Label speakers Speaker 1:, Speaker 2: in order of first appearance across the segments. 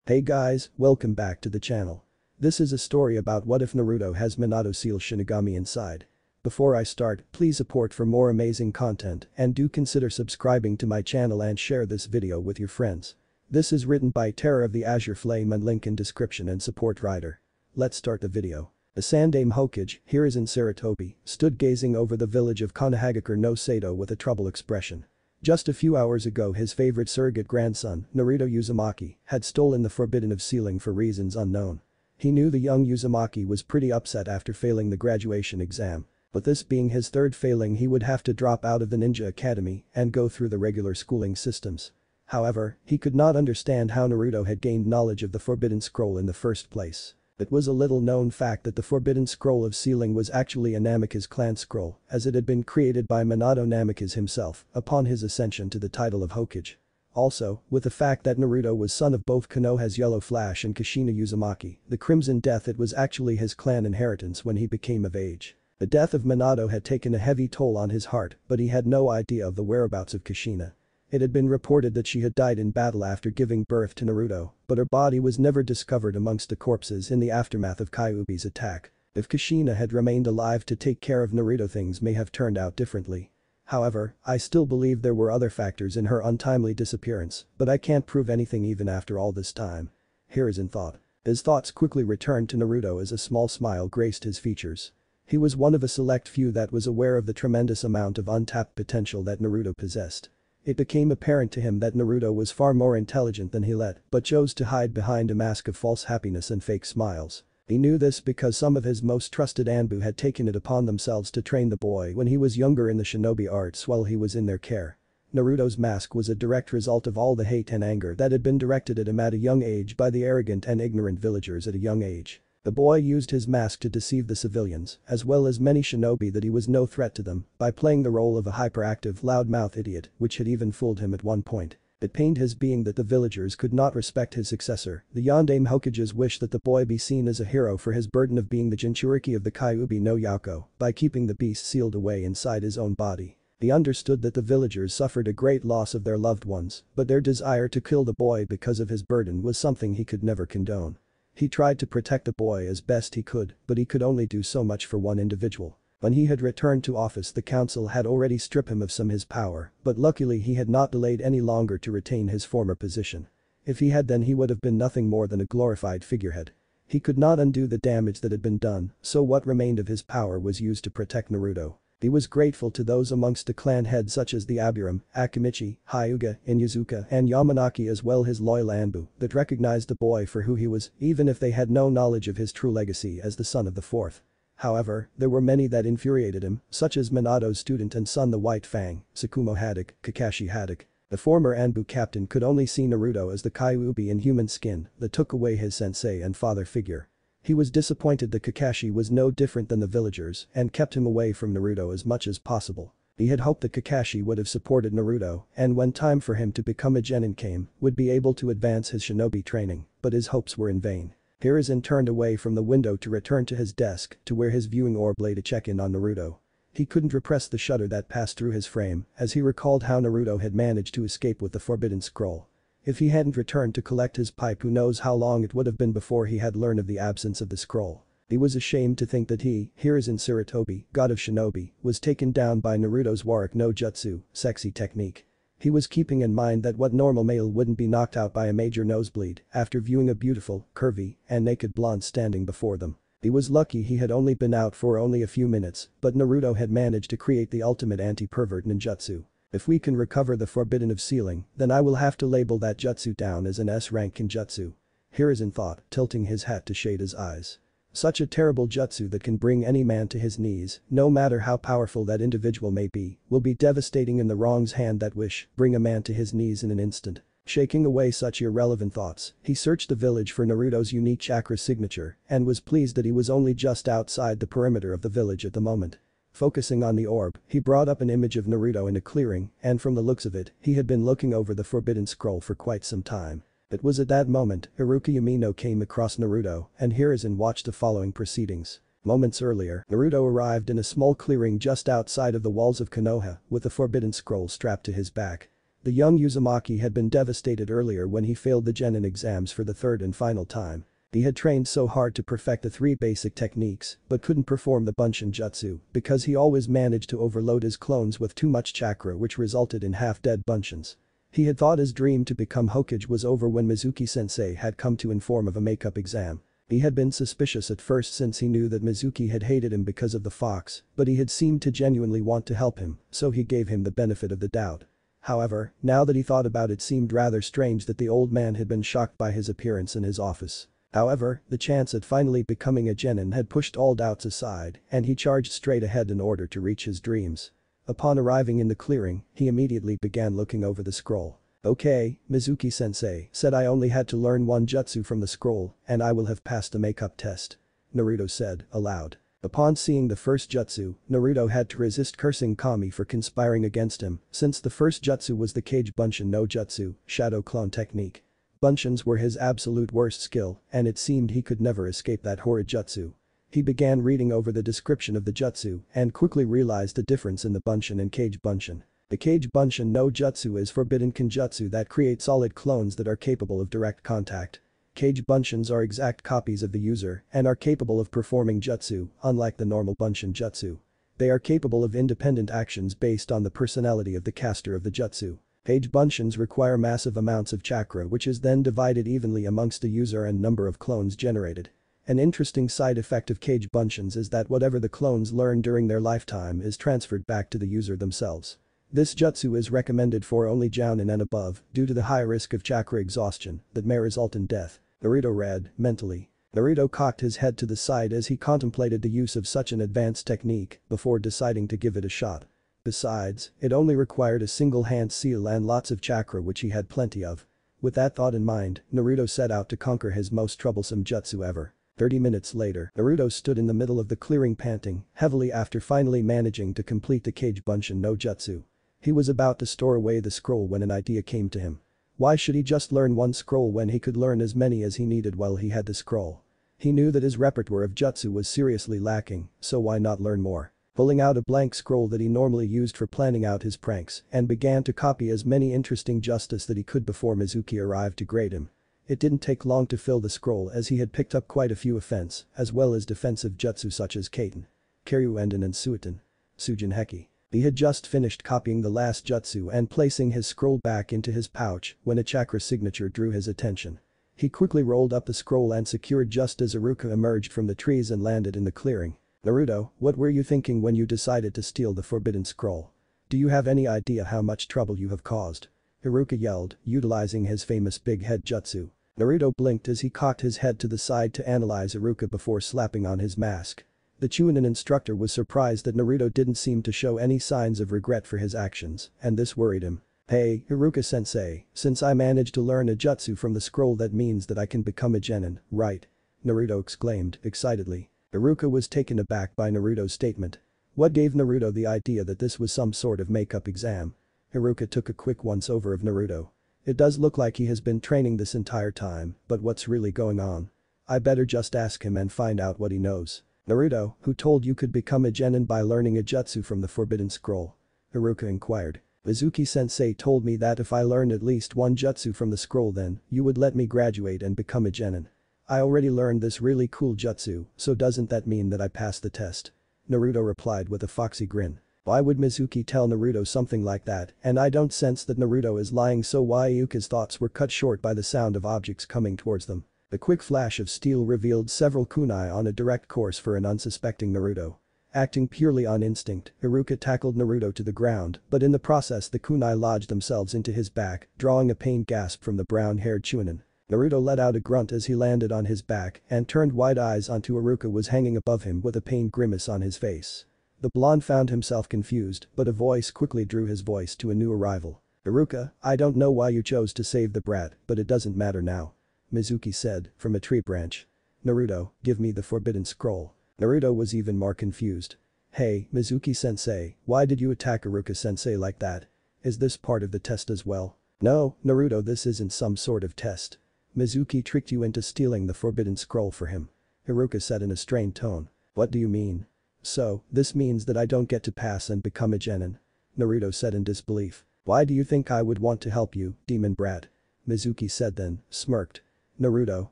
Speaker 1: Hey guys, welcome back to the channel. This is a story about what if Naruto has Minato seal Shinigami inside. Before I start, please support for more amazing content and do consider subscribing to my channel and share this video with your friends. This is written by Terror of the Azure Flame and link in description and support writer. Let's start the video. The Sandaime Hokage, Hiruzen Sarutobi, stood gazing over the village of Konohagakure no Sato with a troubled expression. Just a few hours ago his favorite surrogate grandson, Naruto Uzumaki, had stolen the forbidden of sealing for reasons unknown. He knew the young Uzumaki was pretty upset after failing the graduation exam, but this being his third failing he would have to drop out of the ninja academy and go through the regular schooling systems. However, he could not understand how Naruto had gained knowledge of the forbidden scroll in the first place. It was a little-known fact that the forbidden scroll of sealing was actually a Namikaze clan scroll, as it had been created by Minato Namikaze himself upon his ascension to the title of Hokage. Also, with the fact that Naruto was son of both Konoha's Yellow Flash and Kushina Uzumaki, the Crimson Death, it was actually his clan inheritance when he became of age. The death of Minato had taken a heavy toll on his heart, but he had no idea of the whereabouts of Kushina. It had been reported that she had died in battle after giving birth to Naruto, but her body was never discovered amongst the corpses in the aftermath of Kyuubi's attack. If Kushina had remained alive to take care of Naruto, things may have turned out differently. However, I still believe there were other factors in her untimely disappearance, but I can't prove anything even after all this time. Hiruzen thought. His thoughts quickly returned to Naruto as a small smile graced his features. He was one of a select few that was aware of the tremendous amount of untapped potential that Naruto possessed. It became apparent to him that Naruto was far more intelligent than he let, but chose to hide behind a mask of false happiness and fake smiles. He knew this because some of his most trusted Anbu had taken it upon themselves to train the boy when he was younger in the shinobi arts while he was in their care. Naruto's mask was a direct result of all the hate and anger that had been directed at him at a young age by the arrogant and ignorant villagers at a young age. The boy used his mask to deceive the civilians, as well as many shinobi, that he was no threat to them, by playing the role of a hyperactive, loudmouth idiot, which had even fooled him at one point. It pained his being that the villagers could not respect his successor. The Sandaime Hokage's wish that the boy be seen as a hero for his burden of being the Jinchuriki of the Kyuubi no Yako, by keeping the beast sealed away inside his own body. He understood that the villagers suffered a great loss of their loved ones, but their desire to kill the boy because of his burden was something he could never condone. He tried to protect the boy as best he could, but he could only do so much for one individual. When he had returned to office, the council had already stripped him of some his power, but luckily he had not delayed any longer to retain his former position. If he had, then he would have been nothing more than a glorified figurehead. He could not undo the damage that had been done, so what remained of his power was used to protect Naruto. He was grateful to those amongst the clan heads such as the Aburame, Akimichi, Hyuga, Inuzuka and Yamanaki, as well his loyal Anbu, that recognized the boy for who he was, even if they had no knowledge of his true legacy as the son of the fourth. However, there were many that infuriated him, such as Minato's student and son the White Fang, Tsukumo Haddock, Kakashi Haddock. The former Anbu captain could only see Naruto as the Kyuubi in human skin that took away his sensei and father figure. He was disappointed that Kakashi was no different than the villagers and kept him away from Naruto as much as possible. He had hoped that Kakashi would have supported Naruto and when time for him to become a genin came, would be able to advance his shinobi training, but his hopes were in vain. Hiruzen turned away from the window to return to his desk to where his viewing orb lay to check in on Naruto. He couldn't repress the shudder that passed through his frame as he recalled how Naruto had managed to escape with the forbidden scroll. If he hadn't returned to collect his pipe, who knows how long it would have been before he had learned of the absence of the scroll. He was ashamed to think that he, Hiruzen Sarutobi, god of shinobi, was taken down by Naruto's Warak no Jutsu, sexy technique. He was keeping in mind that what normal male wouldn't be knocked out by a major nosebleed after viewing a beautiful, curvy, and naked blonde standing before them. He was lucky he had only been out for only a few minutes, but Naruto had managed to create the ultimate anti-pervert ninjutsu. If we can recover the forbidden of sealing, then I will have to label that jutsu down as an S-rank kinjutsu. Hiruzen thought, tilting his hat to shade his eyes. Such a terrible jutsu that can bring any man to his knees, no matter how powerful that individual may be, will be devastating in the wrong's hand. That wish, bring a man to his knees in an instant. Shaking away such irrelevant thoughts, he searched the village for Naruto's unique chakra signature and was pleased that he was only just outside the perimeter of the village at the moment. Focusing on the orb, he brought up an image of Naruto in a clearing, and from the looks of it, he had been looking over the forbidden scroll for quite some time. It was at that moment, Iruka Yamino came across Naruto, and Hiruzen watched the following proceedings. Moments earlier, Naruto arrived in a small clearing just outside of the walls of Konoha, with the forbidden scroll strapped to his back. The young Uzumaki had been devastated earlier when he failed the genin exams for the third and final time. He had trained so hard to perfect the 3 basic techniques but couldn't perform the Bunshin jutsu because he always managed to overload his clones with too much chakra, which resulted in half-dead Bunshins. He had thought his dream to become Hokage was over when Mizuki-sensei had come to inform of a makeup exam. He had been suspicious at first since he knew that Mizuki had hated him because of the fox, but he had seemed to genuinely want to help him, so he gave him the benefit of the doubt. However, now that he thought about it, seemed rather strange that the old man had been shocked by his appearance in his office. However, the chance at finally becoming a genin had pushed all doubts aside and he charged straight ahead in order to reach his dreams. Upon arriving in the clearing, he immediately began looking over the scroll. "Okay, Mizuki-sensei said I only had to learn one jutsu from the scroll and I will have passed the makeup test," Naruto said, aloud. Upon seeing the first jutsu, Naruto had to resist cursing Kami for conspiring against him since the first jutsu was the Kage Bunshin no Jutsu, shadow clone technique. Bunshins were his absolute worst skill and it seemed he could never escape that horrid jutsu. He began reading over the description of the jutsu and quickly realized the difference in the Bunshin and Kage Bunshin. The Kage Bunshin no Jutsu is forbidden kenjutsu that create solid clones that are capable of direct contact. Kage Bunshins are exact copies of the user and are capable of performing jutsu, unlike the normal Bunshin jutsu. They are capable of independent actions based on the personality of the caster of the jutsu. Kage Bunshins require massive amounts of chakra which is then divided evenly amongst the user and number of clones generated. An interesting side effect of Kage Bunshins is that whatever the clones learn during their lifetime is transferred back to the user themselves. This jutsu is recommended for only jounin and above due to the high risk of chakra exhaustion that may result in death. Naruto read, mentally. Naruto cocked his head to the side as he contemplated the use of such an advanced technique before deciding to give it a shot. Besides, it only required a single hand seal and lots of chakra which he had plenty of. With that thought in mind, Naruto set out to conquer his most troublesome jutsu ever. 30 minutes later, Naruto stood in the middle of the clearing panting heavily after finally managing to complete the Kage Bunshin no Jutsu. He was about to store away the scroll when an idea came to him. Why should he just learn one scroll when he could learn as many as he needed while he had the scroll? He knew that his repertoire of jutsu was seriously lacking, so why not learn more? Pulling out a blank scroll that he normally used for planning out his pranks and began to copy as many interesting justice that he could before Mizuki arrived to grade him. It didn't take long to fill the scroll as he had picked up quite a few offense as well as defensive jutsu such as Kaiten, Kyoryuenden and Suiten. Sujin Heki. He had just finished copying the last jutsu and placing his scroll back into his pouch when a chakra signature drew his attention. He quickly rolled up the scroll and secured just as Iruka emerged from the trees and landed in the clearing. "Naruto, what were you thinking when you decided to steal the forbidden scroll? Do you have any idea how much trouble you have caused?" Iruka yelled, utilizing his famous big head jutsu. Naruto blinked as he cocked his head to the side to analyze Iruka before slapping on his mask. The Chunin instructor was surprised that Naruto didn't seem to show any signs of regret for his actions, and this worried him. "Hey, Iruka-sensei, since I managed to learn a jutsu from the scroll that means that I can become a genin, right?" Naruto exclaimed, excitedly. Iruka was taken aback by Naruto's statement. What gave Naruto the idea that this was some sort of makeup exam? Iruka took a quick once-over of Naruto. "It does look like he has been training this entire time, but what's really going on? I better just ask him and find out what he knows." "Naruto, who told you could become a genin by learning a jutsu from the forbidden scroll?" Iruka inquired. "Mizuki-sensei told me that if I learned at least one jutsu from the scroll then you would let me graduate and become a genin. I already learned this really cool jutsu, so doesn't that mean that I passed the test?" Naruto replied with a foxy grin. Why would Mizuki tell Naruto something like that, and I don't sense that Naruto is lying, so why Yuka's thoughts were cut short by the sound of objects coming towards them. The quick flash of steel revealed several kunai on a direct course for an unsuspecting Naruto. Acting purely on instinct, Iruka tackled Naruto to the ground, but in the process the kunai lodged themselves into his back, drawing a pained gasp from the brown-haired Chunin. Naruto let out a grunt as he landed on his back and turned wide eyes onto Iruka was hanging above him with a pained grimace on his face. The blonde found himself confused, but a voice quickly drew his voice to a new arrival. "Iruka, I don't know why you chose to save the brat, but it doesn't matter now," Mizuki said, from a tree branch. "Naruto, give me the forbidden scroll." Naruto was even more confused. "Hey, Mizuki-sensei, why did you attack Iruka-sensei like that? Is this part of the test as well?" "No, Naruto, this isn't some sort of test. Mizuki tricked you into stealing the forbidden scroll for him," Iruka said in a strained tone. "What do you mean?" "So, this means that I don't get to pass and become a genin?" Naruto said in disbelief. Why do you think I would want to help you, demon brat? Mizuki said then, smirked. Naruto,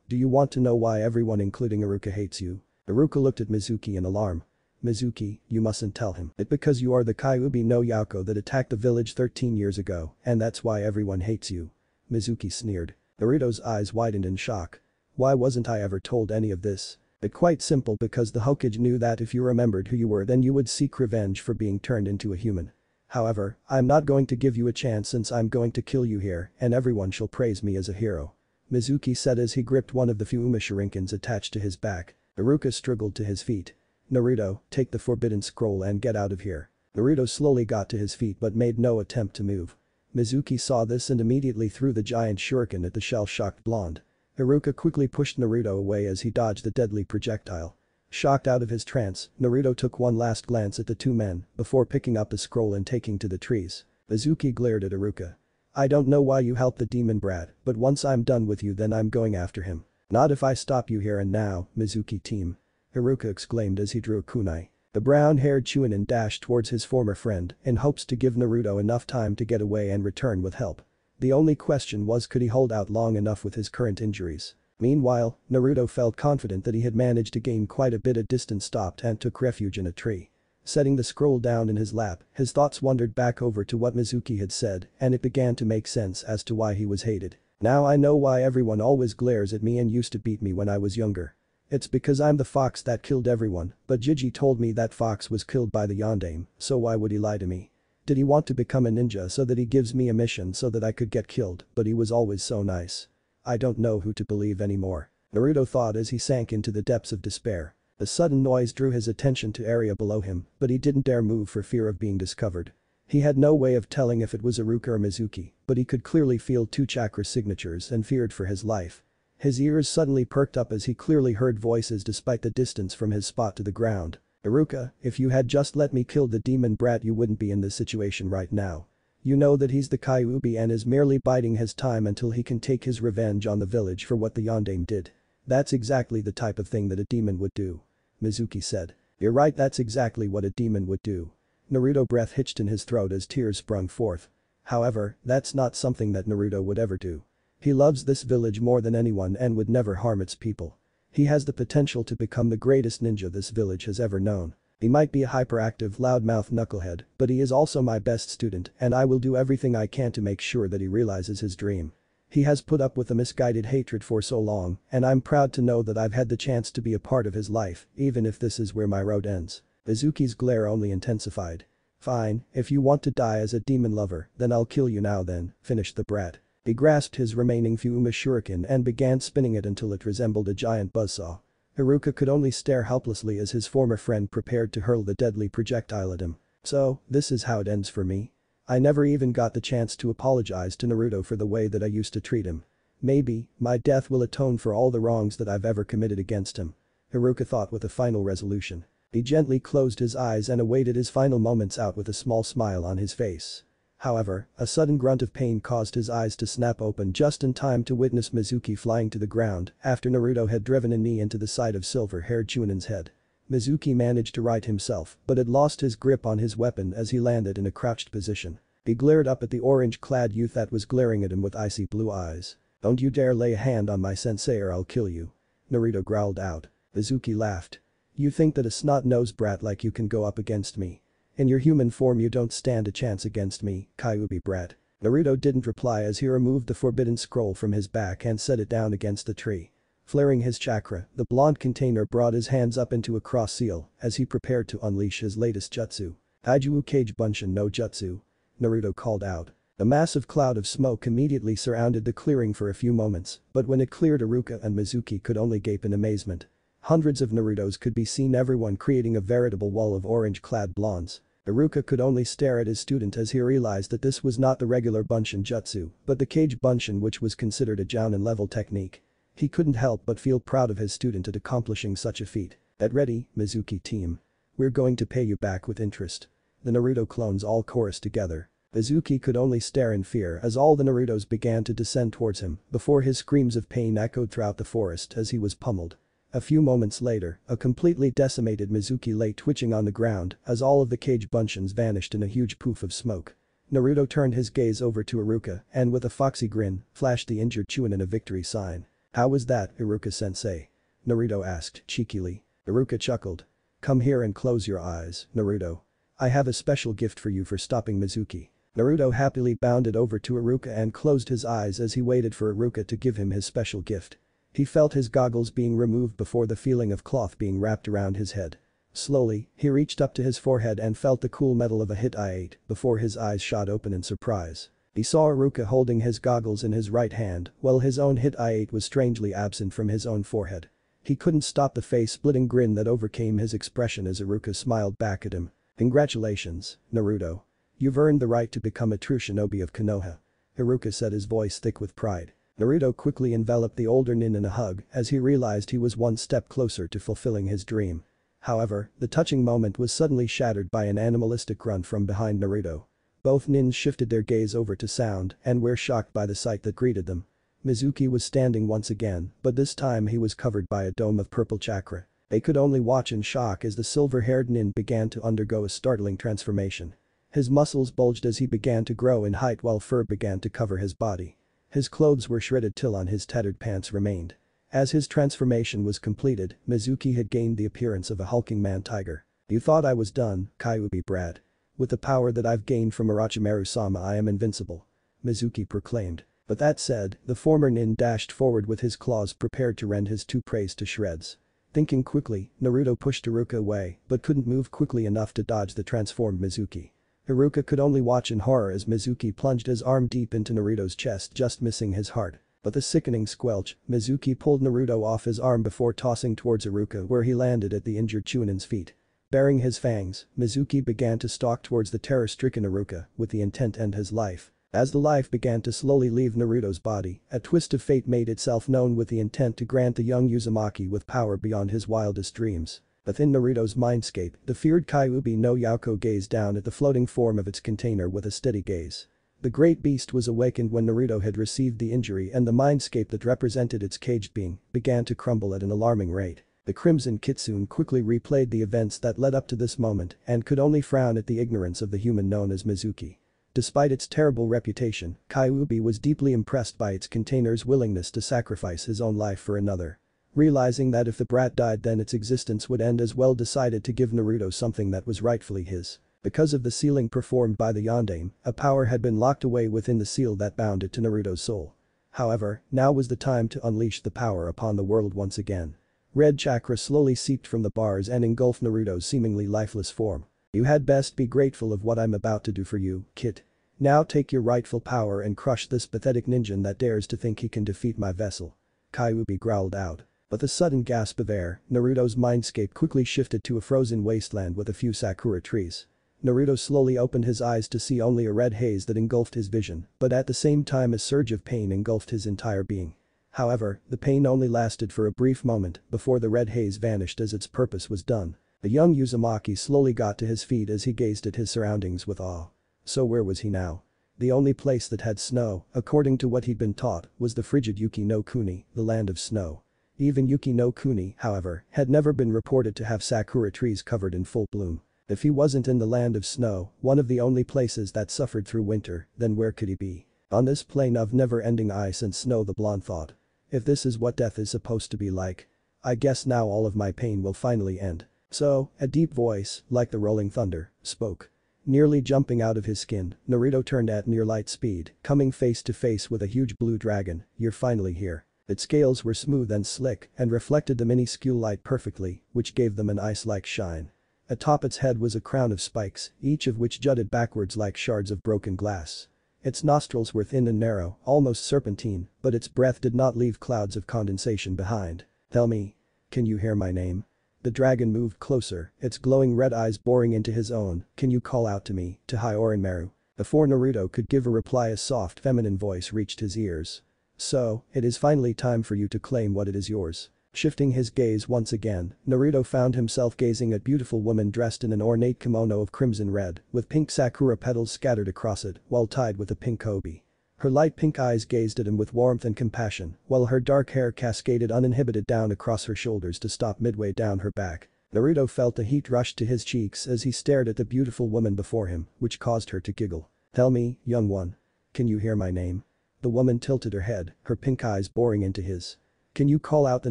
Speaker 1: do you want to know why everyone including Iruka hates you? Iruka looked at Mizuki in alarm. Mizuki, you mustn't tell him. It's because you are the Kyuubi no Yako that attacked the village 13 years ago, and that's why everyone hates you. Mizuki sneered. Naruto's eyes widened in shock. Why wasn't I ever told any of this? It's quite simple because the Hokage knew that if you remembered who you were then you would seek revenge for being turned into a human. However, I'm not going to give you a chance since I'm going to kill you here and everyone shall praise me as a hero. Mizuki said as he gripped one of the few shurikens attached to his back. Iruka struggled to his feet. Naruto, take the forbidden scroll and get out of here. Naruto slowly got to his feet but made no attempt to move. Mizuki saw this and immediately threw the giant shuriken at the shell-shocked blonde. Iruka quickly pushed Naruto away as he dodged the deadly projectile. Shocked out of his trance, Naruto took one last glance at the two men before picking up the scroll and taking to the trees. Mizuki glared at Iruka. I don't know why you helped the demon brat, but once I'm done with you then I'm going after him. Not if I stop you here and now, Mizuki team. Iruka exclaimed as he drew a kunai. The brown-haired Chunin dashed towards his former friend in hopes to give Naruto enough time to get away and return with help. The only question was could he hold out long enough with his current injuries. Meanwhile, Naruto felt confident that he had managed to gain quite a bit of distance stopped and took refuge in a tree. Setting the scroll down in his lap, his thoughts wandered back over to what Mizuki had said and it began to make sense as to why he was hated. Now I know why everyone always glares at me and used to beat me when I was younger. It's because I'm the fox that killed everyone, but Jiji told me that fox was killed by the Yondaime, so why would he lie to me? Did he want to become a ninja so that he gives me a mission so that I could get killed, but he was always so nice. I don't know who to believe anymore. Naruto thought as he sank into the depths of despair. A sudden noise drew his attention to area below him, but he didn't dare move for fear of being discovered. He had no way of telling if it was Iruka or Mizuki, but he could clearly feel two chakra signatures and feared for his life. His ears suddenly perked up as he clearly heard voices despite the distance from his spot to the ground. Iruka, if you had just let me kill the demon brat you wouldn't be in this situation right now. You know that he's the Kyuubi and is merely biding his time until he can take his revenge on the village for what the Yondaime did. That's exactly the type of thing that a demon would do. Mizuki said. You're right, that's exactly what a demon would do. Naruto's breath hitched in his throat as tears sprung forth. However, that's not something that Naruto would ever do. He loves this village more than anyone and would never harm its people. He has the potential to become the greatest ninja this village has ever known. He might be a hyperactive loudmouth knucklehead, but he is also my best student and I will do everything I can to make sure that he realizes his dream. He has put up with a misguided hatred for so long and I'm proud to know that I've had the chance to be a part of his life, even if this is where my road ends. Mizuki's glare only intensified. Fine, if you want to die as a demon lover, then I'll kill you now then, finished the brat. He grasped his remaining Fuma shuriken and began spinning it until it resembled a giant buzzsaw. Iruka could only stare helplessly as his former friend prepared to hurl the deadly projectile at him. So, this is how it ends for me? I never even got the chance to apologize to Naruto for the way that I used to treat him. Maybe, my death will atone for all the wrongs that I've ever committed against him. Iruka thought with a final resolution. He gently closed his eyes and awaited his final moments out with a small smile on his face. However, a sudden grunt of pain caused his eyes to snap open just in time to witness Mizuki flying to the ground after Naruto had driven a knee into the side of silver-haired Chunin's head. Mizuki managed to right himself but had lost his grip on his weapon as he landed in a crouched position. He glared up at the orange-clad youth that was glaring at him with icy blue eyes. Don't you dare lay a hand on my sensei or I'll kill you. Naruto growled out. Mizuki laughed. You think that a snot-nosed brat like you can go up against me? In your human form you don't stand a chance against me, Kyuubi brat. Naruto didn't reply as he removed the forbidden scroll from his back and set it down against the tree. Flaring his chakra, the blonde container brought his hands up into a cross seal as he prepared to unleash his latest jutsu. Taijuu Kage Bunshin no Jutsu. Naruto called out. A massive cloud of smoke immediately surrounded the clearing for a few moments, but when it cleared Iruka and Mizuki could only gape in amazement. Hundreds of Narutos could be seen, everyone creating a veritable wall of orange-clad blondes. Iruka could only stare at his student as he realized that this was not the regular Bunshin jutsu, but the Kage Bunshin, which was considered a Jounin-level technique. He couldn't help but feel proud of his student at accomplishing such a feat. Get ready, Mizuki team. We're going to pay you back with interest. The Naruto clones all chorused together. Mizuki could only stare in fear as all the Narutos began to descend towards him before his screams of pain echoed throughout the forest as he was pummeled. A few moments later, a completely decimated Mizuki lay twitching on the ground as all of the Kage Bunshins vanished in a huge poof of smoke. Naruto turned his gaze over to Iruka and with a foxy grin, flashed the injured Chunin a victory sign. "How was that, Iruka-sensei?" Naruto asked cheekily. Iruka chuckled. "Come here and close your eyes, Naruto. I have a special gift for you for stopping Mizuki." Naruto happily bounded over to Iruka and closed his eyes as he waited for Iruka to give him his special gift. He felt his goggles being removed before the feeling of cloth being wrapped around his head. Slowly, he reached up to his forehead and felt the cool metal of a hit I-8 before his eyes shot open in surprise. He saw Iruka holding his goggles in his right hand while his own hit I-8 was strangely absent from his own forehead. He couldn't stop the face-splitting grin that overcame his expression as Iruka smiled back at him. "Congratulations, Naruto. You've earned the right to become a true shinobi of Konoha," Iruka said, his voice thick with pride. Naruto quickly enveloped the older nin in a hug as he realized he was one step closer to fulfilling his dream. However, the touching moment was suddenly shattered by an animalistic grunt from behind Naruto. Both nins shifted their gaze over to sound and were shocked by the sight that greeted them. Mizuki was standing once again, but this time he was covered by a dome of purple chakra. They could only watch in shock as the silver-haired nin began to undergo a startling transformation. His muscles bulged as he began to grow in height while fur began to cover his body. His clothes were shredded till on his tattered pants remained. As his transformation was completed, Mizuki had gained the appearance of a hulking man-tiger. "You thought I was done, Kyuubi brat. With the power that I've gained from Orochimaru-sama, I am invincible," Mizuki proclaimed. But that said, the former nin dashed forward with his claws prepared to rend his two preys to shreds. Thinking quickly, Naruto pushed Iruka away but couldn't move quickly enough to dodge the transformed Mizuki. Iruka could only watch in horror as Mizuki plunged his arm deep into Naruto's chest, just missing his heart. But the sickening squelch, Mizuki pulled Naruto off his arm before tossing towards Iruka where he landed at the injured Chunin's feet. Baring his fangs, Mizuki began to stalk towards the terror-stricken Iruka with the intent to end his life. As the life began to slowly leave Naruto's body, a twist of fate made itself known with the intent to grant the young Uzumaki with power beyond his wildest dreams. Within Naruto's mindscape, the feared Kyuubi no Yauko gazed down at the floating form of its container with a steady gaze. The great beast was awakened when Naruto had received the injury and the mindscape that represented its caged being began to crumble at an alarming rate. The Crimson Kitsune quickly replayed the events that led up to this moment and could only frown at the ignorance of the human known as Mizuki. Despite its terrible reputation, Kyuubi was deeply impressed by its container's willingness to sacrifice his own life for another. Realizing that if the brat died then its existence would end as well, decided to give Naruto something that was rightfully his. Because of the sealing performed by the yondaime, a power had been locked away within the seal that bound it to Naruto's soul. However, now was the time to unleash the power upon the world once again. Red chakra slowly seeped from the bars and engulfed Naruto's seemingly lifeless form. "You had best be grateful of what I'm about to do for you, kid. Now take your rightful power and crush this pathetic ninja that dares to think he can defeat my vessel," Kyuubi growled out. But the sudden gasp of air, Naruto's mindscape quickly shifted to a frozen wasteland with a few sakura trees. Naruto slowly opened his eyes to see only a red haze that engulfed his vision, but at the same time a surge of pain engulfed his entire being. However, the pain only lasted for a brief moment before the red haze vanished as its purpose was done. The young Uzumaki slowly got to his feet as he gazed at his surroundings with awe. So where was he now? The only place that had snow, according to what he'd been taught, was the frigid Yuki no Kuni, the land of snow. Even Yuki no Kuni, however, had never been reported to have sakura trees covered in full bloom. If he wasn't in the land of snow, one of the only places that suffered through winter, then where could he be? On this plain of never-ending ice and snow, the blonde thought. If this is what death is supposed to be like, I guess now all of my pain will finally end. So, a deep voice, like the rolling thunder, spoke. Nearly jumping out of his skin, Naruto turned at near light speed, coming face to face with a huge blue dragon. "You're finally here." Its scales were smooth and slick and reflected the minuscule light perfectly, which gave them an ice-like shine. Atop its head was a crown of spikes, each of which jutted backwards like shards of broken glass. Its nostrils were thin and narrow, almost serpentine, but its breath did not leave clouds of condensation behind. "Tell me. Can you hear my name?" The dragon moved closer, its glowing red eyes boring into his own. "Can you call out to me, to Orochimaru?" Before Naruto could give a reply, a soft feminine voice reached his ears. "So, it is finally time for you to claim what it is yours." Shifting his gaze once again, Naruto found himself gazing at beautiful woman dressed in an ornate kimono of crimson red, with pink sakura petals scattered across it, while tied with a pink kobe. Her light pink eyes gazed at him with warmth and compassion, while her dark hair cascaded uninhibited down across her shoulders to stop midway down her back. Naruto felt the heat rush to his cheeks as he stared at the beautiful woman before him, which caused her to giggle. Tell me, young one. Can you hear my name? The woman tilted her head, her pink eyes boring into his. Can you call out the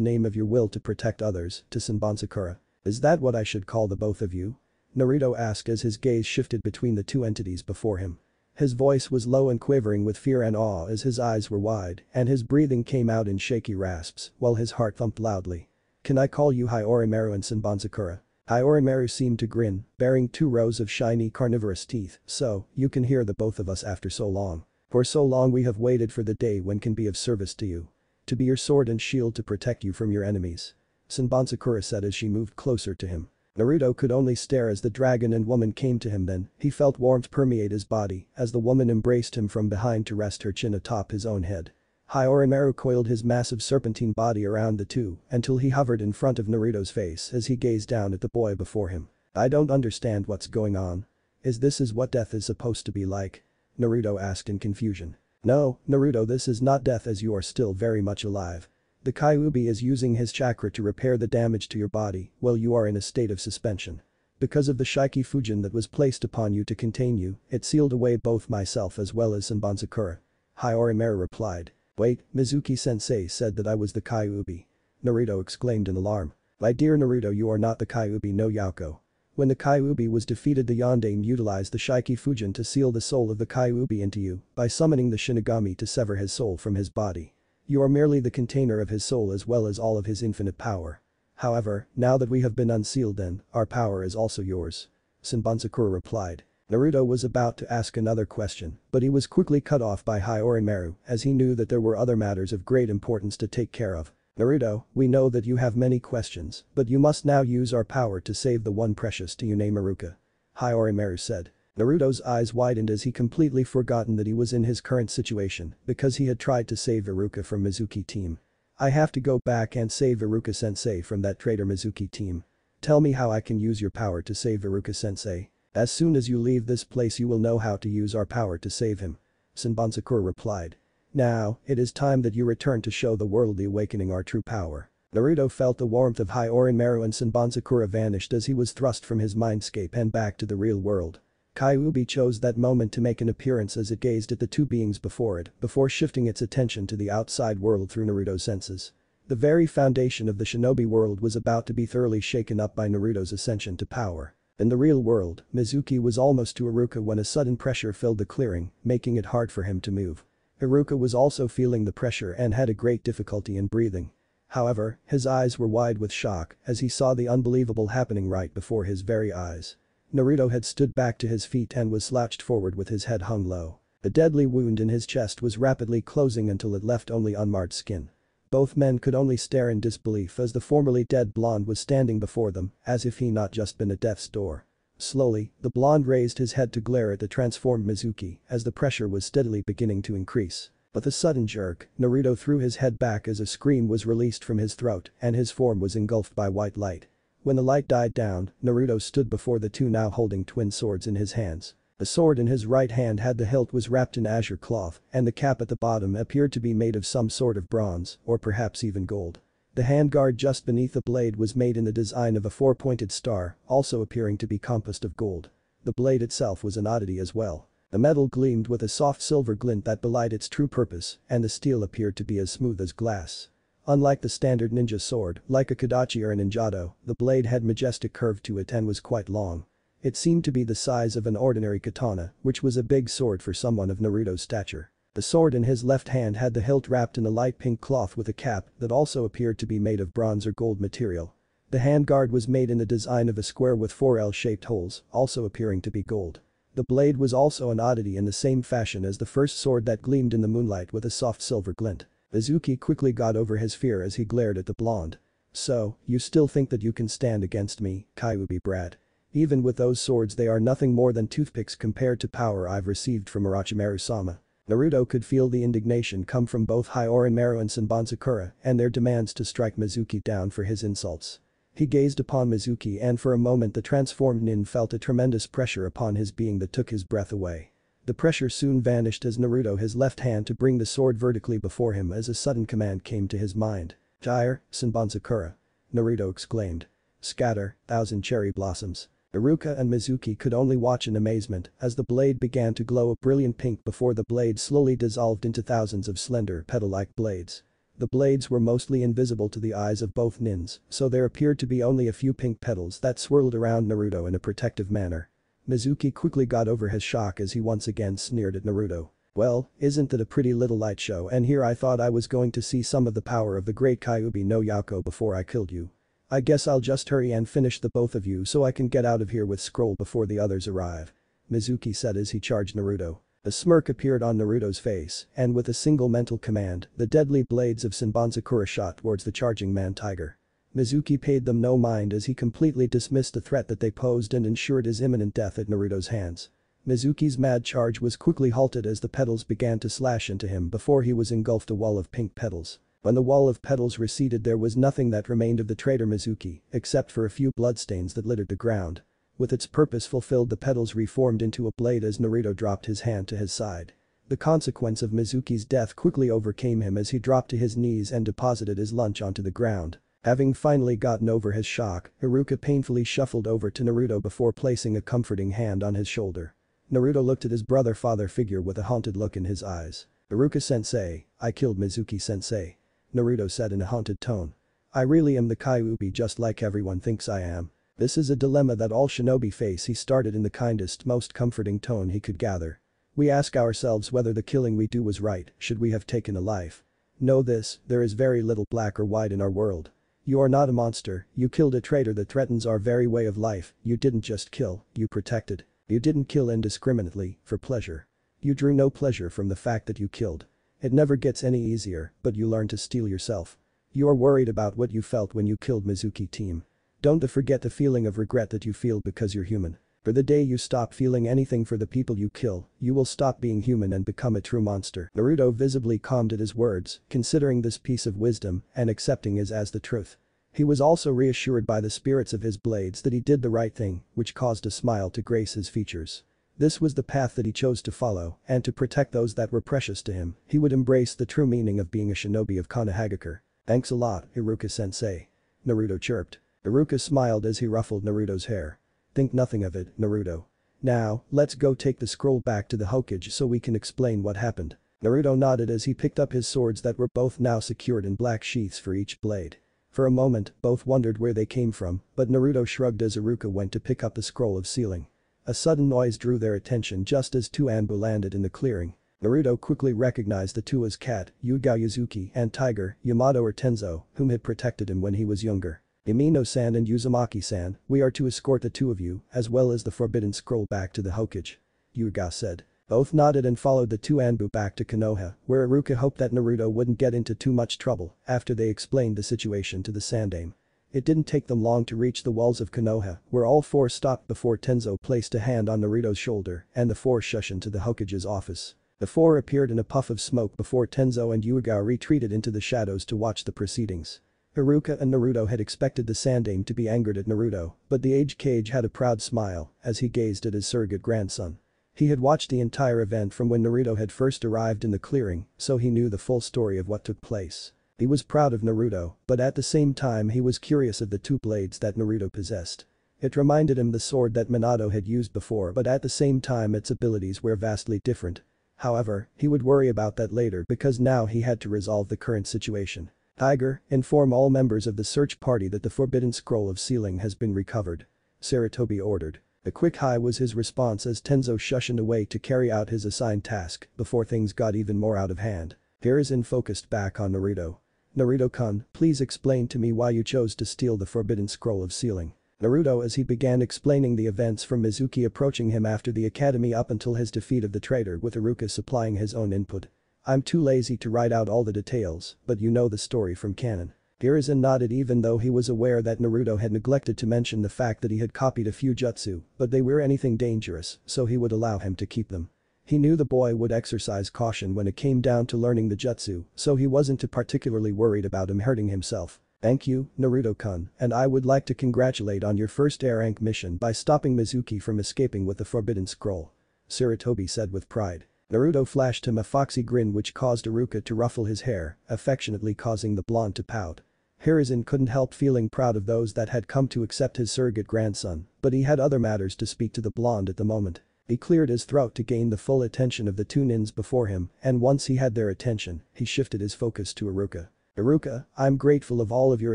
Speaker 1: name of your will to protect others, to Senbon Sakura? Is that what I should call the both of you? Naruto asked as his gaze shifted between the two entities before him. His voice was low and quivering with fear and awe as his eyes were wide and his breathing came out in shaky rasps while his heart thumped loudly. Can I call you Hyorinmaru and Senbon Sakura? Hyorinmaru seemed to grin, baring 2 rows of shiny carnivorous teeth. So, you can hear the both of us after so long. For so long we have waited for the day when can be of service to you. To be your sword and shield to protect you from your enemies. Senbon Sakura said as she moved closer to him. Naruto could only stare as the dragon and woman came to him then, he felt warmth permeate his body as the woman embraced him from behind to rest her chin atop his own head. Hyorinmaru coiled his massive serpentine body around the two until he hovered in front of Naruto's face as he gazed down at the boy before him. I don't understand what's going on. Is this what death is supposed to be like? Naruto asked in confusion. No, Naruto, this is not death as you are still very much alive. The Kyuubi is using his chakra to repair the damage to your body while you are in a state of suspension. Because of the Shiki Fujin that was placed upon you to contain you, it sealed away both myself as well as Senbon Sakura. Hyorinmaru replied. Wait, Mizuki-sensei said that I was the Kyuubi. Naruto exclaimed in alarm. My dear Naruto, you are not the Kyuubi no Yauko. When the Kyuubi was defeated, the Yondaime utilized the Shiki Fujin to seal the soul of the Kyuubi into you by summoning the Shinigami to sever his soul from his body. You are merely the container of his soul as well as all of his infinite power. However, now that we have been unsealed then, our power is also yours. Senbon Sakura replied. Naruto was about to ask another question, but he was quickly cut off by Hyorinmaru as he knew that there were other matters of great importance to take care of. Naruto, we know that you have many questions, but you must now use our power to save the one precious to you named Iruka. Hyorinmaru said. Naruto's eyes widened as he completely forgotten that he was in his current situation because he had tried to save Iruka from Mizuki team. I have to go back and save Iruka-sensei from that traitor Mizuki team. Tell me how I can use your power to save Iruka-sensei. As soon as you leave this place you will know how to use our power to save him. Senbon Sakura replied. Now, it is time that you return to show the world the awakening our true power. Naruto felt the warmth of Hyorinmaru and Senbon Sakura vanished as he was thrust from his mindscape and back to the real world. Kyuubi chose that moment to make an appearance as it gazed at the two beings before it before shifting its attention to the outside world through Naruto's senses. The very foundation of the shinobi world was about to be thoroughly shaken up by Naruto's ascension to power. In the real world, Mizuki was almost to Iruka when a sudden pressure filled the clearing, making it hard for him to move. Iruka was also feeling the pressure and had a great difficulty in breathing. However, his eyes were wide with shock as he saw the unbelievable happening right before his very eyes. Naruto had stood back to his feet and was slouched forward with his head hung low. A deadly wound in his chest was rapidly closing until it left only unmarked skin. Both men could only stare in disbelief as the formerly dead blonde was standing before them as if he not just been at death's door. Slowly, the blonde raised his head to glare at the transformed Mizuki as the pressure was steadily beginning to increase. With a sudden jerk, Naruto threw his head back as a scream was released from his throat and his form was engulfed by white light. When the light died down, Naruto stood before the two now holding twin swords in his hands. The sword in his right hand had the hilt was wrapped in azure cloth and the cap at the bottom appeared to be made of some sort of bronze or perhaps even gold. The handguard just beneath the blade was made in the design of a 4-pointed star, also appearing to be composed of gold. The blade itself was an oddity as well. The metal gleamed with a soft silver glint that belied its true purpose and the steel appeared to be as smooth as glass. Unlike the standard ninja sword, like a Kodachi or a ninjato, the blade had majestic curve to it and was quite long. It seemed to be the size of an ordinary katana, which was a big sword for someone of Naruto's stature. The sword in his left hand had the hilt wrapped in a light pink cloth with a cap that also appeared to be made of bronze or gold material. The handguard was made in the design of a square with 4 L-shaped holes, also appearing to be gold. The blade was also an oddity in the same fashion as the first sword that gleamed in the moonlight with a soft silver glint. Mizuki quickly got over his fear as he glared at the blonde. So, you still think that you can stand against me, Kyuubi brat? Even with those swords they are nothing more than toothpicks compared to power I've received from Orochimaru-sama. Naruto could feel the indignation come from both Hyorinmaru and Senbon Sakura and their demands to strike Mizuki down for his insults. He gazed upon Mizuki and for a moment the transformed nin felt a tremendous pressure upon his being that took his breath away. The pressure soon vanished as Naruto his left hand to bring the sword vertically before him as a sudden command came to his mind. Fire, Senbon Sakura. Naruto exclaimed. Scatter, 1,000 cherry blossoms. Iruka and Mizuki could only watch in amazement as the blade began to glow a brilliant pink before the blade slowly dissolved into thousands of slender petal-like blades. The blades were mostly invisible to the eyes of both nins, so there appeared to be only a few pink petals that swirled around Naruto in a protective manner. Mizuki quickly got over his shock as he once again sneered at Naruto. "Well, isn't that a pretty little light show, and here I thought I was going to see some of the power of the great Kyuubi no Yako before I killed you. I guess I'll just hurry and finish the both of you so I can get out of here with Scroll before the others arrive," Mizuki said as he charged Naruto. A smirk appeared on Naruto's face, and with a single mental command, the deadly blades of Senbonzakura shot towards the charging man tiger. Mizuki paid them no mind as he completely dismissed the threat that they posed and ensured his imminent death at Naruto's hands. Mizuki's mad charge was quickly halted as the petals began to slash into him before he was engulfed a wall of pink petals. When the wall of petals receded, there was nothing that remained of the traitor Mizuki, except for a few bloodstains that littered the ground. With its purpose fulfilled, the petals reformed into a blade as Naruto dropped his hand to his side. The consequence of Mizuki's death quickly overcame him as he dropped to his knees and deposited his lunch onto the ground. Having finally gotten over his shock, Iruka painfully shuffled over to Naruto before placing a comforting hand on his shoulder. Naruto looked at his brother-father figure with a haunted look in his eyes. "Iruka-sensei, I killed Mizuki-sensei," Naruto said in a haunted tone. "I really am the Kyuubi just like everyone thinks I am. This is a dilemma that all shinobi face," he started in the kindest, most comforting tone he could gather. "We ask ourselves whether the killing we do was right, should we have taken a life? Know this, there is very little black or white in our world. You are not a monster, you killed a traitor that threatens our very way of life, you didn't just kill, you protected. You didn't kill indiscriminately, for pleasure. You drew no pleasure from the fact that you killed. It never gets any easier, but you learn to steel yourself. You are worried about what you felt when you killed Mizuki team. Don't forget the feeling of regret that you feel because you're human. For the day you stop feeling anything for the people you kill, you will stop being human and become a true monster." Naruto visibly calmed at his words, considering this piece of wisdom and accepting it as the truth. He was also reassured by the spirits of his blades that he did the right thing, which caused a smile to grace his features. This was the path that he chose to follow, and to protect those that were precious to him, he would embrace the true meaning of being a shinobi of Konohagakure. "Thanks a lot, Iruka-sensei," Naruto chirped. Iruka smiled as he ruffled Naruto's hair. "Think nothing of it, Naruto. Now, let's go take the scroll back to the Hokage so we can explain what happened." Naruto nodded as he picked up his swords that were both now secured in black sheaths for each blade. For a moment, both wondered where they came from, but Naruto shrugged as Iruka went to pick up the scroll of sealing. A sudden noise drew their attention just as two Anbu landed in the clearing. Naruto quickly recognized the two as Cat, Yugao Yuzuki, and Tiger, Yamato or Tenzo, whom had protected him when he was younger. "Imino-san and Uzumaki-san, we are to escort the two of you, as well as the forbidden scroll back to the Hokage," Yugao said. Both nodded and followed the two Anbu back to Konoha, where Iruka hoped that Naruto wouldn't get into too much trouble after they explained the situation to the Sandaime. It didn't take them long to reach the walls of Konoha, where all four stopped before Tenzo placed a hand on Naruto's shoulder and the four shushed into the Hokage's office. The four appeared in a puff of smoke before Tenzo and Yugao retreated into the shadows to watch the proceedings. Iruka and Naruto had expected the Sandaime to be angered at Naruto, but the aged Kage had a proud smile as he gazed at his surrogate grandson. He had watched the entire event from when Naruto had first arrived in the clearing, so he knew the full story of what took place. He was proud of Naruto, but at the same time he was curious of the two blades that Naruto possessed. It reminded him the sword that Minato had used before, but at the same time its abilities were vastly different. However, he would worry about that later because now he had to resolve the current situation. "Tiger, inform all members of the search party that the forbidden scroll of sealing has been recovered," Sarutobi ordered. A quick hi was his response as Tenzo shushed away to carry out his assigned task before things got even more out of hand. Hiruzen focused back on Naruto. "Naruto-kun, please explain to me why you chose to steal the forbidden scroll of sealing." Naruto as he began explaining the events from Mizuki approaching him after the academy up until his defeat of the traitor with Iruka supplying his own input. "I'm too lazy to write out all the details, but you know the story from canon." Hiruzen nodded even though he was aware that Naruto had neglected to mention the fact that he had copied a few jutsu, but they were anything dangerous, so he would allow him to keep them. He knew the boy would exercise caution when it came down to learning the jutsu, so he wasn't too particularly worried about him hurting himself. "Thank you, Naruto-kun, and I would like to congratulate on your first A-rank mission by stopping Mizuki from escaping with the forbidden scroll," Sarutobi said with pride. Naruto flashed him a foxy grin which caused Iruka to ruffle his hair, affectionately causing the blonde to pout. Hiruzen couldn't help feeling proud of those that had come to accept his surrogate grandson, but he had other matters to speak to the blonde at the moment. He cleared his throat to gain the full attention of the two nins before him, and once he had their attention, he shifted his focus to Iruka. Iruka, I'm grateful of all of your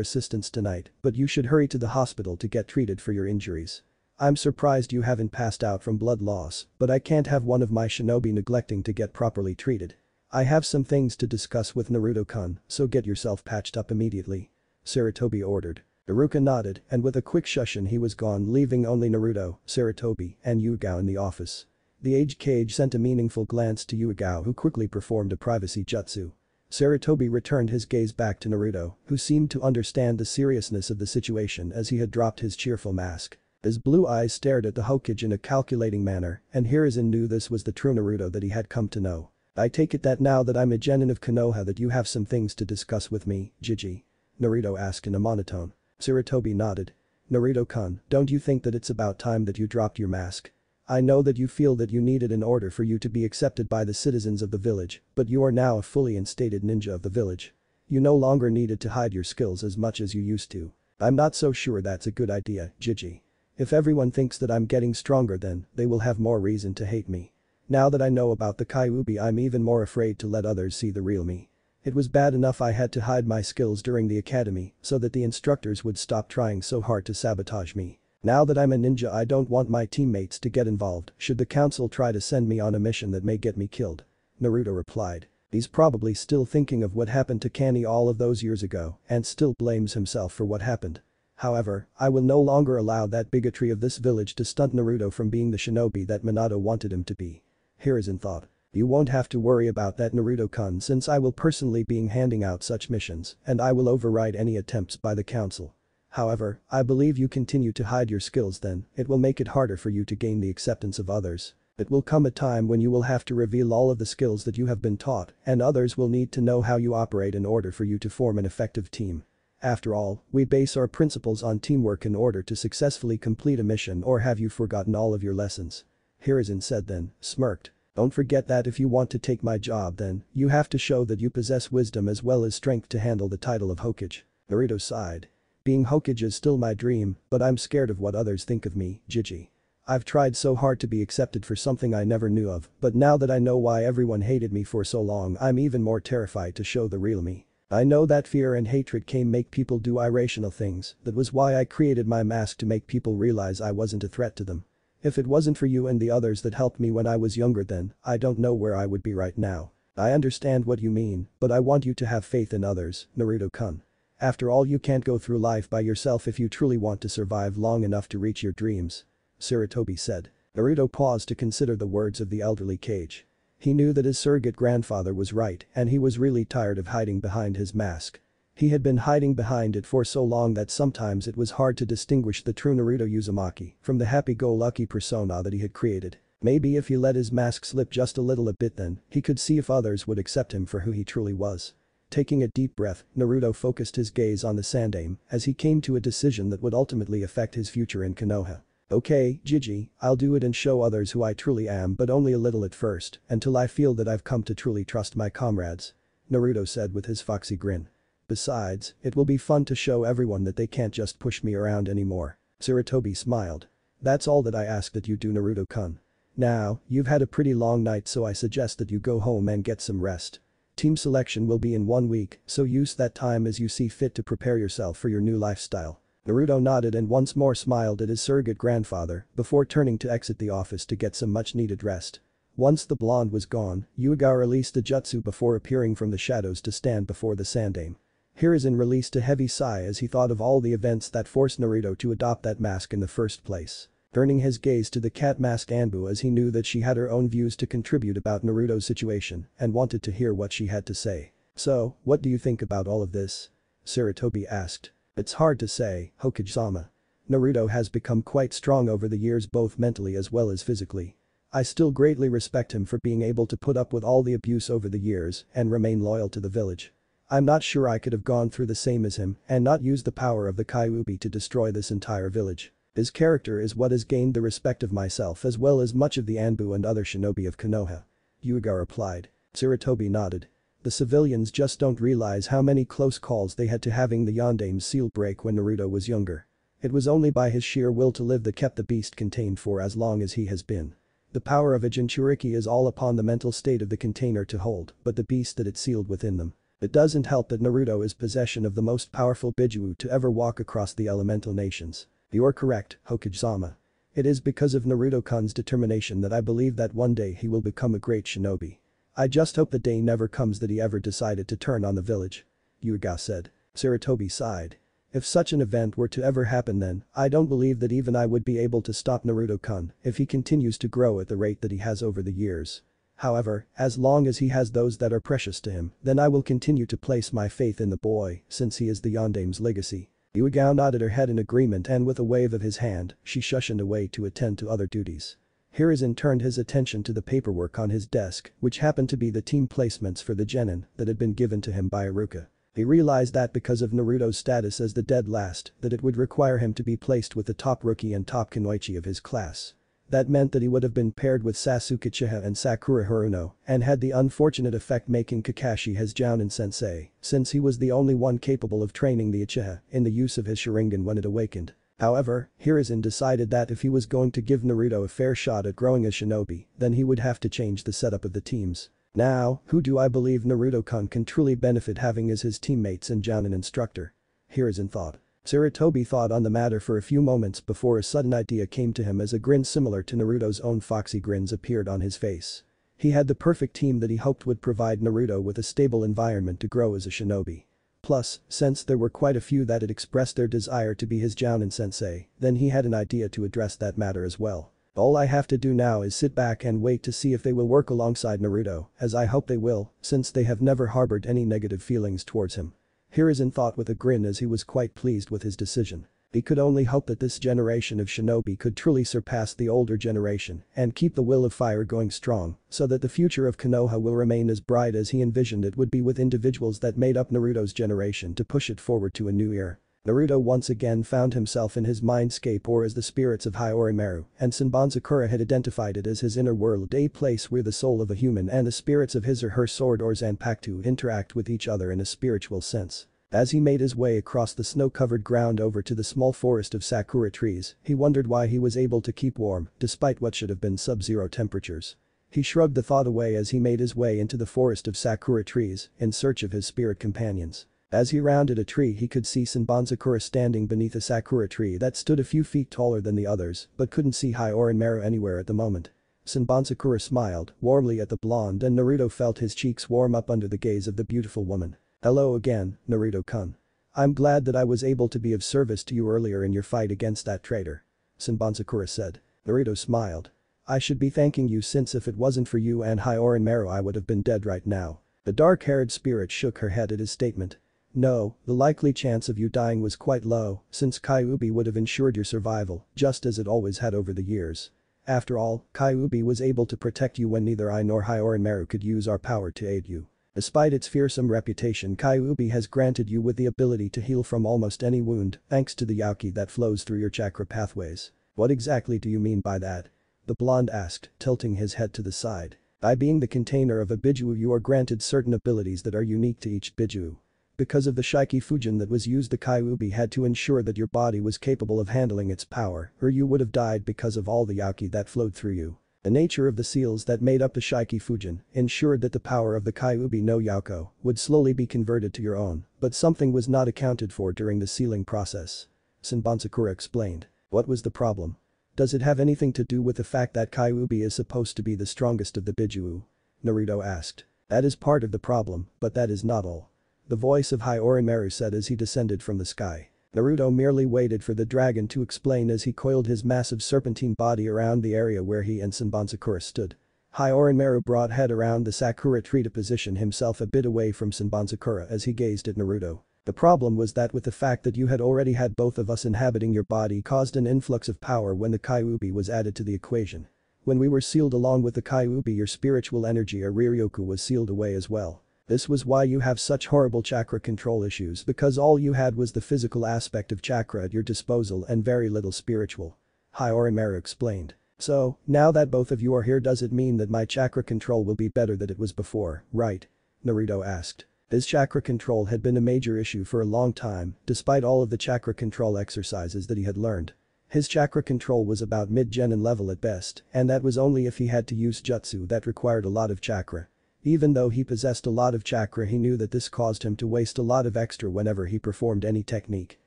Speaker 1: assistance tonight, but you should hurry to the hospital to get treated for your injuries. I'm surprised you haven't passed out from blood loss, but I can't have one of my shinobi neglecting to get properly treated. I have some things to discuss with Naruto-kun, so get yourself patched up immediately. Sarutobi ordered. Iruka nodded, and with a quick shushin he was gone, leaving only Naruto, Sarutobi, and Yugao in the office. The aged Kage sent a meaningful glance to Yugao, who quickly performed a privacy jutsu. Sarutobi returned his gaze back to Naruto, who seemed to understand the seriousness of the situation as he had dropped his cheerful mask. His blue eyes stared at the Hokage in a calculating manner, and Hiruzen knew this was the true Naruto that he had come to know. I take it that now that I'm a genin of Konoha that you have some things to discuss with me, Jiji? Naruto asked in a monotone. Sarutobi nodded. Naruto-kun, don't you think that it's about time that you dropped your mask? I know that you feel that you need it in order for you to be accepted by the citizens of the village, but you are now a fully instated ninja of the village. You no longer needed to hide your skills as much as you used to. I'm not so sure that's a good idea, Jiji. If everyone thinks that I'm getting stronger, then they will have more reason to hate me. Now that I know about the Kyuubi, I'm even more afraid to let others see the real me. It was bad enough I had to hide my skills during the academy so that the instructors would stop trying so hard to sabotage me. Now that I'm a ninja, I don't want my teammates to get involved should the council try to send me on a mission that may get me killed. Naruto replied. He's probably still thinking of what happened to Kani all of those years ago and still blames himself for what happened. However, I will no longer allow that bigotry of this village to stunt Naruto from being the shinobi that Minato wanted him to be. Hiruzen thought. You won't have to worry about that, Naruto-kun, since I will personally be handing out such missions and I will override any attempts by the council. However, I believe you continue to hide your skills, then it will make it harder for you to gain the acceptance of others. It will come a time when you will have to reveal all of the skills that you have been taught and others will need to know how you operate in order for you to form an effective team. After all, we base our principles on teamwork in order to successfully complete a mission, or have you forgotten all of your lessons? Hiruzen said, then smirked. Don't forget that if you want to take my job, then you have to show that you possess wisdom as well as strength to handle the title of Hokage. Naruto sighed. Being Hokage is still my dream, but I'm scared of what others think of me, Jiji. I've tried so hard to be accepted for something I never knew of, but now that I know why everyone hated me for so long, I'm even more terrified to show the real me. I know that fear and hatred can make people do irrational things. That was why I created my mask, to make people realize I wasn't a threat to them. If it wasn't for you and the others that helped me when I was younger, then I don't know where I would be right now. I understand what you mean, but I want you to have faith in others, Naruto-kun. After all, you can't go through life by yourself if you truly want to survive long enough to reach your dreams. Sarutobi said. Naruto paused to consider the words of the elderly Kage. He knew that his surrogate grandfather was right and he was really tired of hiding behind his mask. He had been hiding behind it for so long that sometimes it was hard to distinguish the true Naruto Uzumaki from the happy-go-lucky persona that he had created. Maybe if he let his mask slip just a little bit, then he could see if others would accept him for who he truly was. Taking a deep breath, Naruto focused his gaze on the Sandaime as he came to a decision that would ultimately affect his future in Konoha. Okay, Jiji, I'll do it and show others who I truly am, but only a little at first, until I feel that I've come to truly trust my comrades. Naruto said with his foxy grin. Besides, it will be fun to show everyone that they can't just push me around anymore. Sarutobi smiled. That's all that I ask that you do, Naruto-kun. Now, you've had a pretty long night, so I suggest that you go home and get some rest. Team selection will be in 1 week, so use that time as you see fit to prepare yourself for your new lifestyle. Naruto nodded and once more smiled at his surrogate grandfather before turning to exit the office to get some much-needed rest. Once the blonde was gone, Yugao released the jutsu before appearing from the shadows to stand before the Sandaime. Hiruzen released a heavy sigh as he thought of all the events that forced Naruto to adopt that mask in the first place. Turning his gaze to the cat mask Anbu as he knew that she had her own views to contribute about Naruto's situation and wanted to hear what she had to say. So, what do you think about all of this? Sarutobi asked. It's hard to say, Hokage-sama. Naruto has become quite strong over the years, both mentally as well as physically. I still greatly respect him for being able to put up with all the abuse over the years and remain loyal to the village. I'm not sure I could have gone through the same as him and not used the power of the Kyuubi to destroy this entire village. His character is what has gained the respect of myself as well as much of the Anbu and other shinobi of Konoha. Yugao replied. Sarutobi nodded. The civilians just don't realize how many close calls they had to having the Yondame's seal break when Naruto was younger. It was only by his sheer will to live that kept the beast contained for as long as he has been. The power of a Jinchuriki is all upon the mental state of the container to hold, but the beast that it sealed within them. It doesn't help that Naruto is possession of the most powerful Biju to ever walk across the elemental nations. You're correct, Hokage-sama. It is because of Naruto-kun's determination that I believe that one day he will become a great shinobi. I just hope the day never comes that he ever decided to turn on the village. Yuga said. Sarutobi sighed. If such an event were to ever happen then, I don't believe that even I would be able to stop Naruto-kun if he continues to grow at the rate that he has over the years. However, as long as he has those that are precious to him, then I will continue to place my faith in the boy since he is the Yondame's legacy. Yuigao nodded her head in agreement and with a wave of his hand, she shushed away to attend to other duties. Hiruzen turned his attention to the paperwork on his desk, which happened to be the team placements for the genin that had been given to him by Iruka. He realized that because of Naruto's status as the dead last, that it would require him to be placed with the top rookie and top kunoichi of his class. That meant that he would have been paired with Sasuke Uchiha and Sakura Haruno, and had the unfortunate effect making Kakashi his Jounin sensei, since he was the only one capable of training the Uchiha in the use of his Sharingan when it awakened. However, Hiruzen decided that if he was going to give Naruto a fair shot at growing as shinobi, then he would have to change the setup of the teams. Now, who do I believe Naruto-kun can truly benefit having as his teammates and Jounin instructor? Hiruzen thought. Sarutobi thought on the matter for a few moments before a sudden idea came to him as a grin similar to Naruto's own foxy grins appeared on his face. He had the perfect team that he hoped would provide Naruto with a stable environment to grow as a shinobi. Plus, since there were quite a few that had expressed their desire to be his Jounin sensei, then he had an idea to address that matter as well. All I have to do now is sit back and wait to see if they will work alongside Naruto, as I hope they will, since they have never harbored any negative feelings towards him. Hiruzen thought with a grin as he was quite pleased with his decision. He could only hope that this generation of shinobi could truly surpass the older generation and keep the will of fire going strong so that the future of Konoha will remain as bright as he envisioned it would be with individuals that made up Naruto's generation to push it forward to a new era. Naruto once again found himself in his mindscape or as the spirits of Orochimaru, and Senbonzakura had identified it as his inner world, a place where the soul of a human and the spirits of his or her sword or Zanpakuto interact with each other in a spiritual sense. As he made his way across the snow-covered ground over to the small forest of sakura trees, he wondered why he was able to keep warm despite what should have been sub-zero temperatures. He shrugged the thought away as he made his way into the forest of sakura trees in search of his spirit companions. As he rounded a tree he could see Senbonzakura standing beneath a sakura tree that stood a few feet taller than the others but couldn't see Orochimaru anywhere at the moment. Senbonzakura smiled warmly at the blonde and Naruto felt his cheeks warm up under the gaze of the beautiful woman. Hello again, Naruto-kun. I'm glad that I was able to be of service to you earlier in your fight against that traitor. Senbonzakura said. Naruto smiled. I should be thanking you since if it wasn't for you and Orochimaru I would have been dead right now. The dark-haired spirit shook her head at his statement. No, the likely chance of you dying was quite low, since Kyuubi would have ensured your survival, just as it always had over the years. After all, Kyuubi was able to protect you when neither I nor Orochimaru could use our power to aid you. Despite its fearsome reputation, Kyuubi has granted you with the ability to heal from almost any wound, thanks to the Yauki that flows through your chakra pathways. What exactly do you mean by that? The blonde asked, tilting his head to the side. By being the container of a Biju you are granted certain abilities that are unique to each Biju. Because of the Shiki Fujin that was used, the Kyuubi had to ensure that your body was capable of handling its power or you would have died because of all the Yauki that flowed through you. The nature of the seals that made up the Shiki Fujin ensured that the power of the Kyuubi no Yauko would slowly be converted to your own, but something was not accounted for during the sealing process. Senbonzakura explained. What was the problem? Does it have anything to do with the fact that Kyuubi is supposed to be the strongest of the Biju? Naruto asked. That is part of the problem, but that is not all. The voice of Orochimaru said as he descended from the sky. Naruto merely waited for the dragon to explain as he coiled his massive serpentine body around the area where he and Senbonzakura stood. Orochimaru brought head around the sakura tree to position himself a bit away from Senbonzakura as he gazed at Naruto. The problem was that with the fact that you had already had both of us inhabiting your body caused an influx of power when the Kyuubi was added to the equation. When we were sealed along with the Kyuubi your spiritual energy or Riryoku was sealed away as well. This was why you have such horrible chakra control issues because all you had was the physical aspect of chakra at your disposal and very little spiritual. Orochimaru explained. So, now that both of you are here does it mean that my chakra control will be better than it was before, right? Naruto asked. His chakra control had been a major issue for a long time, despite all of the chakra control exercises that he had learned. His chakra control was about mid-genin level at best, and that was only if he had to use jutsu that required a lot of chakra. Even though he possessed a lot of chakra, he knew that this caused him to waste a lot of extra whenever he performed any technique.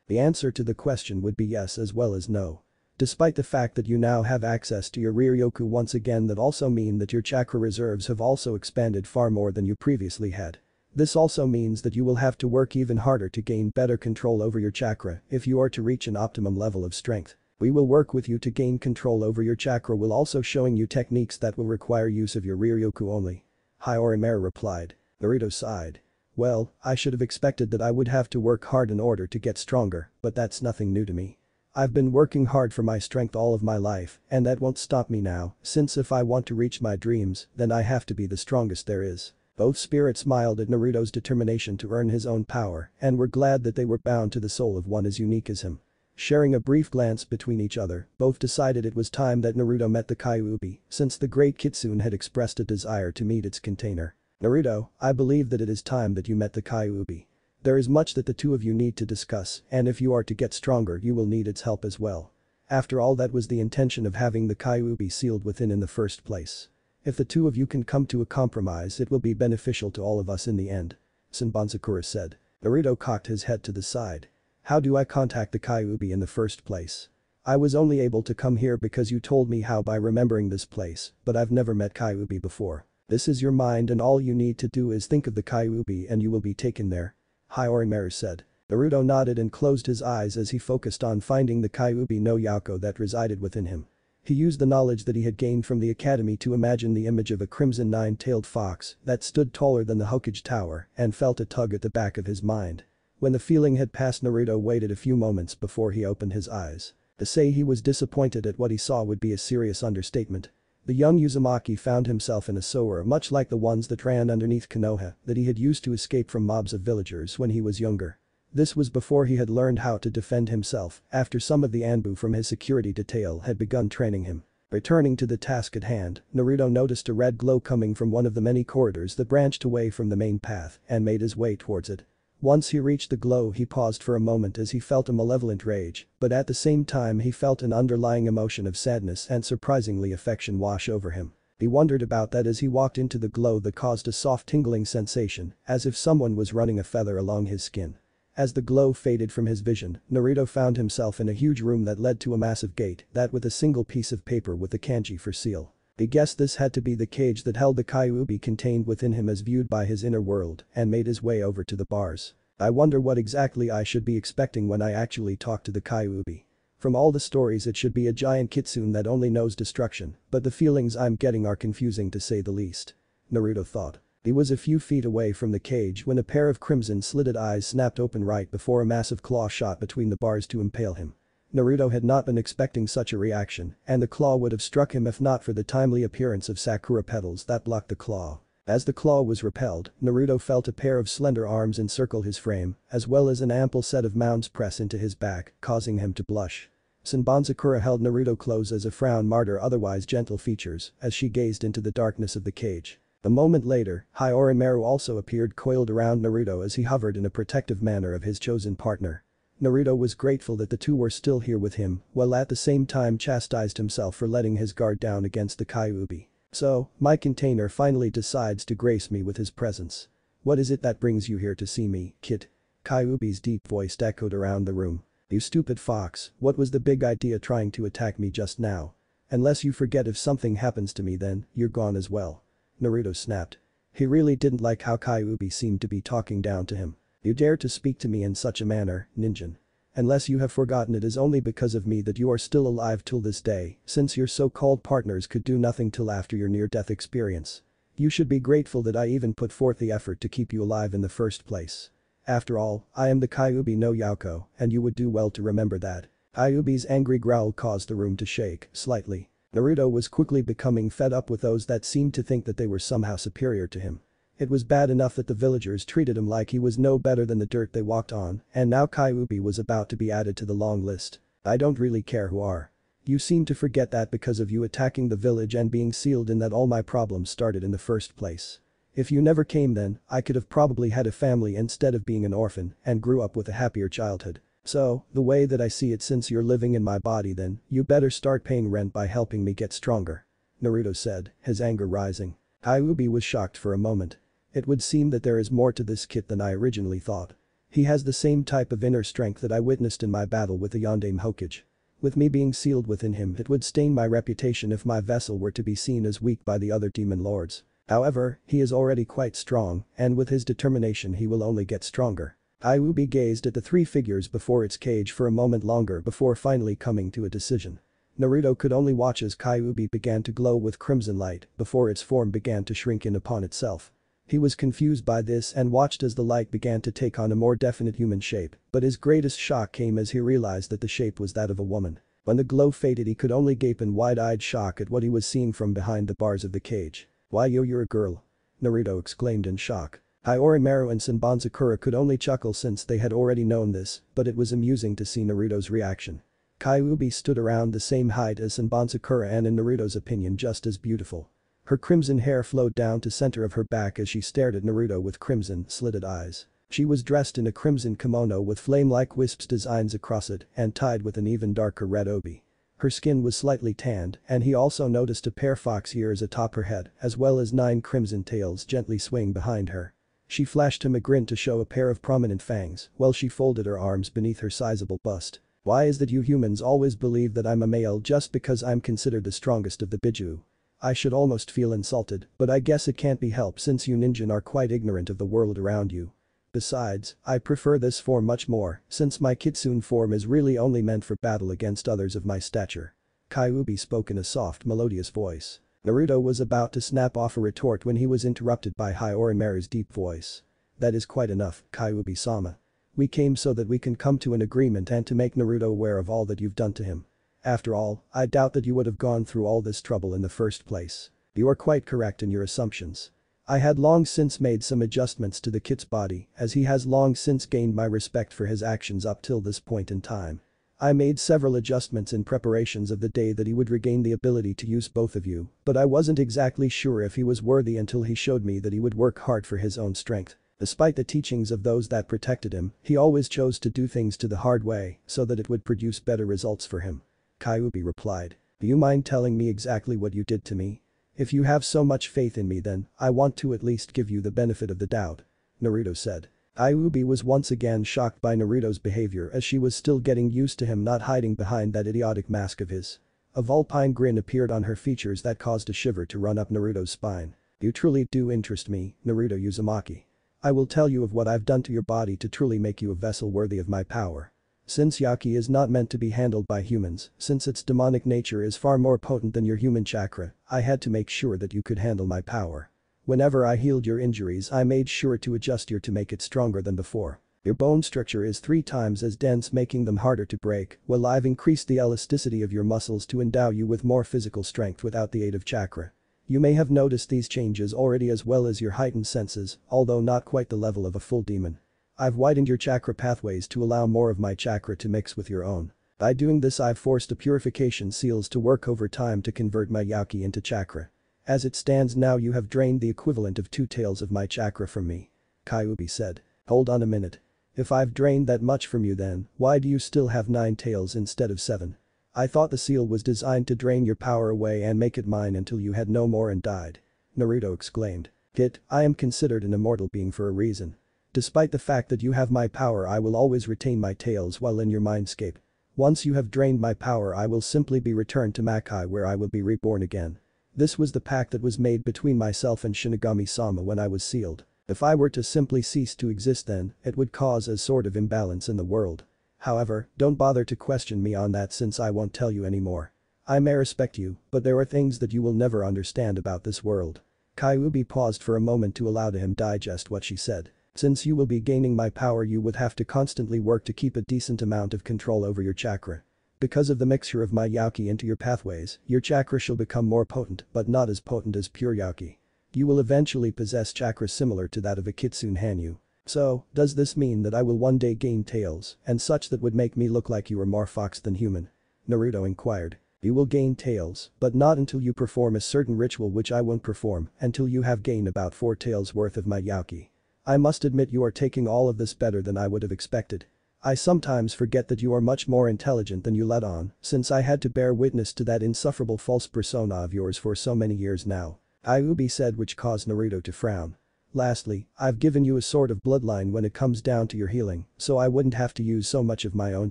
Speaker 1: The answer to the question would be yes as well as no. Despite the fact that you now have access to your Ryoku once again, that also mean that your chakra reserves have also expanded far more than you previously had. This also means that you will have to work even harder to gain better control over your chakra if you are to reach an optimum level of strength. We will work with you to gain control over your chakra while also showing you techniques that will require use of your Ryoku only. Orochimaru replied. Naruto sighed. Well, I should have expected that I would have to work hard in order to get stronger, but that's nothing new to me. I've been working hard for my strength all of my life, and that won't stop me now, since if I want to reach my dreams, then I have to be the strongest there is. Both spirits smiled at Naruto's determination to earn his own power and were glad that they were bound to the soul of one as unique as him. Sharing a brief glance between each other, both decided it was time that Naruto met the Kyuubi, since the great Kitsune had expressed a desire to meet its container. Naruto, I believe that it is time that you met the Kyuubi. There is much that the two of you need to discuss, and if you are to get stronger you will need its help as well. After all, that was the intention of having the Kyuubi sealed within in the first place. If the two of you can come to a compromise, it will be beneficial to all of us in the end. Senbonzakura said. Naruto cocked his head to the side. How do I contact the Kyuubi in the first place? I was only able to come here because you told me how by remembering this place, but I've never met Kyuubi before. This is your mind and all you need to do is think of the Kyuubi and you will be taken there. Orochimaru said. Naruto nodded and closed his eyes as he focused on finding the Kyuubi no Yako that resided within him. He used the knowledge that he had gained from the academy to imagine the image of a crimson nine-tailed fox that stood taller than the Hokage Tower and felt a tug at the back of his mind. When the feeling had passed, Naruto waited a few moments before he opened his eyes. To say he was disappointed at what he saw would be a serious understatement. The young Uzumaki found himself in a sewer much like the ones that ran underneath Konoha that he had used to escape from mobs of villagers when he was younger. This was before he had learned how to defend himself after some of the Anbu from his security detail had begun training him. Returning to the task at hand, Naruto noticed a red glow coming from one of the many corridors that branched away from the main path and made his way towards it. Once he reached the glow, he paused for a moment as he felt a malevolent rage, but at the same time he felt an underlying emotion of sadness and surprisingly affection wash over him. He wondered about that as he walked into the glow that caused a soft tingling sensation, as if someone was running a feather along his skin. As the glow faded from his vision, Naruto found himself in a huge room that led to a massive gate that with a single piece of paper with the kanji for seal. He guessed this had to be the cage that held the Kyuubi contained within him as viewed by his inner world and made his way over to the bars. I wonder what exactly I should be expecting when I actually talk to the Kyuubi. From all the stories it should be a giant kitsune that only knows destruction, but the feelings I'm getting are confusing to say the least. Naruto thought. He was a few feet away from the cage when a pair of crimson-slitted eyes snapped open right before a massive claw shot between the bars to impale him. Naruto had not been expecting such a reaction, and the claw would have struck him if not for the timely appearance of sakura petals that blocked the claw. As the claw was repelled, Naruto felt a pair of slender arms encircle his frame, as well as an ample set of mounds press into his back, causing him to blush. Senbonzakura held Naruto close as a frown marred her otherwise gentle features as she gazed into the darkness of the cage. A moment later, Orochimaru also appeared coiled around Naruto as he hovered in a protective manner of his chosen partner. Naruto was grateful that the two were still here with him, while at the same time chastised himself for letting his guard down against the Kyuubi. So, my container finally decides to grace me with his presence. What is it that brings you here to see me, kid? Kyuubi's deep voice echoed around the room. You stupid fox, what was the big idea trying to attack me just now? Unless you forget, if something happens to me then, you're gone as well. Naruto snapped. He really didn't like how Kyuubi seemed to be talking down to him. You dare to speak to me in such a manner, ninjin. Unless you have forgotten, it is only because of me that you are still alive till this day, since your so-called partners could do nothing till after your near-death experience. You should be grateful that I even put forth the effort to keep you alive in the first place. After all, I am the Kyuubi no Yako, and you would do well to remember that. Kyuubi's angry growl caused the room to shake slightly. Naruto was quickly becoming fed up with those that seemed to think that they were somehow superior to him. It was bad enough that the villagers treated him like he was no better than the dirt they walked on, and now Kyuubi was about to be added to the long list. I don't really care who are. You seem to forget that because of you attacking the village and being sealed in that all my problems started in the first place. If you never came then, I could have probably had a family instead of being an orphan and grew up with a happier childhood. So, the way that I see it, since you're living in my body then, you better start paying rent by helping me get stronger," Naruto said, his anger rising. Kyuubi was shocked for a moment. It would seem that there is more to this kid than I originally thought. He has the same type of inner strength that I witnessed in my battle with the Yondaime Hokage. With me being sealed within him, it would stain my reputation if my vessel were to be seen as weak by the other demon lords. However, he is already quite strong, and with his determination he will only get stronger. Kyuubi gazed at the three figures before its cage for a moment longer before finally coming to a decision. Naruto could only watch as Kyuubi began to glow with crimson light before its form began to shrink in upon itself. He was confused by this and watched as the light began to take on a more definite human shape, but his greatest shock came as he realized that the shape was that of a woman. When the glow faded, he could only gape in wide-eyed shock at what he was seeing from behind the bars of the cage. "Why you're a girl?" Naruto exclaimed in shock. Orochimaru and Senbonzakura could only chuckle since they had already known this, but it was amusing to see Naruto's reaction. Kyuubi stood around the same height as Senbonzakura and in Naruto's opinion just as beautiful. Her crimson hair flowed down to center of her back as she stared at Naruto with crimson, slitted eyes. She was dressed in a crimson kimono with flame-like wisps designs across it and tied with an even darker red obi. Her skin was slightly tanned, and he also noticed a pair fox ears atop her head as well as 9 crimson tails gently swaying behind her. She flashed him a grin to show a pair of prominent fangs while she folded her arms beneath her sizable bust. "Why is that you humans always believe that I'm a male just because I'm considered the strongest of the Biju? I should almost feel insulted, but I guess it can't be helped since you ninja are quite ignorant of the world around you. Besides, I prefer this form much more, since my kitsune form is really only meant for battle against others of my stature." Kyuubi spoke in a soft, melodious voice. Naruto was about to snap off a retort when he was interrupted by Orochimaru's deep voice. "That is quite enough, Kyuubi-sama. We came so that we can come to an agreement and to make Naruto aware of all that you've done to him. After all, I doubt that you would have gone through all this trouble in the first place. You are quite correct in your assumptions. I had long since made some adjustments to the kid's body as he has long since gained my respect for his actions up till this point in time. I made several adjustments in preparations of the day that he would regain the ability to use both of you, but I wasn't exactly sure if he was worthy until he showed me that he would work hard for his own strength. Despite the teachings of those that protected him, he always chose to do things to the hard way so that it would produce better results for him." Kyuubi replied. "Do you mind telling me exactly what you did to me? If you have so much faith in me then, I want to at least give you the benefit of the doubt," Naruto said. Kyuubi was once again shocked by Naruto's behavior as she was still getting used to him not hiding behind that idiotic mask of his. A vulpine grin appeared on her features that caused a shiver to run up Naruto's spine. "You truly do interest me, Naruto Uzumaki. I will tell you of what I've done to your body to truly make you a vessel worthy of my power. Since Yaki is not meant to be handled by humans, since its demonic nature is far more potent than your human chakra, I had to make sure that you could handle my power. Whenever I healed your injuries, I made sure to adjust your to make it stronger than before. Your bone structure is 3 times as dense, making them harder to break, while I've increased the elasticity of your muscles to endow you with more physical strength without the aid of chakra. You may have noticed these changes already as well as your heightened senses, although not quite the level of a full demon. I've widened your chakra pathways to allow more of my chakra to mix with your own. By doing this, I've forced the purification seals to work over time to convert my Yaki into chakra. As it stands now, you have drained the equivalent of 2 tails of my chakra from me," Kyuubi said. "Hold on a minute. If I've drained that much from you then, why do you still have 9 tails instead of 7? I thought the seal was designed to drain your power away and make it mine until you had no more and died," Naruto exclaimed. "Kid, I am considered an immortal being for a reason. Despite the fact that you have my power, I will always retain my tails while in your mindscape. Once you have drained my power, I will simply be returned to Makai where I will be reborn again. This was the pact that was made between myself and Shinigami-sama when I was sealed. If I were to simply cease to exist then, it would cause a sort of imbalance in the world. However, don't bother to question me on that since I won't tell you anymore. I may respect you, but there are things that you will never understand about this world." Kyuubi paused for a moment to allow him digest what she said. "Since you will be gaining my power, you would have to constantly work to keep a decent amount of control over your chakra. Because of the mixture of my Yaki into your pathways, your chakra shall become more potent but not as potent as pure Yaki. You will eventually possess chakra similar to that of a Kitsune Hanyu. So, does this mean that I will one day gain tails and such that would make me look like you are more fox than human?" Naruto inquired. You will gain tails, but not until you perform a certain ritual which I won't perform until you have gained about 4 tails worth of my Yauki. I must admit you are taking all of this better than I would have expected. I sometimes forget that you are much more intelligent than you let on, since I had to bear witness to that insufferable false persona of yours for so many years now. Ayubi said, which caused Naruto to frown. Lastly, I've given you a sort of bloodline when it comes down to your healing, so I wouldn't have to use so much of my own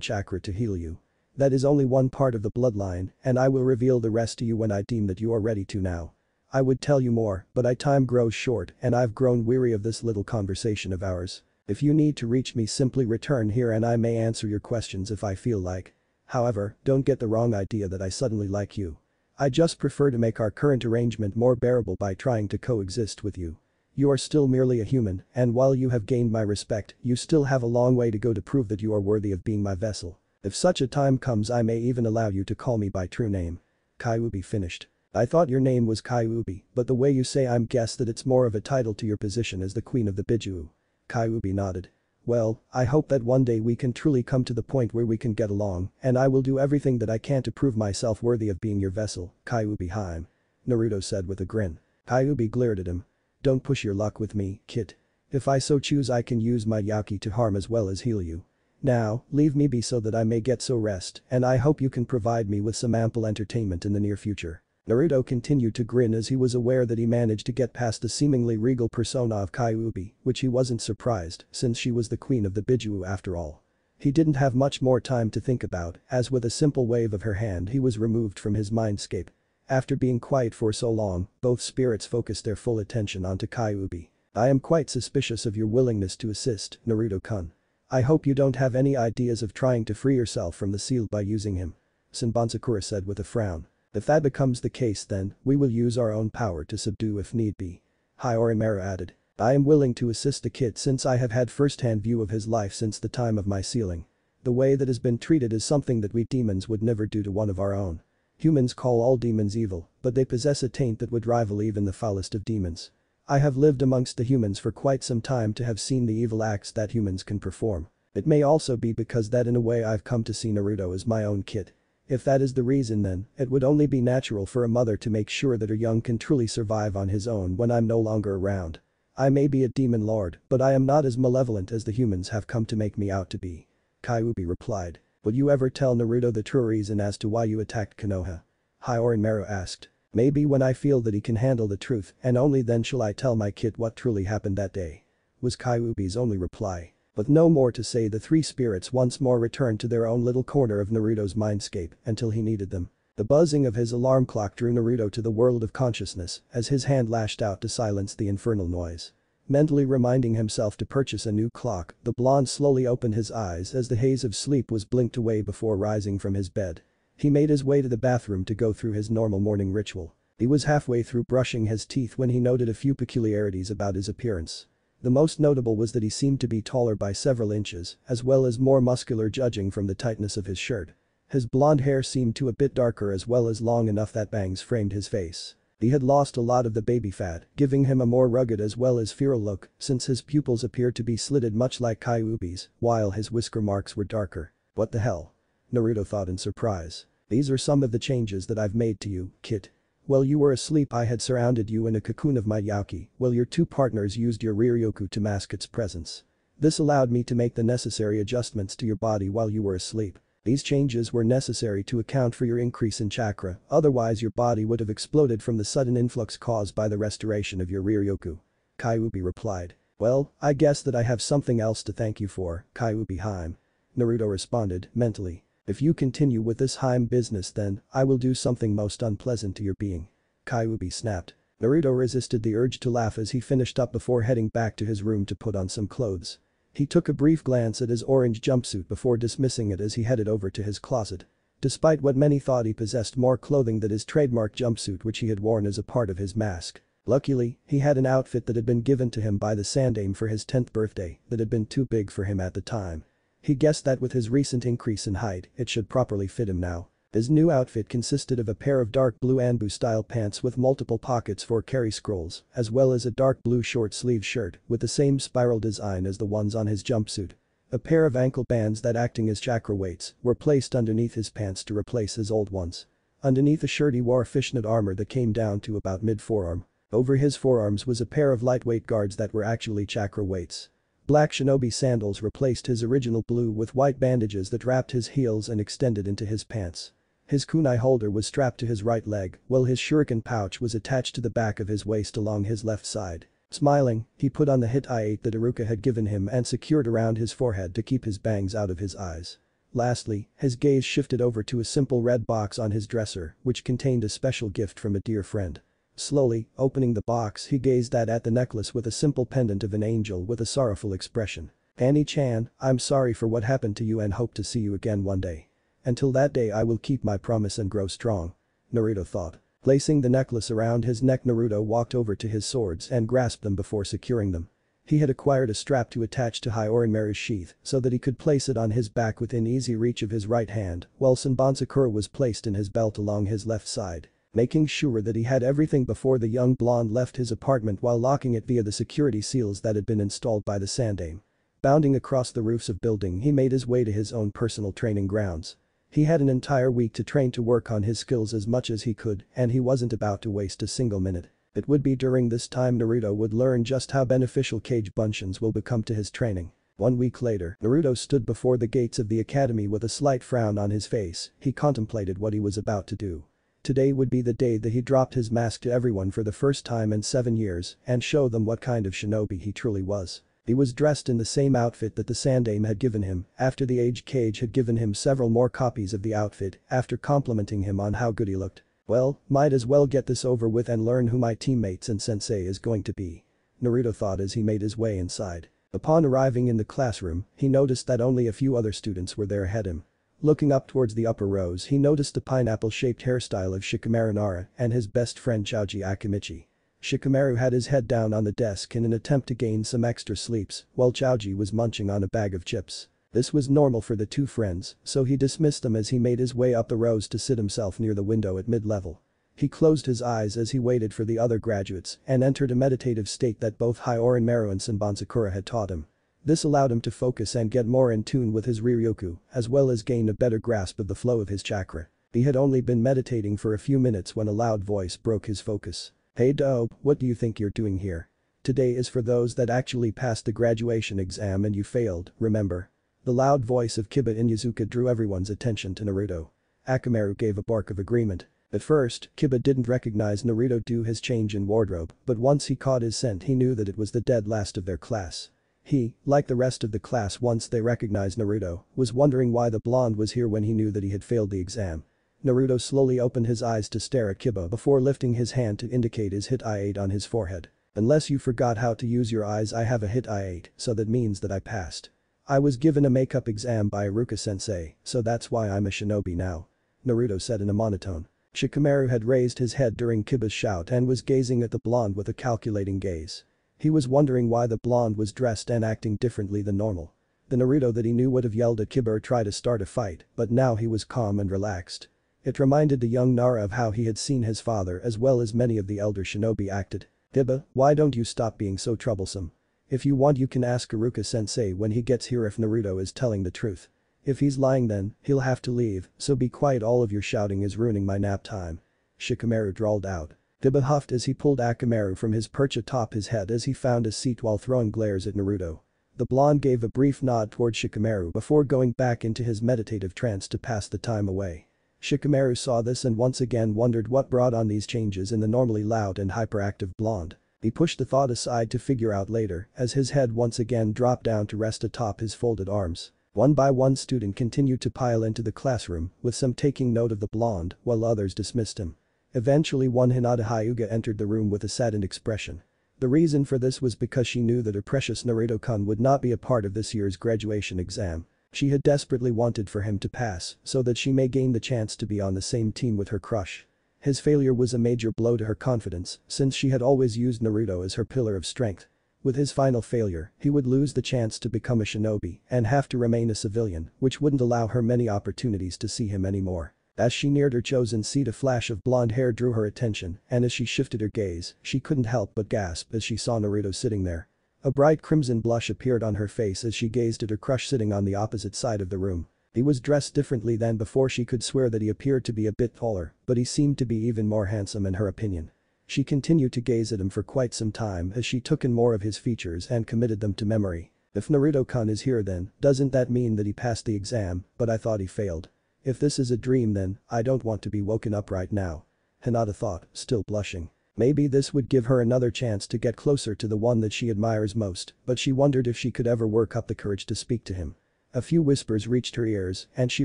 Speaker 1: chakra to heal you. That is only one part of the bloodline, and I will reveal the rest to you when I deem that you are ready to now. I would tell you more, but time grows short and I've grown weary of this little conversation of ours. If you need to reach me, simply return here and I may answer your questions if I feel like. However, don't get the wrong idea that I suddenly like you. I just prefer to make our current arrangement more bearable by trying to coexist with you. You are still merely a human, and while you have gained my respect, you still have a long way to go to prove that you are worthy of being my vessel. If such a time comes, I may even allow you to call me by true name. Kyuubi finished. I thought your name was Kyuubi, but the way you say I'm guess that it's more of a title to your position as the queen of the Bijuu. Kyuubi nodded. Well, I hope that one day we can truly come to the point where we can get along, and I will do everything that I can to prove myself worthy of being your vessel, Kyuubi Haim. Naruto said with a grin. Kyuubi glared at him. Don't push your luck with me, kid. If I so choose I can use my Yauki to harm as well as heal you. Now, leave me be so that I may get so rest, and I hope you can provide me with some ample entertainment in the near future. Naruto continued to grin as he was aware that he managed to get past the seemingly regal persona of Kyuubi, which he wasn't surprised since she was the queen of the Bijuu after all. He didn't have much more time to think about, as with a simple wave of her hand he was removed from his mindscape. After being quiet for so long, both spirits focused their full attention onto Kyuubi. I am quite suspicious of your willingness to assist, Naruto-kun. I hope you don't have any ideas of trying to free yourself from the seal by using him. Senbonsakura said with a frown. If that becomes the case then, we will use our own power to subdue if need be. Orochimaru added. I am willing to assist the kid since I have had first-hand view of his life since the time of my sealing. The way that has been treated is something that we demons would never do to one of our own. Humans call all demons evil, but they possess a taint that would rival even the foulest of demons. I have lived amongst the humans for quite some time to have seen the evil acts that humans can perform. It may also be because that in a way I've come to see Naruto as my own kid. If that is the reason then, it would only be natural for a mother to make sure that her young can truly survive on his own when I'm no longer around. I may be a demon lord, but I am not as malevolent as the humans have come to make me out to be. Kyuubi replied. Would you ever tell Naruto the true reason as to why you attacked Konoha? Orochimaru asked. Maybe when I feel that he can handle the truth and only then shall I tell my kid what truly happened that day. Was Kyuubi's only reply. With no more to say, the three spirits once more returned to their own little corner of Naruto's mindscape until he needed them. The buzzing of his alarm clock drew Naruto to the world of consciousness as his hand lashed out to silence the infernal noise. Mentally reminding himself to purchase a new clock, the blonde slowly opened his eyes as the haze of sleep was blinked away before rising from his bed. He made his way to the bathroom to go through his normal morning ritual. He was halfway through brushing his teeth when he noted a few peculiarities about his appearance. The most notable was that he seemed to be taller by several inches, as well as more muscular judging from the tightness of his shirt. His blonde hair seemed to a bit darker as well as long enough that bangs framed his face. He had lost a lot of the baby fat, giving him a more rugged as well as feral look since his pupils appeared to be slitted much like Kyuubi's, while his whisker marks were darker. What the hell? Naruto thought in surprise. These are some of the changes that I've made to you, kid. While you were asleep I had surrounded you in a cocoon of my Yauki, while your two partners used your Riryoku to mask its presence. This allowed me to make the necessary adjustments to your body while you were asleep. These changes were necessary to account for your increase in chakra, otherwise your body would have exploded from the sudden influx caused by the restoration of your Riryoku. Kyuubi replied. Well, I guess that I have something else to thank you for, Kyuubi Haim. Naruto responded, mentally. If you continue with this Haim business then, I will do something most unpleasant to your being. Kyuubi snapped. Naruto resisted the urge to laugh as he finished up before heading back to his room to put on some clothes. He took a brief glance at his orange jumpsuit before dismissing it as he headed over to his closet. Despite what many thought, he possessed more clothing than his trademark jumpsuit which he had worn as a part of his mask. Luckily, he had an outfit that had been given to him by the Sandame for his 10th birthday that had been too big for him at the time. He guessed that with his recent increase in height, it should properly fit him now. His new outfit consisted of a pair of dark blue Anbu-style pants with multiple pockets for carry scrolls, as well as a dark blue short-sleeve shirt with the same spiral design as the ones on his jumpsuit. A pair of ankle bands that acting as chakra weights were placed underneath his pants to replace his old ones. Underneath the shirt he wore fishnet armor that came down to about mid-forearm. Over his forearms was a pair of lightweight guards that were actually chakra weights. Black shinobi sandals replaced his original blue with white bandages that wrapped his heels and extended into his pants. His kunai holder was strapped to his right leg, while his shuriken pouch was attached to the back of his waist along his left side. Smiling, he put on the hit I-8 that Iruka had given him and secured around his forehead to keep his bangs out of his eyes. Lastly, his gaze shifted over to a simple red box on his dresser, which contained a special gift from a dear friend. Slowly, opening the box, he gazed at the necklace with a simple pendant of an angel with a sorrowful expression. "Annie-chan, I'm sorry for what happened to you and hope to see you again one day. Until that day I will keep my promise and grow strong," Naruto thought. Placing the necklace around his neck, Naruto walked over to his swords and grasped them before securing them. He had acquired a strap to attach to Hyorinmaru's sheath so that he could place it on his back within easy reach of his right hand, while Senbon was placed in his belt along his left side. Making sure that he had everything before the young blonde left his apartment while locking it via the security seals that had been installed by the Sandaime. Bounding across the roofs of building, he made his way to his own personal training grounds. He had an entire week to train to work on his skills as much as he could, and he wasn't about to waste a single minute. It would be during this time Naruto would learn just how beneficial cage bunshin will become to his training. 1 week later, Naruto stood before the gates of the academy with a slight frown on his face. He contemplated what he was about to do. Today would be the day that he dropped his mask to everyone for the first time in 7 years and show them what kind of shinobi he truly was. He was dressed in the same outfit that the Sandaime had given him after the Age Cage had given him several more copies of the outfit after complimenting him on how good he looked. Well, might as well get this over with and learn who my teammates and sensei is going to be, Naruto thought as he made his way inside. Upon arriving in the classroom, he noticed that only a few other students were there ahead him. Looking up towards the upper rows, he noticed the pineapple-shaped hairstyle of Shikamaru Nara and his best friend Choji Akimichi. Shikamaru had his head down on the desk in an attempt to gain some extra sleeps, while Choji was munching on a bag of chips. This was normal for the two friends, so he dismissed them as he made his way up the rows to sit himself near the window at mid-level. He closed his eyes as he waited for the other graduates and entered a meditative state that both Hyorinmaru and Senbon had taught him. This allowed him to focus and get more in tune with his Ryukyu, as well as gain a better grasp of the flow of his chakra. He had only been meditating for a few minutes when a loud voice broke his focus. "Hey dope, what do you think you're doing here? Today is for those that actually passed the graduation exam and you failed, remember?" The loud voice of Kiba Inuzuka drew everyone's attention to Naruto. Akamaru gave a bark of agreement. At first, Kiba didn't recognize Naruto due his change in wardrobe, but once he caught his scent he knew that it was the dead last of their class. He, like the rest of the class once they recognized Naruto, was wondering why the blonde was here when he knew that he had failed the exam. Naruto slowly opened his eyes to stare at Kiba before lifting his hand to indicate his hit I-8 on his forehead. "Unless you forgot how to use your eyes, I have a hit I-8, so that means that I passed. I was given a makeup exam by Iruka-sensei, so that's why I'm a shinobi now," Naruto said in a monotone. Shikamaru had raised his head during Kiba's shout and was gazing at the blonde with a calculating gaze. He was wondering why the blonde was dressed and acting differently than normal. The Naruto that he knew would have yelled at Kiba or tried to start a fight, but now he was calm and relaxed. It reminded the young Nara of how he had seen his father as well as many of the elder shinobi acted. "Kiba, why don't you stop being so troublesome? If you want you can ask Iruka-sensei when he gets here if Naruto is telling the truth. If he's lying then, he'll have to leave, so be quiet, all of your shouting is ruining my nap time," Shikamaru drawled out. Kiba huffed as he pulled Akamaru from his perch atop his head as he found a seat while throwing glares at Naruto. The blonde gave a brief nod toward Shikamaru before going back into his meditative trance to pass the time away. Shikamaru saw this and once again wondered what brought on these changes in the normally loud and hyperactive blonde. He pushed the thought aside to figure out later as his head once again dropped down to rest atop his folded arms. One by one students continued to pile into the classroom, with some taking note of the blonde while others dismissed him. Eventually one Hinata Hyuga entered the room with a saddened expression. The reason for this was because she knew that her precious Naruto-kun would not be a part of this year's graduation exam. She had desperately wanted for him to pass so that she may gain the chance to be on the same team with her crush. His failure was a major blow to her confidence since she had always used Naruto as her pillar of strength. With his final failure, he would lose the chance to become a shinobi and have to remain a civilian, which wouldn't allow her many opportunities to see him anymore. As she neared her chosen seat, a flash of blonde hair drew her attention, and as she shifted her gaze, she couldn't help but gasp as she saw Naruto sitting there. A bright crimson blush appeared on her face as she gazed at her crush sitting on the opposite side of the room. He was dressed differently than before. She could swear that he appeared to be a bit taller, but he seemed to be even more handsome in her opinion. She continued to gaze at him for quite some time as she took in more of his features and committed them to memory. If Naruto-kun is here then, doesn't that mean that he passed the exam, but I thought he failed. If this is a dream then, I don't want to be woken up right now. Hinata thought, still blushing. Maybe this would give her another chance to get closer to the one that she admires most, but she wondered if she could ever work up the courage to speak to him. A few whispers reached her ears and she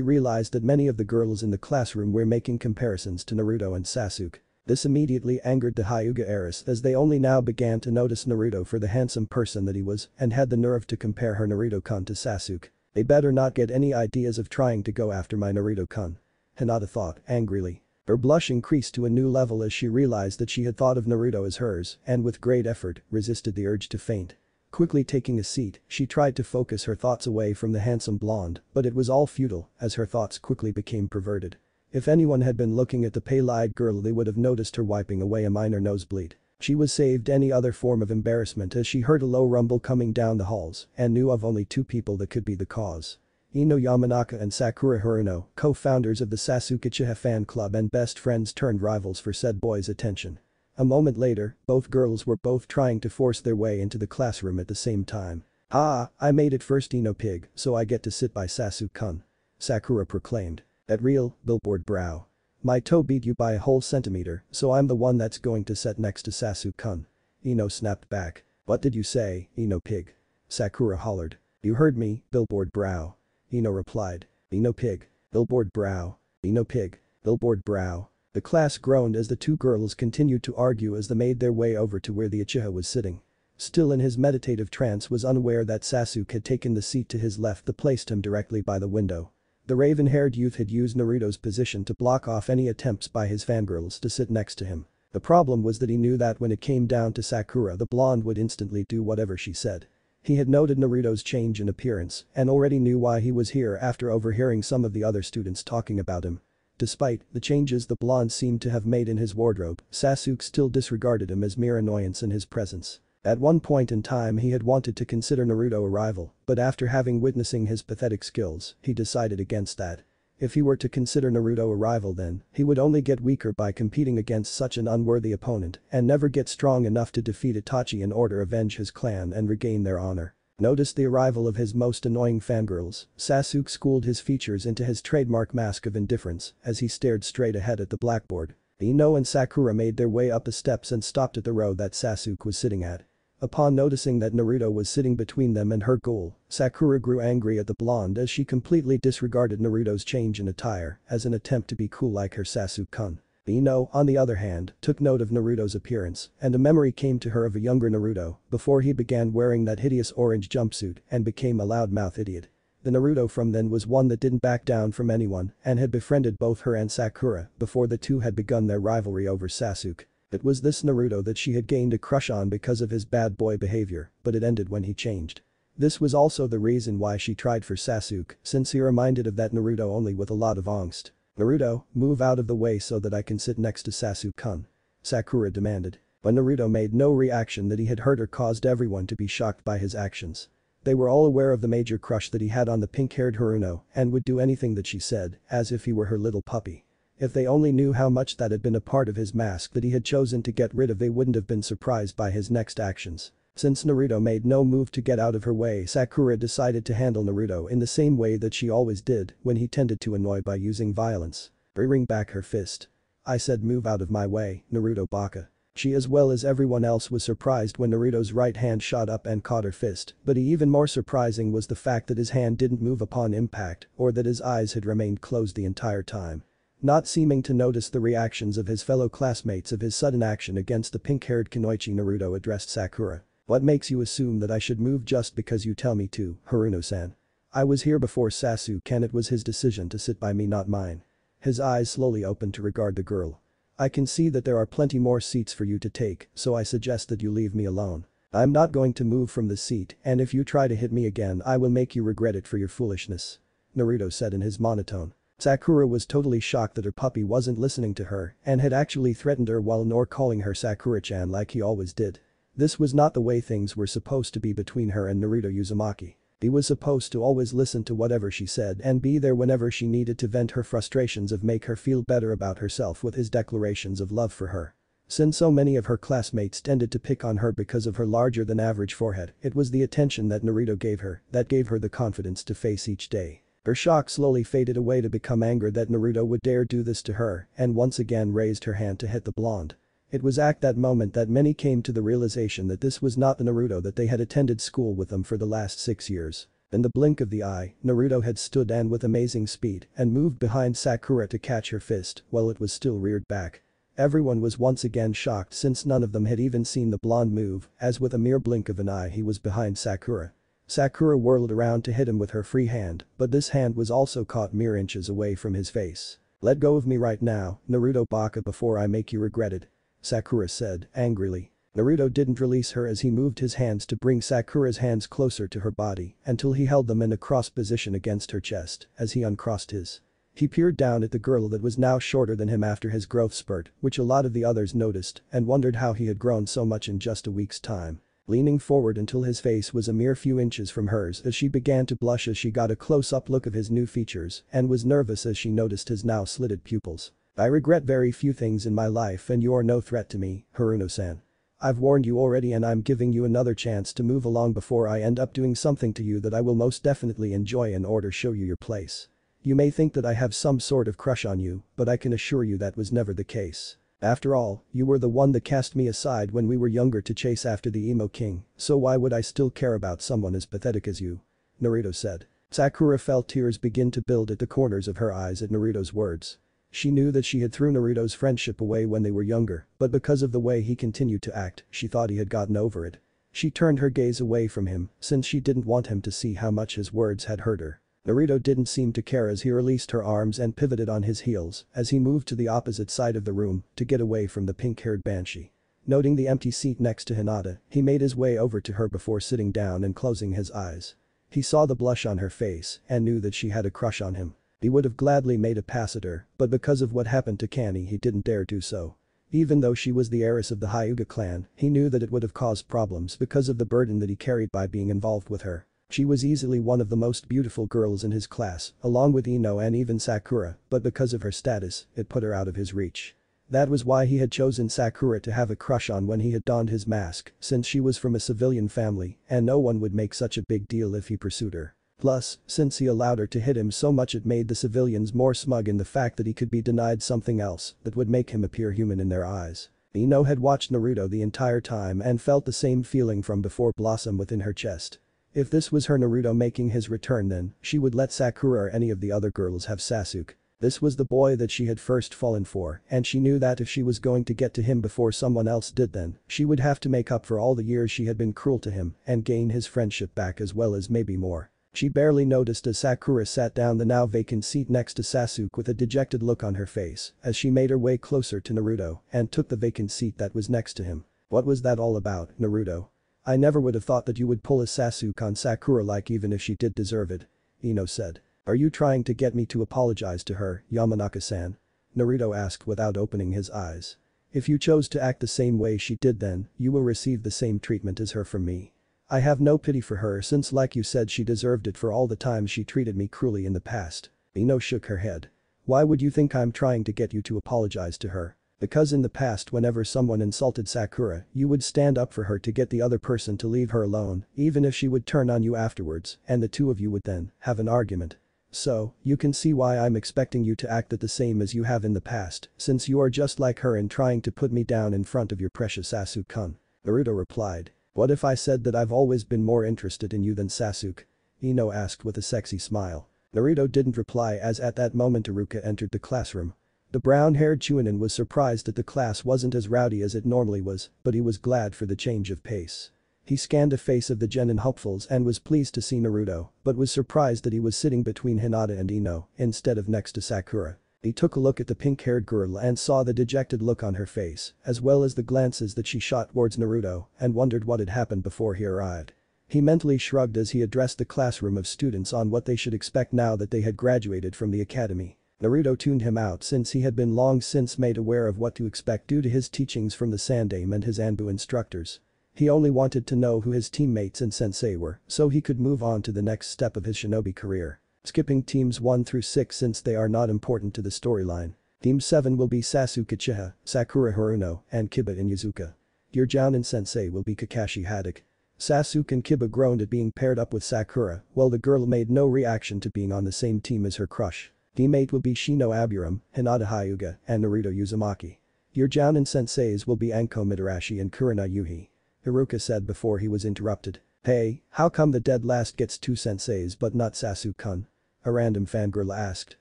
Speaker 1: realized that many of the girls in the classroom were making comparisons to Naruto and Sasuke. This immediately angered the Hyuga heiress as they only now began to notice Naruto for the handsome person that he was and had the nerve to compare her Naruto-kun to Sasuke. They better not get any ideas of trying to go after my Naruto-kun. Hinata thought angrily. Her blush increased to a new level as she realized that she had thought of Naruto as hers and with great effort resisted the urge to faint. Quickly taking a seat, she tried to focus her thoughts away from the handsome blonde, but it was all futile as her thoughts quickly became perverted. If anyone had been looking at the pale-eyed girl they would have noticed her wiping away a minor nosebleed. She was saved any other form of embarrassment as she heard a low rumble coming down the halls and knew of only two people that could be the cause. Ino Yamanaka and Sakura Haruno, co-founders of the Sasuke Uchiha fan club and best friends turned rivals for said boy's attention. A moment later, both girls were both trying to force their way into the classroom at the same time. "Ah, I made it first Ino pig, so I get to sit by Sasuke-kun," Sakura proclaimed. That real, billboard brow. "My toe beat you by a whole centimeter, so I'm the one that's going to sit next to Sasuke-kun." Ino snapped back. "What did you say, Ino pig?" Sakura hollered. "You heard me, billboard brow." Ino replied. "Ino pig. Billboard brow. Ino pig. Billboard brow." The class groaned as the two girls continued to argue as they made their way over to where the Uchiha was sitting. Still in his meditative trance was unaware that Sasuke had taken the seat to his left that placed him directly by the window. The raven-haired youth had used Naruto's position to block off any attempts by his fangirls to sit next to him. The problem was that he knew that when it came down to Sakura the blonde would instantly do whatever she said. He had noted Naruto's change in appearance and already knew why he was here after overhearing some of the other students talking about him. Despite the changes the blonde seemed to have made in his wardrobe, Sasuke still disregarded him as mere annoyance in his presence. At one point in time he had wanted to consider Naruto a rival, but after having witnessing his pathetic skills, he decided against that. If he were to consider Naruto a rival then, he would only get weaker by competing against such an unworthy opponent and never get strong enough to defeat Itachi in order to avenge his clan and regain their honor. Noticed the arrival of his most annoying fangirls, Sasuke schooled his features into his trademark mask of indifference as he stared straight ahead at the blackboard. Ino and Sakura made their way up the steps and stopped at the row that Sasuke was sitting at. Upon noticing that Naruto was sitting between them and her goal, Sakura grew angry at the blonde as she completely disregarded Naruto's change in attire as an attempt to be cool like her Sasuke-kun. Ino, on the other hand, took note of Naruto's appearance and a memory came to her of a younger Naruto before he began wearing that hideous orange jumpsuit and became a loudmouth idiot. The Naruto from then was one that didn't back down from anyone and had befriended both her and Sakura before the two had begun their rivalry over Sasuke. It was this Naruto that she had gained a crush on because of his bad boy behavior, but it ended when he changed. This was also the reason why she tried for Sasuke, since he reminded of that Naruto only with a lot of angst. "Naruto, move out of the way so that I can sit next to Sasuke-kun," Sakura demanded. But Naruto made no reaction that he had hurt or caused everyone to be shocked by his actions. They were all aware of the major crush that he had on the pink-haired Haruno and would do anything that she said, as if he were her little puppy. If they only knew how much that had been a part of his mask that he had chosen to get rid of they wouldn't have been surprised by his next actions. Since Naruto made no move to get out of her way, Sakura decided to handle Naruto in the same way that she always did when he tended to annoy by using violence. Rearing back her fist. "I said move out of my way, Naruto baka." She as well as everyone else was surprised when Naruto's right hand shot up and caught her fist, but even more surprising was the fact that his hand didn't move upon impact or that his eyes had remained closed the entire time. Not seeming to notice the reactions of his fellow classmates of his sudden action against the pink-haired Kunoichi, Naruto addressed Sakura. "What makes you assume that I should move just because you tell me to, Haruno-san? I was here before Sasuke and it was his decision to sit by me, not mine." His eyes slowly opened to regard the girl. "I can see that there are plenty more seats for you to take, so I suggest that you leave me alone. I'm not going to move from the seat and if you try to hit me again I will make you regret it for your foolishness," Naruto said in his monotone. Sakura was totally shocked that her puppy wasn't listening to her and had actually threatened her while nor calling her Sakura-chan like he always did. This was not the way things were supposed to be between her and Naruto Uzumaki. He was supposed to always listen to whatever she said and be there whenever she needed to vent her frustrations of make her feel better about herself with his declarations of love for her. Since so many of her classmates tended to pick on her because of her larger than average forehead, it was the attention that Naruto gave her that gave her the confidence to face each day. Her shock slowly faded away to become anger that Naruto would dare do this to her and once again raised her hand to hit the blonde. It was at that moment that many came to the realization that this was not the Naruto that they had attended school with them for the last 6 years. In the blink of the eye, Naruto had stood and with amazing speed and moved behind Sakura to catch her fist while it was still reared back. Everyone was once again shocked since none of them had even seen the blonde move, as with a mere blink of an eye he was behind Sakura. Sakura whirled around to hit him with her free hand, but this hand was also caught mere inches away from his face. "Let go of me right now, Naruto Baka, before I make you regret it," Sakura said, angrily. Naruto didn't release her as he moved his hands to bring Sakura's hands closer to her body until he held them in a cross position against her chest as he uncrossed his. He peered down at the girl that was now shorter than him after his growth spurt, which a lot of the others noticed and wondered how he had grown so much in just a week's time. Leaning forward until his face was a mere few inches from hers as she began to blush as she got a close-up look of his new features and was nervous as she noticed his now slitted pupils. "I regret very few things in my life and you're no threat to me, Haruno-san. I've warned you already and I'm giving you another chance to move along before I end up doing something to you that I will most definitely enjoy in order to show you your place. You may think that I have some sort of crush on you, but I can assure you that was never the case. After all, you were the one that cast me aside when we were younger to chase after the emo king, so why would I still care about someone as pathetic as you?" Naruto said. Sakura felt tears begin to build at the corners of her eyes at Naruto's words. She knew that she had threw Naruto's friendship away when they were younger, but because of the way he continued to act, she thought he had gotten over it. She turned her gaze away from him since she didn't want him to see how much his words had hurt her. Naruto didn't seem to care as he released her arms and pivoted on his heels as he moved to the opposite side of the room to get away from the pink-haired banshee. Noting the empty seat next to Hinata, he made his way over to her before sitting down and closing his eyes. He saw the blush on her face and knew that she had a crush on him. He would have gladly made a pass at her, but because of what happened to Kani he didn't dare do so. Even though she was the heiress of the Hyuga clan, he knew that it would have caused problems because of the burden that he carried by being involved with her. She was easily one of the most beautiful girls in his class, along with Ino and even Sakura, but because of her status, it put her out of his reach. That was why he had chosen Sakura to have a crush on when he had donned his mask, since she was from a civilian family and no one would make such a big deal if he pursued her. Plus, since he allowed her to hit him so much it made the civilians more smug in the fact that he could be denied something else that would make him appear human in their eyes. Ino had watched Naruto the entire time and felt the same feeling from before blossom within her chest. If this was her Naruto making his return then, she would let Sakura or any of the other girls have Sasuke. This was the boy that she had first fallen for and she knew that if she was going to get to him before someone else did then, she would have to make up for all the years she had been cruel to him and gain his friendship back as well as maybe more. She barely noticed as Sakura sat down the now vacant seat next to Sasuke with a dejected look on her face as she made her way closer to Naruto and took the vacant seat that was next to him. "What was that all about, Naruto? I never would have thought that you would pull a Sasuke on Sakura like even if she did deserve it," Ino said. "Are you trying to get me to apologize to her, Yamanaka-san?" Naruto asked without opening his eyes. "If you chose to act the same way she did then, you will receive the same treatment as her from me. I have no pity for her since like you said she deserved it for all the times she treated me cruelly in the past." Ino shook her head. "Why would you think I'm trying to get you to apologize to her? Because in the past whenever someone insulted Sakura, you would stand up for her to get the other person to leave her alone, even if she would turn on you afterwards, and the two of you would then have an argument. So, you can see why I'm expecting you to act the same as you have in the past, since you are just like her in trying to put me down in front of your precious Sasuke-kun." Naruto replied. "What if I said that I've always been more interested in you than Sasuke?" Ino asked with a sexy smile. Naruto didn't reply as at that moment Iruka entered the classroom. The brown-haired Chunin was surprised that the class wasn't as rowdy as it normally was, but he was glad for the change of pace. He scanned the face of the genin hopefuls and was pleased to see Naruto, but was surprised that he was sitting between Hinata and Ino instead of next to Sakura. He took a look at the pink-haired girl and saw the dejected look on her face, as well as the glances that she shot towards Naruto and wondered what had happened before he arrived. He mentally shrugged as he addressed the classroom of students on what they should expect now that they had graduated from the academy. Naruto tuned him out since he had been long since made aware of what to expect due to his teachings from the Sandaime and his Anbu instructors. He only wanted to know who his teammates and sensei were so he could move on to the next step of his shinobi career. Skipping teams 1 through 6 since they are not important to the storyline. Team 7 will be Sasuke Uchiha, Sakura Haruno, and Kiba Inuzuka. Your Jounin sensei will be Kakashi Haddock. Sasuke and Kiba groaned at being paired up with Sakura, while the girl made no reaction to being on the same team as her crush. Team 8 will be Shino Aburam, Hinata Hyuga, and Naruto Uzumaki. Your Jounin senseis will be Anko Mitarashi and Kurina Yuhi. Haruka said before he was interrupted. Hey, how come the dead last gets 2 senseis but not Sasuke-kun? A random fangirl asked.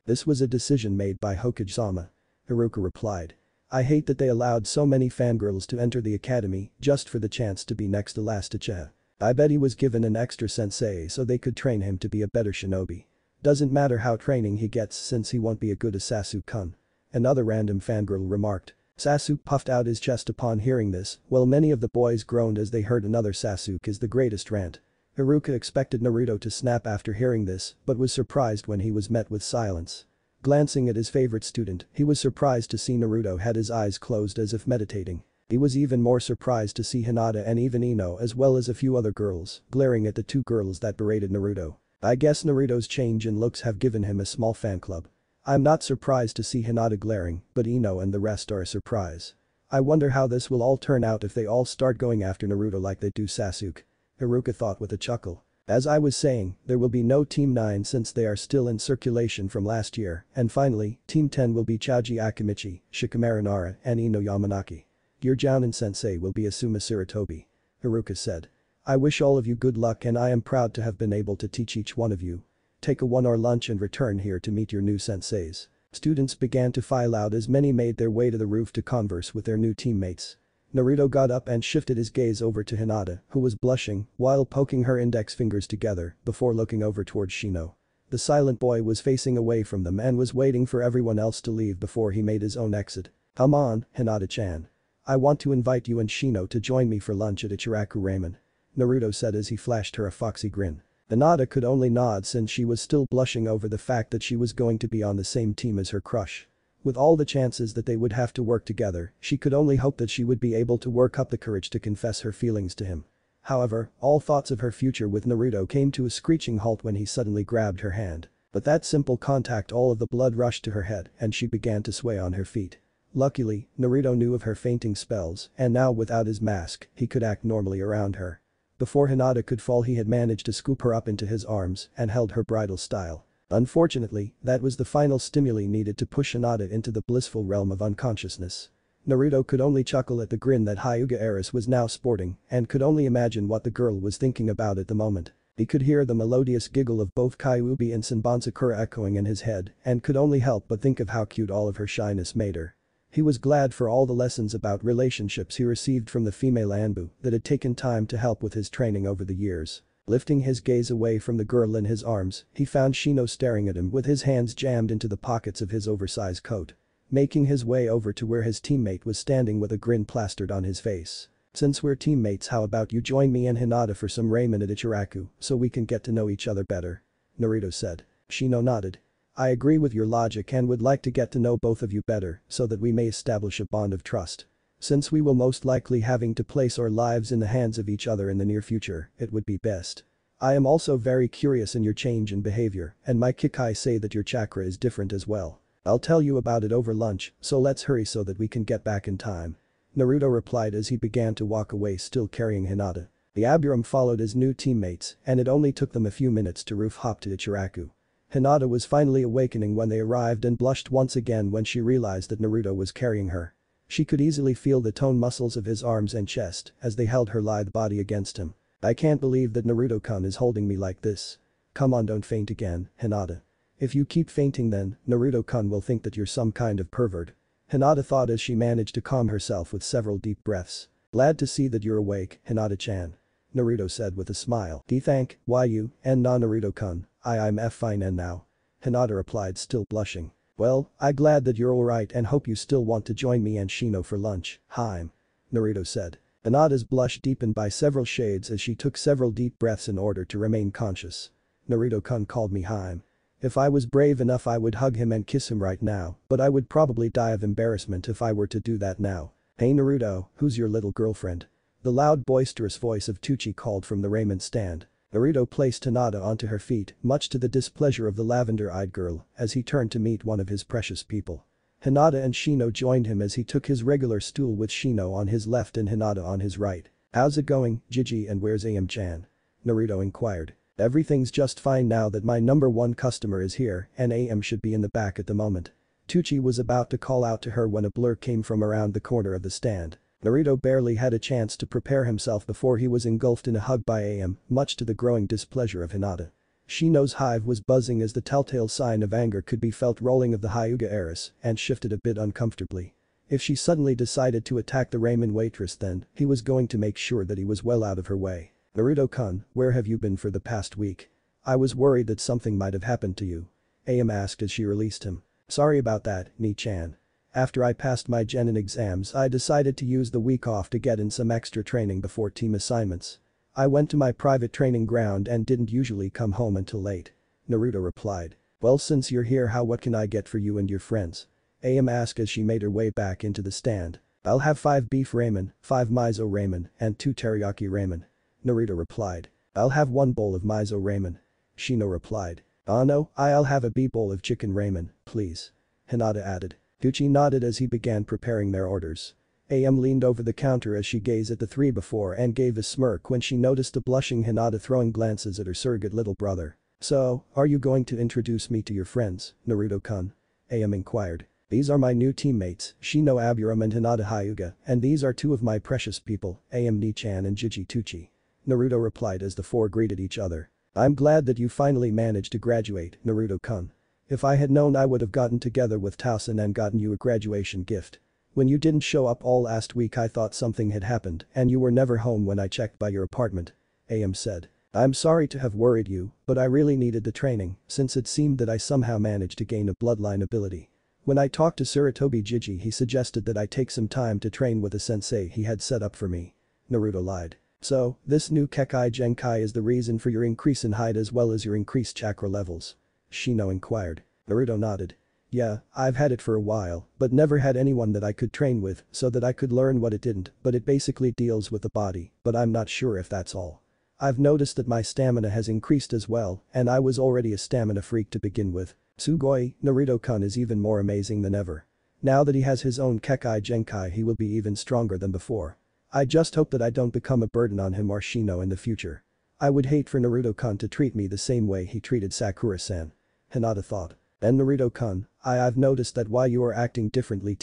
Speaker 1: This was a decision made by Hokage-sama. Haruka replied. I hate that they allowed so many fangirls to enter the academy just for the chance to be next to last Uchiha. I bet he was given an extra sensei so they could train him to be a better shinobi. Doesn't matter how training he gets since he won't be as good as Sasuke-kun. Another random fangirl remarked. Sasuke puffed out his chest upon hearing this, while many of the boys groaned as they heard another Sasuke is the greatest rant. Haruka expected Naruto to snap after hearing this, but was surprised when he was met with silence. Glancing at his favorite student, he was surprised to see Naruto had his eyes closed as if meditating. He was even more surprised to see Hinata and even Ino as well as a few other girls, glaring at the 2 girls that berated Naruto. I guess Naruto's change in looks have given him a small fan club. I'm not surprised to see Hinata glaring, but Ino and the rest are a surprise. I wonder how this will all turn out if they all start going after Naruto like they do Sasuke. Haruka thought with a chuckle. As I was saying, there will be no Team 9 since they are still in circulation from last year, and finally, Team 10 will be Choji Akimichi, Shikamaru Nara, and Ino Yamanaki. Your Jounin sensei will be Asuma Sarutobi. Haruka said. I wish all of you good luck and I am proud to have been able to teach each one of you. Take a 1-hour lunch and return here to meet your new senseis. Students began to file out as many made their way to the roof to converse with their new teammates. Naruto got up and shifted his gaze over to Hinata, who was blushing while poking her index fingers together before looking over towards Shino. The silent boy was facing away from them and was waiting for everyone else to leave before he made his own exit. Come on, Hinata-chan. I want to invite you and Shino to join me for lunch at Ichiraku Ramen. Naruto said as he flashed her a foxy grin. Hinata could only nod since she was still blushing over the fact that she was going to be on the same team as her crush. With all the chances that they would have to work together, she could only hope that she would be able to work up the courage to confess her feelings to him. However, all thoughts of her future with Naruto came to a screeching halt when he suddenly grabbed her hand. But that simple contact, all of the blood rushed to her head and she began to sway on her feet. Luckily, Naruto knew of her fainting spells and now without his mask, he could act normally around her. Before Hinata could fall he had managed to scoop her up into his arms and held her bridal style. Unfortunately, that was the final stimuli needed to push Hinata into the blissful realm of unconsciousness. Naruto could only chuckle at the grin that Hyuga Eris was now sporting and could only imagine what the girl was thinking about at the moment. He could hear the melodious giggle of both Kyuubi and Senbonsakura echoing in his head and could only help but think of how cute all of her shyness made her. He was glad for all the lessons about relationships he received from the female Anbu that had taken time to help with his training over the years. Lifting his gaze away from the girl in his arms, he found Shino staring at him with his hands jammed into the pockets of his oversized coat. Making his way over to where his teammate was standing with a grin plastered on his face. Since we're teammates, how about you join me and Hinata for some ramen at Ichiraku so we can get to know each other better? Naruto said. Shino nodded. I agree with your logic and would like to get to know both of you better so that we may establish a bond of trust. Since we will most likely having to place our lives in the hands of each other in the near future, it would be best. I am also very curious in your change in behavior and my Kikai say that your chakra is different as well. I'll tell you about it over lunch, so let's hurry so that we can get back in time. Naruto replied as he began to walk away still carrying Hinata. The Aburam followed his new teammates and it only took them a few minutes to roof hop to Ichiraku. Hinata was finally awakening when they arrived and blushed once again when she realized that Naruto was carrying her. She could easily feel the toned muscles of his arms and chest as they held her lithe body against him. I can't believe that Naruto-kun is holding me like this. Come on, don't faint again, Hinata. If you keep fainting then, Naruto-kun will think that you're some kind of pervert. Hinata thought as she managed to calm herself with several deep breaths. Glad to see that you're awake, Hinata-chan. Naruto said with a smile. Thank, why you, and na Naruto-kun, I'm fine and now. Hinata replied still blushing. Well, I'm glad that you're alright and hope you still want to join me and Shino for lunch, Haim. Naruto said. Hinata's blush deepened by several shades as she took several deep breaths in order to remain conscious. Naruto-kun called me Haim. If I was brave enough I would hug him and kiss him right now, but I would probably die of embarrassment if I were to do that now. Hey Naruto, who's your little girlfriend? The loud boisterous voice of Tucci called from the ramen stand. Naruto placed Hinata onto her feet, much to the displeasure of the lavender-eyed girl, as he turned to meet one of his precious people. Hinata and Shino joined him as he took his regular stool with Shino on his left and Hinata on his right. "How's it going, Gigi, and where's AM-chan?" Naruto inquired. "Everything's just fine now that my number one customer is here and AM should be in the back at the moment." Tucci was about to call out to her when a blur came from around the corner of the stand. Naruto barely had a chance to prepare himself before he was engulfed in a hug by AM, much to the growing displeasure of Hinata. Shino's hive was buzzing as the telltale sign of anger could be felt rolling of the Hyuga heiress and shifted a bit uncomfortably. If she suddenly decided to attack the ramen waitress then, he was going to make sure that he was well out of her way. "Naruto-kun, where have you been for the past week? I was worried that something might have happened to you." AM asked as she released him. "Sorry about that, Ni-chan. After I passed my genin exams I decided to use the week off to get in some extra training before team assignments. I went to my private training ground and didn't usually come home until late." Naruto replied. "Well, since you're here, what can I get for you and your friends?" AM asked as she made her way back into the stand. "I'll have 5 beef ramen, 5 miso ramen, and 2 teriyaki ramen." Naruto replied. "I'll have 1 bowl of miso ramen." Shino replied. "Oh no, I'll have a bowl of chicken ramen, please." Hinata added. Tucci nodded as he began preparing their orders. AM leaned over the counter as she gazed at the 3 before and gave a smirk when she noticed the blushing Hinata throwing glances at her surrogate little brother. "So, are you going to introduce me to your friends, Naruto-kun?" AM inquired. "These are my new teammates, Shino Aburam and Hinata Hyuga, and these are 2 of my precious people, AM Ni-chan and Gigi Tucci." Naruto replied as the 4 greeted each other. "I'm glad that you finally managed to graduate, Naruto-kun. If I had known I would have gotten together with Tausen and gotten you a graduation gift. When you didn't show up all last week I thought something had happened and you were never home when I checked by your apartment." AM said. "I'm sorry to have worried you, but I really needed the training since it seemed that I somehow managed to gain a bloodline ability. When I talked to Sarutobi Gigi he suggested that I take some time to train with a sensei he had set up for me." Naruto lied. "So, this new Kekai Genkai is the reason for your increase in height as well as your increased chakra levels?" Shino inquired. Naruto nodded. "Yeah, I've had it for a while, but never had anyone that I could train with so that I could learn what it didn't, but it basically deals with the body, but I'm not sure if that's all. I've noticed that my stamina has increased as well, and I was already a stamina freak to begin with. Sugoi, Naruto-kun is even more amazing than ever. Now that he has his own Kekai Genkai he will be even stronger than before. I just hope that I don't become a burden on him or Shino in the future. I would hate for Naruto-kun to treat me the same way he treated Sakura-san." Hinata thought. "And Naruto-kun, I've noticed that why you are acting differently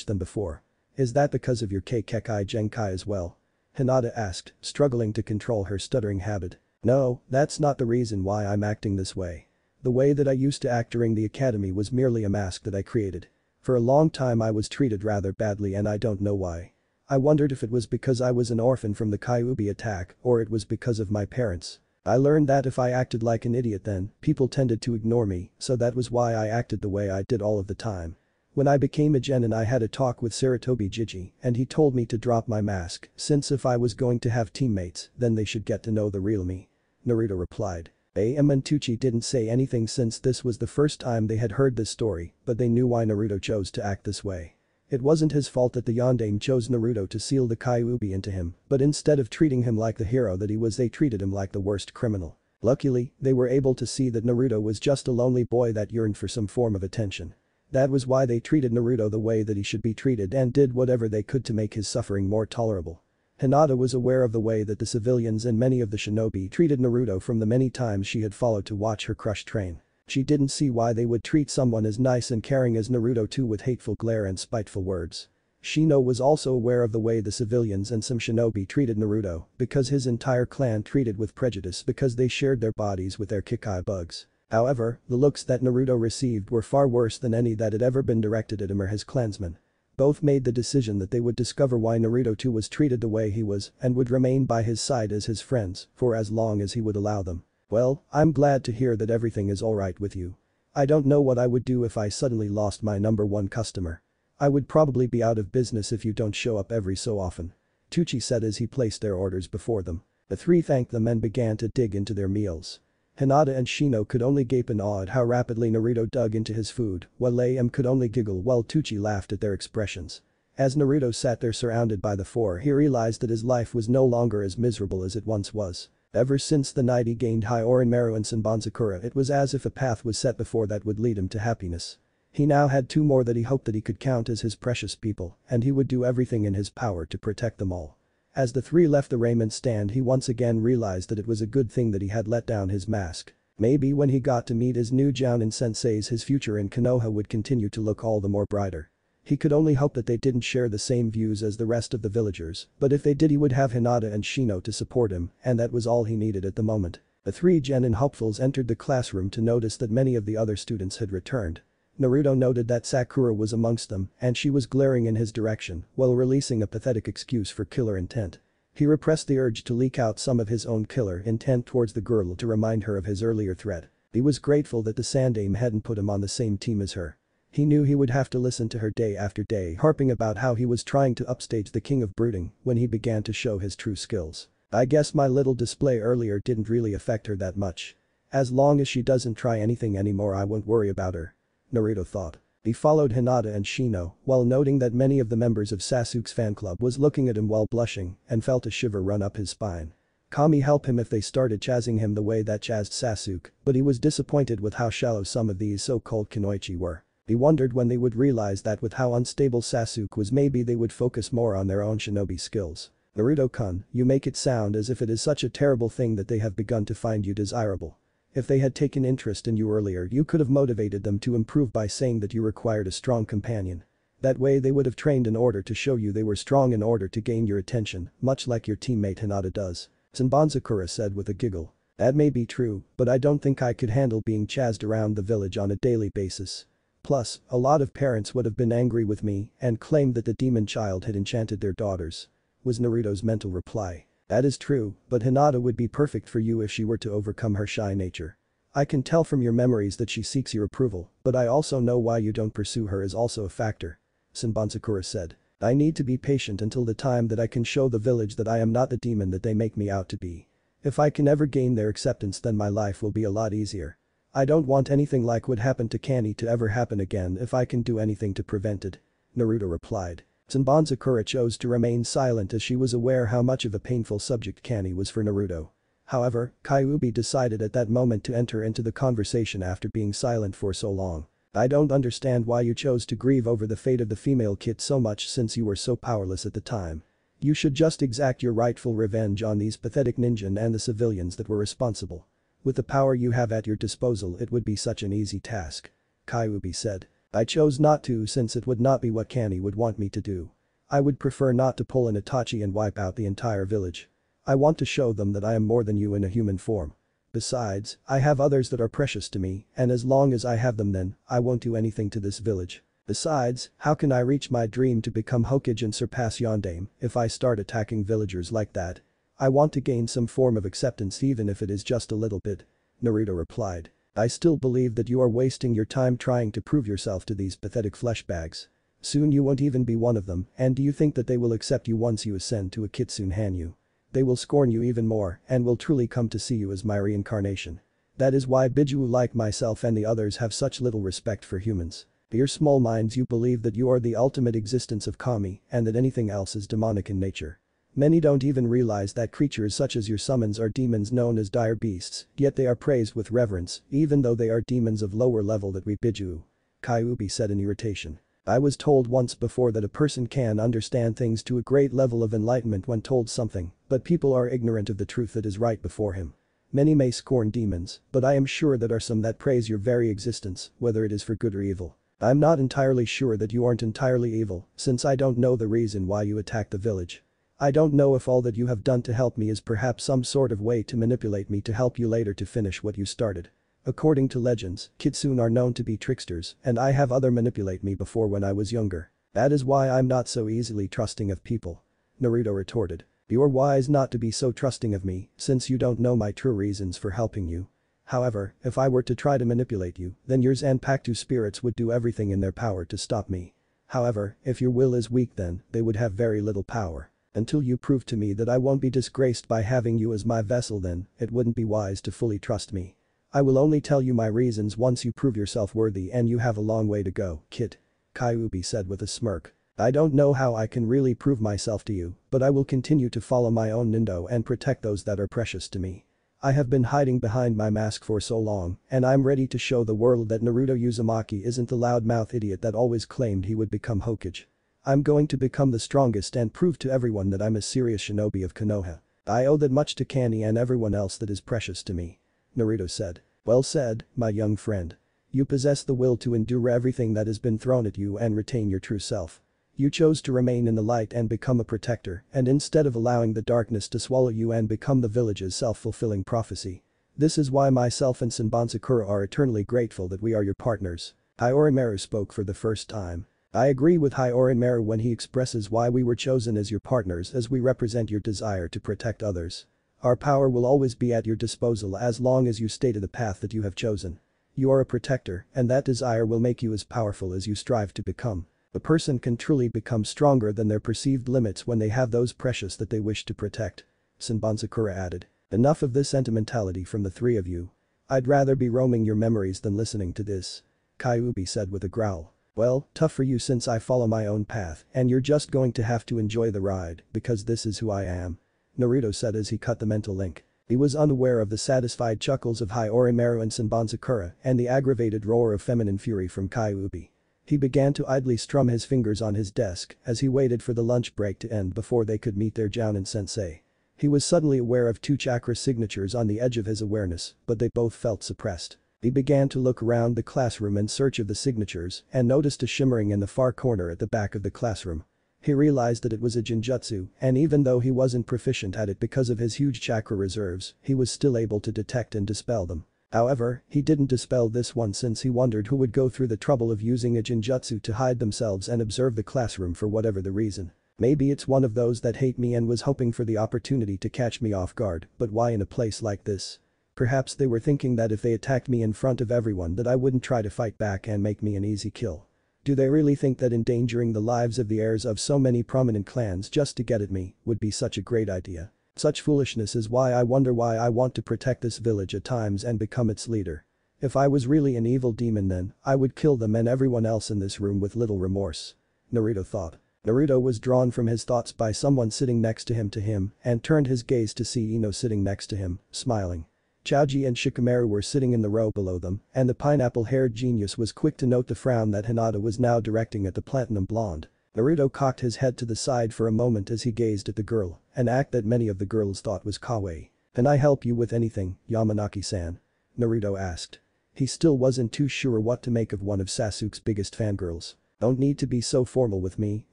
Speaker 1: than before. Is that because of your Kekai Genkai as well?" Hinata asked, struggling to control her stuttering habit. "No, that's not the reason why I'm acting this way. The way that I used to act during the academy was merely a mask that I created. For a long time I was treated rather badly and I don't know why. I wondered if it was because I was an orphan from the Kyuubi attack or it was because of my parents. I learned that if I acted like an idiot then, people tended to ignore me, so that was why I acted the way I did all of the time. When I became a genin I had a talk with Sarutobi Gigi and he told me to drop my mask since if I was going to have teammates then they should get to know the real me." Naruto replied. AM and Tucci didn't say anything since this was the first time they had heard this story, but they knew why Naruto chose to act this way. It wasn't his fault that the Yondaime chose Naruto to seal the Kyuubi into him, but instead of treating him like the hero that he was they treated him like the worst criminal. Luckily, they were able to see that Naruto was just a lonely boy that yearned for some form of attention. That was why they treated Naruto the way that he should be treated and did whatever they could to make his suffering more tolerable. Hinata was aware of the way that the civilians and many of the shinobi treated Naruto from the many times she had followed to watch her crush train. She didn't see why they would treat someone as nice and caring as Naruto too with hateful glare and spiteful words. Shino was also aware of the way the civilians and some shinobi treated Naruto because his entire clan treated with prejudice because they shared their bodies with their Kekai bugs. However, the looks that Naruto received were far worse than any that had ever been directed at him or his clansmen. Both made the decision that they would discover why Naruto too was treated the way he was and would remain by his side as his friends for as long as he would allow them. "Well, I'm glad to hear that everything is alright with you. I don't know what I would do if I suddenly lost my number one customer. I would probably be out of business if you don't show up every so often," Tucci said as he placed their orders before them. The 3 thanked them and began to dig into their meals. Hinata and Shino could only gape in awe at how rapidly Naruto dug into his food, while AM could only giggle while Tucci laughed at their expressions. As Naruto sat there surrounded by the four, he realized that his life was no longer as miserable as it once was. Ever since the night he gained high Orochimaru and Senbonzakura, it was as if a path was set before that would lead him to happiness. He now had two more that he hoped that he could count as his precious people, and he would do everything in his power to protect them all. As the three left the raiment stand, he once again realized that it was a good thing that he had let down his mask. Maybe when he got to meet his new Jounin senseis, his future in Konoha would continue to look all the more brighter. He could only hope that they didn't share the same views as the rest of the villagers, but if they did he would have Hinata and Shino to support him, and that was all he needed at the moment. The three Genin hopefuls entered the classroom to notice that many of the other students had returned. Naruto noted that Sakura was amongst them, and she was glaring in his direction while releasing a pathetic excuse for killer intent. He repressed the urge to leak out some of his own killer intent towards the girl to remind her of his earlier threat. He was grateful that the Sandaime hadn't put him on the same team as her. He knew he would have to listen to her day after day harping about how he was trying to upstage the king of brooding when he began to show his true skills. I guess my little display earlier didn't really affect her that much. As long as she doesn't try anything anymore I won't worry about her. Naruto thought. He followed Hinata and Shino while noting that many of the members of Sasuke's fan club was looking at him while blushing and felt a shiver run up his spine. Kami help him if they started chazzing him the way that chazzed Sasuke, but he was disappointed with how shallow some of these so-called kunoichi were. He wondered when they would realize that with how unstable Sasuke was maybe they would focus more on their own shinobi skills. Naruto-kun, you make it sound as if it is such a terrible thing that they have begun to find you desirable. If they had taken interest in you earlier you could have motivated them to improve by saying that you required a strong companion. That way they would have trained in order to show you they were strong in order to gain your attention, much like your teammate Hinata does. Senbonzakura said with a giggle. That may be true, but I don't think I could handle being chazzed around the village on a daily basis. Plus, a lot of parents would have been angry with me and claimed that the demon child had enchanted their daughters. Was Naruto's mental reply. That is true, but Hinata would be perfect for you if she were to overcome her shy nature. I can tell from your memories that she seeks your approval, but I also know why you don't pursue her is also a factor. Senbonzakura said. I need to be patient until the time that I can show the village that I am not the demon that they make me out to be. If I can ever gain their acceptance then my life will be a lot easier. I don't want anything like what happened to Kani to ever happen again if I can do anything to prevent it. Naruto replied. Senbonzakura chose to remain silent as she was aware how much of a painful subject Kani was for Naruto. However, Kyuubi decided at that moment to enter into the conversation after being silent for so long. I don't understand why you chose to grieve over the fate of the female kid so much since you were so powerless at the time. You should just exact your rightful revenge on these pathetic ninja and the civilians that were responsible. With the power you have at your disposal it would be such an easy task. Kyuubi said. I chose not to since it would not be what Kani would want me to do. I would prefer not to pull an Itachi and wipe out the entire village. I want to show them that I am more than you in a human form. Besides, I have others that are precious to me, and as long as I have them then, I won't do anything to this village. Besides, how can I reach my dream to become Hokage and surpass Yondaime if I start attacking villagers like that? I want to gain some form of acceptance even if it is just a little bit. Naruto replied. I still believe that you are wasting your time trying to prove yourself to these pathetic fleshbags. Soon you won't even be one of them, and do you think that they will accept you once you ascend to a Kitsune Hanyu? They will scorn you even more and will truly come to see you as my reincarnation. That is why Biju like myself and the others have such little respect for humans. In your small minds you believe that you are the ultimate existence of Kami and that anything else is demonic in nature. Many don't even realize that creatures such as your summons are demons known as dire beasts, yet they are praised with reverence, even though they are demons of lower level that we Biju. Kyuubi said in irritation. I was told once before that a person can understand things to a great level of enlightenment when told something, but people are ignorant of the truth that is right before him. Many may scorn demons, but I am sure that are some that praise your very existence, whether it is for good or evil. I'm not entirely sure that you aren't entirely evil, since I don't know the reason why you attacked the village. I don't know if all that you have done to help me is perhaps some sort of way to manipulate me to help you later to finish what you started. According to legends, Kitsune are known to be tricksters and I have other manipulate me before when I was younger. That is why I'm not so easily trusting of people. Naruto retorted. You're wise not to be so trusting of me since you don't know my true reasons for helping you. However, if I were to try to manipulate you, then your Zanpakuto spirits would do everything in their power to stop me. However, if your will is weak then they would have very little power. Until you prove to me that I won't be disgraced by having you as my vessel then, it wouldn't be wise to fully trust me. I will only tell you my reasons once you prove yourself worthy and you have a long way to go, kid. Kyuubi said with a smirk. I don't know how I can really prove myself to you, but I will continue to follow my own nindo and protect those that are precious to me. I have been hiding behind my mask for so long, and I'm ready to show the world that Naruto Uzumaki isn't the loudmouth idiot that always claimed he would become Hokage. I'm going to become the strongest and prove to everyone that I'm a serious shinobi of Konoha. I owe that much to Kani and everyone else that is precious to me." Naruto said. "Well said, my young friend. You possess the will to endure everything that has been thrown at you and retain your true self. You chose to remain in the light and become a protector, and instead of allowing the darkness to swallow you and become the village's self-fulfilling prophecy. This is why myself and Senbon are eternally grateful that we are your partners." Orochimaru spoke for the first time. "I agree with Orochimaru when he expresses why we were chosen as your partners, as we represent your desire to protect others. Our power will always be at your disposal as long as you stay to the path that you have chosen. You are a protector, and that desire will make you as powerful as you strive to become. A person can truly become stronger than their perceived limits when they have those precious that they wish to protect." Senbon added. "Enough of this sentimentality from the three of you. I'd rather be roaming your memories than listening to this." Kyuubi said with a growl. "Well, tough for you since I follow my own path and you're just going to have to enjoy the ride because this is who I am," Naruto said as he cut the mental link. He was unaware of the satisfied chuckles of Orochimaru and Senbon and the aggravated roar of feminine fury from Kyuubi. He began to idly strum his fingers on his desk as he waited for the lunch break to end before they could meet their Jounin sensei. He was suddenly aware of two chakra signatures on the edge of his awareness, but they both felt suppressed. He began to look around the classroom in search of the signatures and noticed a shimmering in the far corner at the back of the classroom. He realized that it was a genjutsu, and even though he wasn't proficient at it because of his huge chakra reserves, he was still able to detect and dispel them. However, he didn't dispel this one since he wondered who would go through the trouble of using a genjutsu to hide themselves and observe the classroom for whatever the reason. Maybe it's one of those that hate me and was hoping for the opportunity to catch me off guard, but why in a place like this? Perhaps they were thinking that if they attacked me in front of everyone that I wouldn't try to fight back and make me an easy kill. Do they really think that endangering the lives of the heirs of so many prominent clans just to get at me would be such a great idea? Such foolishness is why I wonder why I want to protect this village at times and become its leader. If I was really an evil demon then, I would kill them and everyone else in this room with little remorse," Naruto thought. Naruto was drawn from his thoughts by someone sitting next to him and turned his gaze to see Ino sitting next to him, smiling. Choji and Shikamaru were sitting in the row below them, and the pineapple-haired genius was quick to note the frown that Hinata was now directing at the platinum blonde. Naruto cocked his head to the side for a moment as he gazed at the girl, an act that many of the girls thought was kawaii. "Can I help you with anything, Yamanaki-san?" Naruto asked. He still wasn't too sure what to make of one of Sasuke's biggest fangirls. "Don't need to be so formal with me,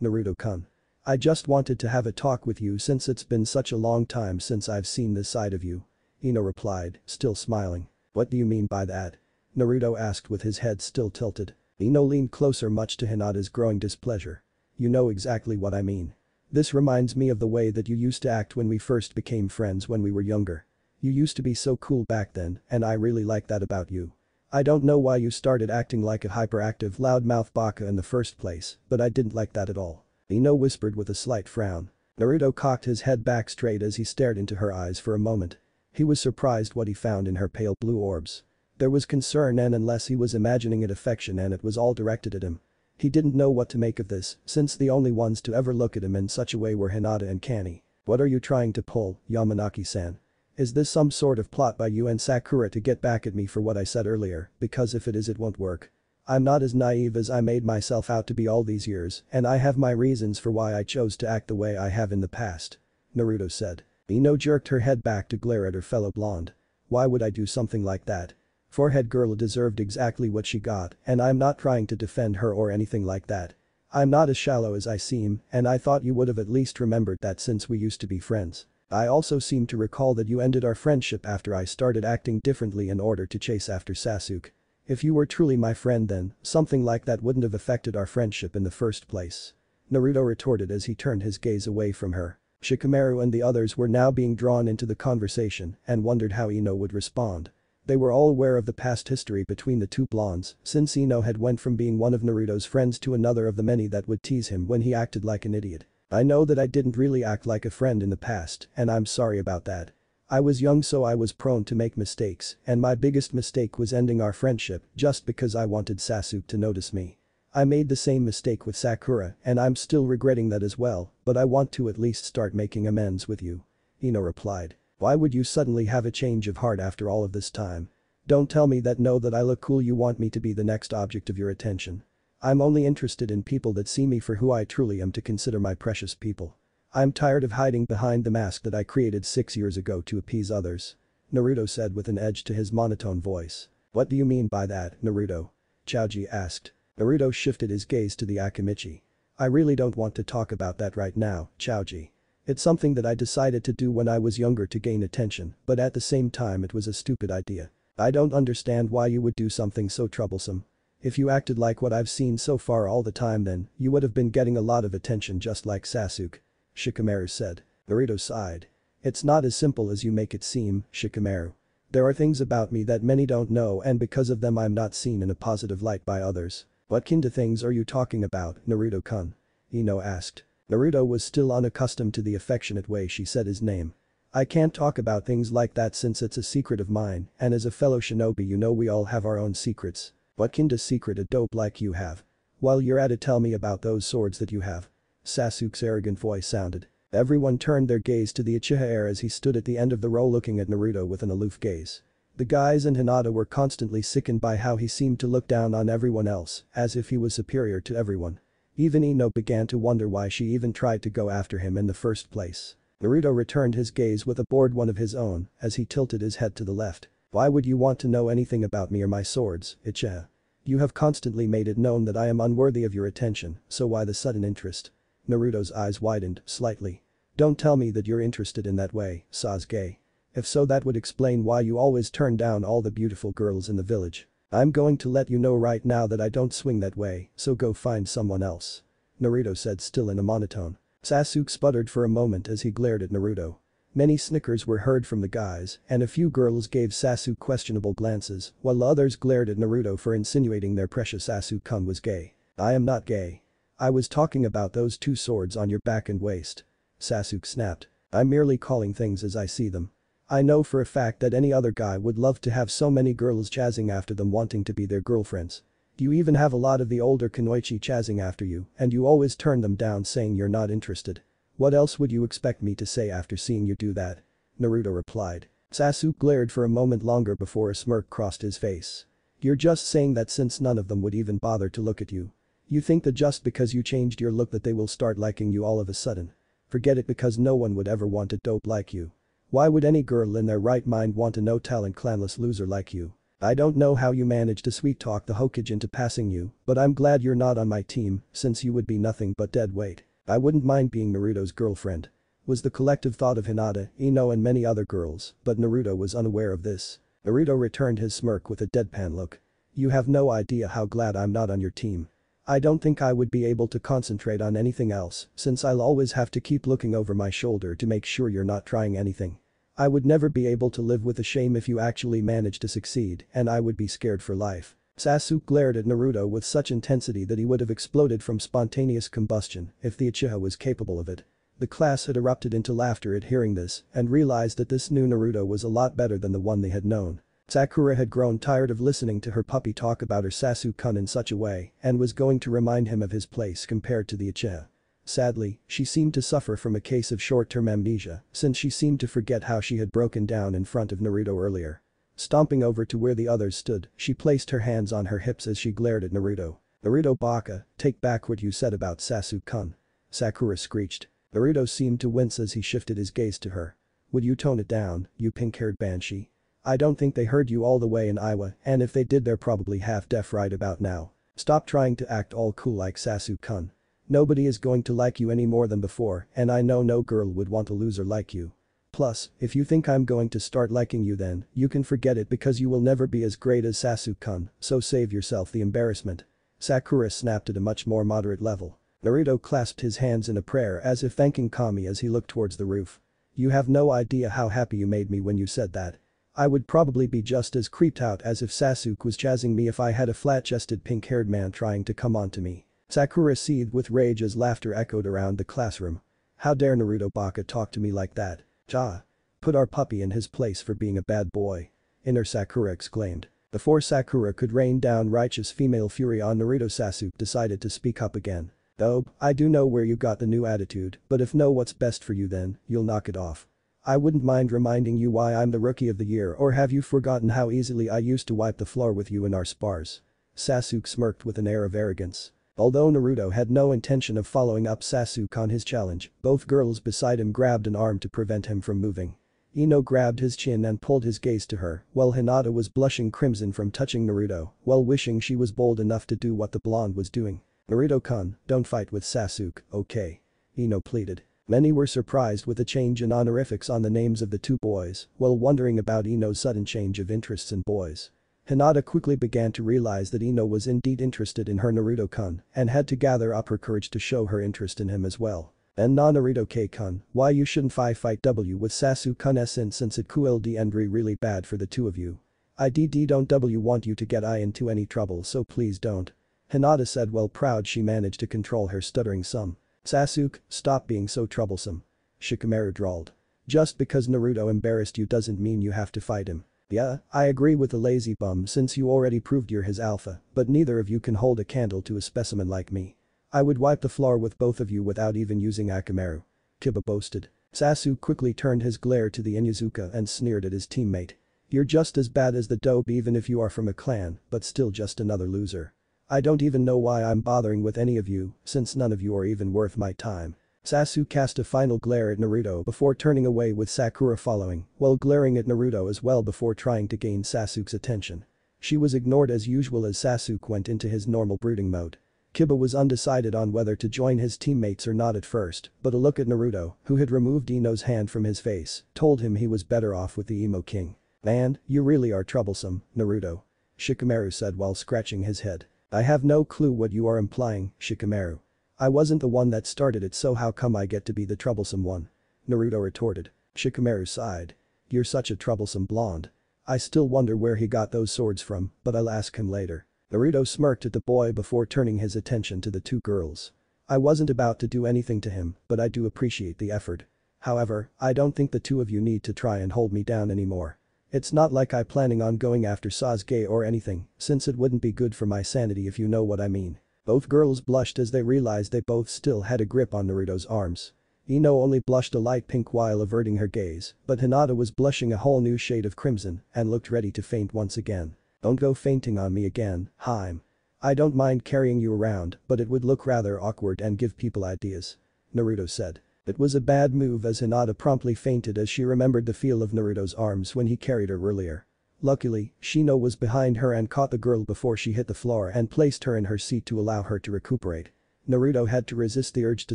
Speaker 1: Naruto-kun. I just wanted to have a talk with you since it's been such a long time since I've seen this side of you," Ino replied, still smiling. "What do you mean by that?" Naruto asked with his head still tilted. Ino leaned closer much to Hinata's growing displeasure. "You know exactly what I mean. This reminds me of the way that you used to act when we first became friends when we were younger. You used to be so cool back then, and I really like that about you. I don't know why you started acting like a hyperactive loudmouth baka in the first place, but I didn't like that at all," Ino whispered with a slight frown. Naruto cocked his head back straight as he stared into her eyes for a moment. He was surprised what he found in her pale blue orbs. There was concern and unless he was imagining it affection and it was all directed at him. He didn't know what to make of this, since the only ones to ever look at him in such a way were Hinata and Kani. "What are you trying to pull, Yamanaki-san? Is this some sort of plot by you and Sakura to get back at me for what I said earlier, because if it is it won't work. I'm not as naive as I made myself out to be all these years, and I have my reasons for why I chose to act the way I have in the past," Naruto said. Ino jerked her head back to glare at her fellow blonde. "Why would I do something like that? Forehead girl deserved exactly what she got, and I'm not trying to defend her or anything like that. I'm not as shallow as I seem, and I thought you would have at least remembered that since we used to be friends. I also seem to recall that you ended our friendship after I started acting differently in order to chase after Sasuke. If you were truly my friend then, something like that wouldn't have affected our friendship in the first place," Naruto retorted as he turned his gaze away from her. Shikamaru and the others were now being drawn into the conversation and wondered how Ino would respond. They were all aware of the past history between the two blondes, since Ino had went from being one of Naruto's friends to another of the many that would tease him when he acted like an idiot. "I know that I didn't really act like a friend in the past, and I'm sorry about that. I was young so I was prone to make mistakes, and my biggest mistake was ending our friendship just because I wanted Sasuke to notice me. I made the same mistake with Sakura and I'm still regretting that as well, but I want to at least start making amends with you. Ino replied. Why would you suddenly have a change of heart after all of this time? Don't tell me that know that I look cool you want me to be the next object of your attention. I'm only interested in people that see me for who I truly am to consider my precious people. I'm tired of hiding behind the mask that I created 6 years ago to appease others. Naruto said with an edge to his monotone voice. What do you mean by that, Naruto? Choji asked. Naruto shifted his gaze to the Akimichi. I really don't want to talk about that right now, Choji. It's something that I decided to do when I was younger to gain attention, but at the same time it was a stupid idea. I don't understand why you would do something so troublesome. If you acted like what I've seen so far all the time then, you would have been getting a lot of attention just like Sasuke. Shikamaru said. Naruto sighed. It's not as simple as you make it seem, Shikamaru. There are things about me that many don't know and because of them I'm not seen in a positive light by others. What kind of things are you talking about, Naruto-kun? Ino asked. Naruto was still unaccustomed to the affectionate way she said his name. I can't talk about things like that since it's a secret of mine and as a fellow shinobi you know we all have our own secrets. What kind of secret a dope like you have? While you're at it tell me about those swords that you have. Sasuke's arrogant voice sounded. Everyone turned their gaze to the Uchiha heir as he stood at the end of the row looking at Naruto with an aloof gaze. The guys and Hinata were constantly sickened by how he seemed to look down on everyone else, as if he was superior to everyone. Even Ino began to wonder why she even tried to go after him in the first place. Naruto returned his gaze with a bored one of his own as he tilted his head to the left. Why would you want to know anything about me or my swords, Uchiha? You have constantly made it known that I am unworthy of your attention, so why the sudden interest? Naruto's eyes widened slightly. Don't tell me that you're interested in that way, Sasuke. If so that would explain why you always turn down all the beautiful girls in the village. I'm going to let you know right now that I don't swing that way, so go find someone else. Naruto said still in a monotone. Sasuke sputtered for a moment as he glared at Naruto. Many snickers were heard from the guys and a few girls gave Sasuke questionable glances while others glared at Naruto for insinuating their precious Sasuke-kun was gay. I am not gay. I was talking about those two swords on your back and waist. Sasuke snapped. I'm merely calling things as I see them. I know for a fact that any other guy would love to have so many girls chasing after them wanting to be their girlfriends. You even have a lot of the older kunoichi chasing after you and you always turn them down saying you're not interested. What else would you expect me to say after seeing you do that? Naruto replied. Sasuke glared for a moment longer before a smirk crossed his face. You're just saying that since none of them would even bother to look at you. You think that just because you changed your look that they will start liking you all of a sudden. Forget it because no one would ever want a dope like you. Why would any girl in their right mind want a no-talent clanless loser like you? I don't know how you managed to sweet-talk the Hokage into passing you, but I'm glad you're not on my team since you would be nothing but dead weight. I wouldn't mind being Naruto's girlfriend. Was the collective thought of Hinata, Ino and many other girls, but Naruto was unaware of this. Naruto returned his smirk with a deadpan look. You have no idea how glad I'm not on your team. I don't think I would be able to concentrate on anything else since I'll always have to keep looking over my shoulder to make sure you're not trying anything. I would never be able to live with the shame if you actually managed to succeed and I would be scared for life. Sasuke glared at Naruto with such intensity that he would have exploded from spontaneous combustion if the Uchiha was capable of it. The class had erupted into laughter at hearing this and realized that this new Naruto was a lot better than the one they had known. Sakura had grown tired of listening to her puppy talk about her Sasuke-kun in such a way and was going to remind him of his place compared to the Uchiha. Sadly, she seemed to suffer from a case of short-term amnesia since she seemed to forget how she had broken down in front of Naruto earlier. Stomping over to where the others stood, she placed her hands on her hips as she glared at Naruto. Naruto baka, take back what you said about Sasuke-kun. Sakura screeched. Naruto seemed to wince as he shifted his gaze to her. Would you tone it down, you pink-haired banshee? I don't think they heard you all the way in Iowa and if they did they're probably half deaf right about now. Stop trying to act all cool like Sasuke-kun. Nobody is going to like you any more than before and I know no girl would want a loser like you. Plus, if you think I'm going to start liking you then, you can forget it because you will never be as great as Sasuke-kun, so save yourself the embarrassment. Sakura snapped at a much more moderate level. Naruto clasped his hands in a prayer as if thanking Kami as he looked towards the roof. You have no idea how happy you made me when you said that. I would probably be just as creeped out as if Sasuke was jazzing me if I had a flat-chested pink-haired man trying to come on to me. Sakura seethed with rage as laughter echoed around the classroom. How dare Naruto baka talk to me like that? Ja. Put our puppy in his place for being a bad boy. Inner Sakura exclaimed. Before Sakura could rain down righteous female fury on Naruto, Sasuke decided to speak up again. "Though, I do know where you got the new attitude, but if know what's best for you then, you'll knock it off. I wouldn't mind reminding you why I'm the rookie of the year, or have you forgotten how easily I used to wipe the floor with you in our spars?" Sasuke smirked with an air of arrogance. Although Naruto had no intention of following up Sasuke on his challenge, both girls beside him grabbed an arm to prevent him from moving. Ino grabbed his chin and pulled his gaze to her, while Hinata was blushing crimson from touching Naruto, while wishing she was bold enough to do what the blonde was doing. "Naruto-kun, don't fight with Sasuke, okay?" Ino pleaded. Many were surprised with the change in honorifics on the names of the two boys, while wondering about Ino's sudden change of interests in boys. Hinata quickly began to realize that Ino was indeed interested in her Naruto-kun and had to gather up her courage to show her interest in him as well. "And Naruto-kun, why you shouldn't fight W with Sasuke-kun since it could end really bad for the two of you. I don't want you to get into any trouble, so please don't," Hinata said while proud she managed to control her stuttering some. "Sasuke, stop being so troublesome," Shikamaru drawled. "Just because Naruto embarrassed you doesn't mean you have to fight him. Yeah, I agree with the lazy bum since you already proved you're his alpha, but neither of you can hold a candle to a specimen like me. I would wipe the floor with both of you without even using Akamaru," Kiba boasted. Sasuke quickly turned his glare to the Inuzuka and sneered at his teammate. "You're just as bad as the dope even if you are from a clan, but still just another loser. I don't even know why I'm bothering with any of you, since none of you are even worth my time." Sasuke cast a final glare at Naruto before turning away with Sakura following, while glaring at Naruto as well before trying to gain Sasuke's attention. She was ignored as usual as Sasuke went into his normal brooding mode. Kiba was undecided on whether to join his teammates or not at first, but a look at Naruto, who had removed Ino's hand from his face, told him he was better off with the emo king. "Man, you really are troublesome, Naruto," Shikamaru said while scratching his head. "I have no clue what you are implying, Shikamaru. I wasn't the one that started it, so how come I get to be the troublesome one?" Naruto retorted. Shikamaru sighed. "You're such a troublesome blonde. I still wonder where he got those swords from, but I'll ask him later." Naruto smirked at the boy before turning his attention to the two girls. "I wasn't about to do anything to him, but I do appreciate the effort. However, I don't think the two of you need to try and hold me down anymore. It's not like I'm planning on going after Sasuke or anything, since it wouldn't be good for my sanity if you know what I mean." Both girls blushed as they realized they both still had a grip on Naruto's arms. Ino only blushed a light pink while averting her gaze, but Hinata was blushing a whole new shade of crimson and looked ready to faint once again. "Don't go fainting on me again, Haim. I don't mind carrying you around, but it would look rather awkward and give people ideas," Naruto said. It was a bad move as Hinata promptly fainted as she remembered the feel of Naruto's arms when he carried her earlier. Luckily, Shino was behind her and caught the girl before she hit the floor and placed her in her seat to allow her to recuperate. Naruto had to resist the urge to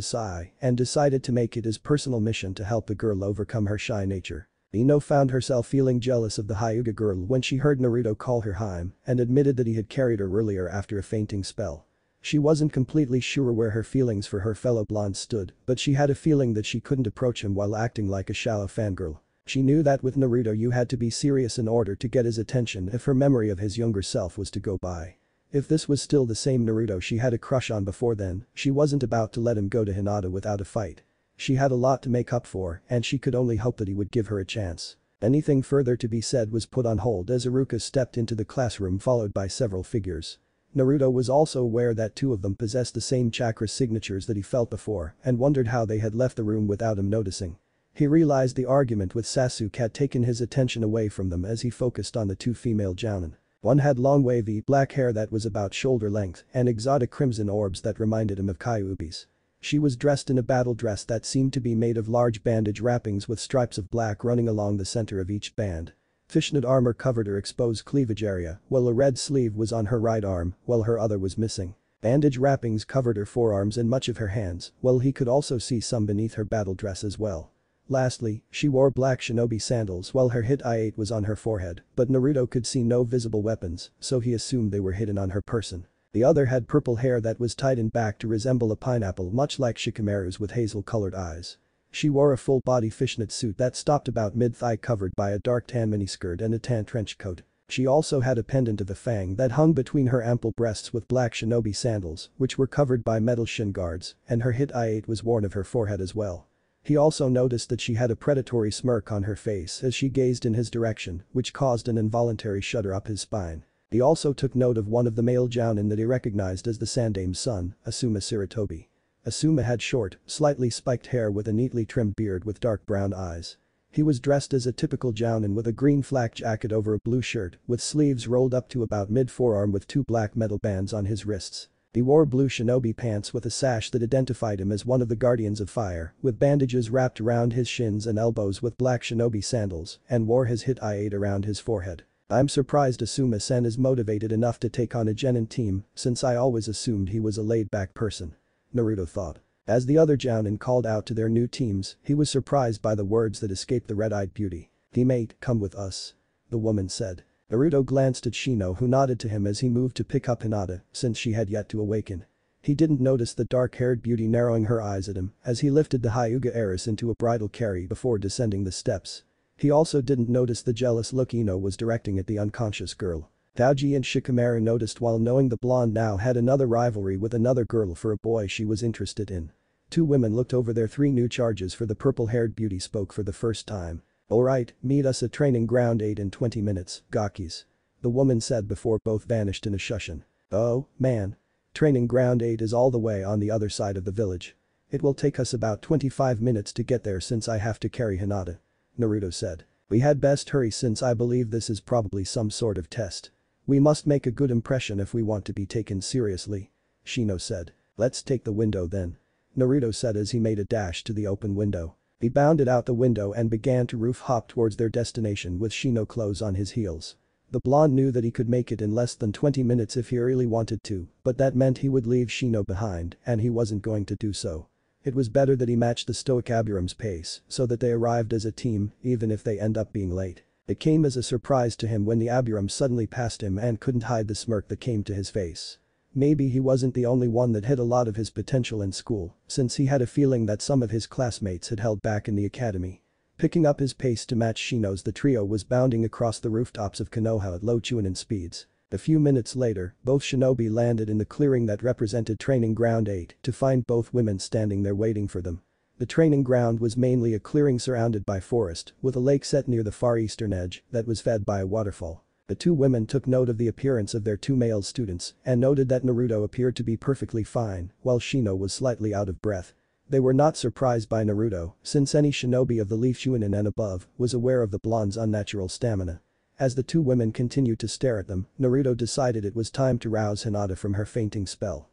Speaker 1: sigh and decided to make it his personal mission to help the girl overcome her shy nature. Ino found herself feeling jealous of the Hyuga girl when she heard Naruto call her Haim and admitted that he had carried her earlier after a fainting spell. She wasn't completely sure where her feelings for her fellow blonde stood, but she had a feeling that she couldn't approach him while acting like a shallow fangirl. She knew that with Naruto you had to be serious in order to get his attention if her memory of his younger self was to go by. If this was still the same Naruto she had a crush on before then, she wasn't about to let him go to Hinata without a fight. She had a lot to make up for and she could only hope that he would give her a chance. Anything further to be said was put on hold as Iruka stepped into the classroom followed by several figures. Naruto was also aware that two of them possessed the same chakra signatures that he felt before and wondered how they had left the room without him noticing. He realized the argument with Sasuke had taken his attention away from them as he focused on the two female jounin. One had long wavy black hair that was about shoulder length and exotic crimson orbs that reminded him of Kyuubi's. She was dressed in a battle dress that seemed to be made of large bandage wrappings with stripes of black running along the center of each band. Fishnet armor covered her exposed cleavage area while a red sleeve was on her right arm while her other was missing. Bandage wrappings covered her forearms and much of her hands, while he could also see some beneath her battle dress as well. Lastly, she wore black shinobi sandals while her hit I-8 was on her forehead, but Naruto could see no visible weapons, so he assumed they were hidden on her person. The other had purple hair that was tightened back to resemble a pineapple much like Shikamaru's with hazel-colored eyes. She wore a full-body fishnet suit that stopped about mid-thigh covered by a dark tan miniskirt and a tan trench coat. She also had a pendant of a fang that hung between her ample breasts with black shinobi sandals which were covered by metal shin guards, and her hit I-8 was worn of her forehead as well. He also noticed that she had a predatory smirk on her face as she gazed in his direction, which caused an involuntary shudder up his spine. He also took note of one of the male jounin that he recognized as the Sandame's son, Asuma Siritobi. Asuma had short, slightly spiked hair with a neatly trimmed beard with dark brown eyes. He was dressed as a typical jounin with a green flak jacket over a blue shirt with sleeves rolled up to about mid-forearm with 2 black metal bands on his wrists. He wore blue shinobi pants with a sash that identified him as one of the Guardians of Fire, with bandages wrapped around his shins and elbows with black shinobi sandals, and wore his hit I-8 around his forehead. I'm surprised Asuma-sen is motivated enough to take on a genin team, since I always assumed he was a laid-back person. Naruto thought. As the other jounin called out to their new teams, he was surprised by the words that escaped the red-eyed beauty. "Teammate, come with us," the woman said. Naruto glanced at Shino, who nodded to him as he moved to pick up Hinata, since she had yet to awaken. He didn't notice the dark-haired beauty narrowing her eyes at him as he lifted the Hyuga heiress into a bridal carry before descending the steps. He also didn't notice the jealous look Ino was directing at the unconscious girl. Taoji and Shikamaru noticed while knowing the blonde now had another rivalry with another girl for a boy she was interested in. 2 women looked over their 3 new charges for the purple-haired beauty spoke for the first time. "Alright, meet us at training ground 8 in 20 minutes, Gakis," the woman said before both vanished in a shushin. "Oh, man. Training ground 8 is all the way on the other side of the village. It will take us about 25 minutes to get there since I have to carry Hinata," Naruto said. "We had best hurry since I believe this is probably some sort of test. We must make a good impression if we want to be taken seriously," Shino said. "Let's take the window then," Naruto said as he made a dash to the open window. He bounded out the window and began to roof hop towards their destination with Shino close on his heels. The blonde knew that he could make it in less than 20 minutes if he really wanted to, but that meant he would leave Shino behind and he wasn't going to do so. It was better that he matched the stoic Aburam's pace so that they arrived as a team even if they end up being late. It came as a surprise to him when the Aburam suddenly passed him and couldn't hide the smirk that came to his face. Maybe he wasn't the only one that hit a lot of his potential in school, since he had a feeling that some of his classmates had held back in the academy. Picking up his pace to match Shino's, the trio was bounding across the rooftops of Konoha at low chunin speeds. A few minutes later, both shinobi landed in the clearing that represented training ground 8 to find both women standing there waiting for them. The training ground was mainly a clearing surrounded by forest, with a lake set near the far eastern edge that was fed by a waterfall. The 2 women took note of the appearance of their 2 male students and noted that Naruto appeared to be perfectly fine while Shino was slightly out of breath. They were not surprised by Naruto, since any shinobi of the Leaf Shunin and above was aware of the blonde's unnatural stamina. As the 2 women continued to stare at them, Naruto decided it was time to rouse Hinata from her fainting spell.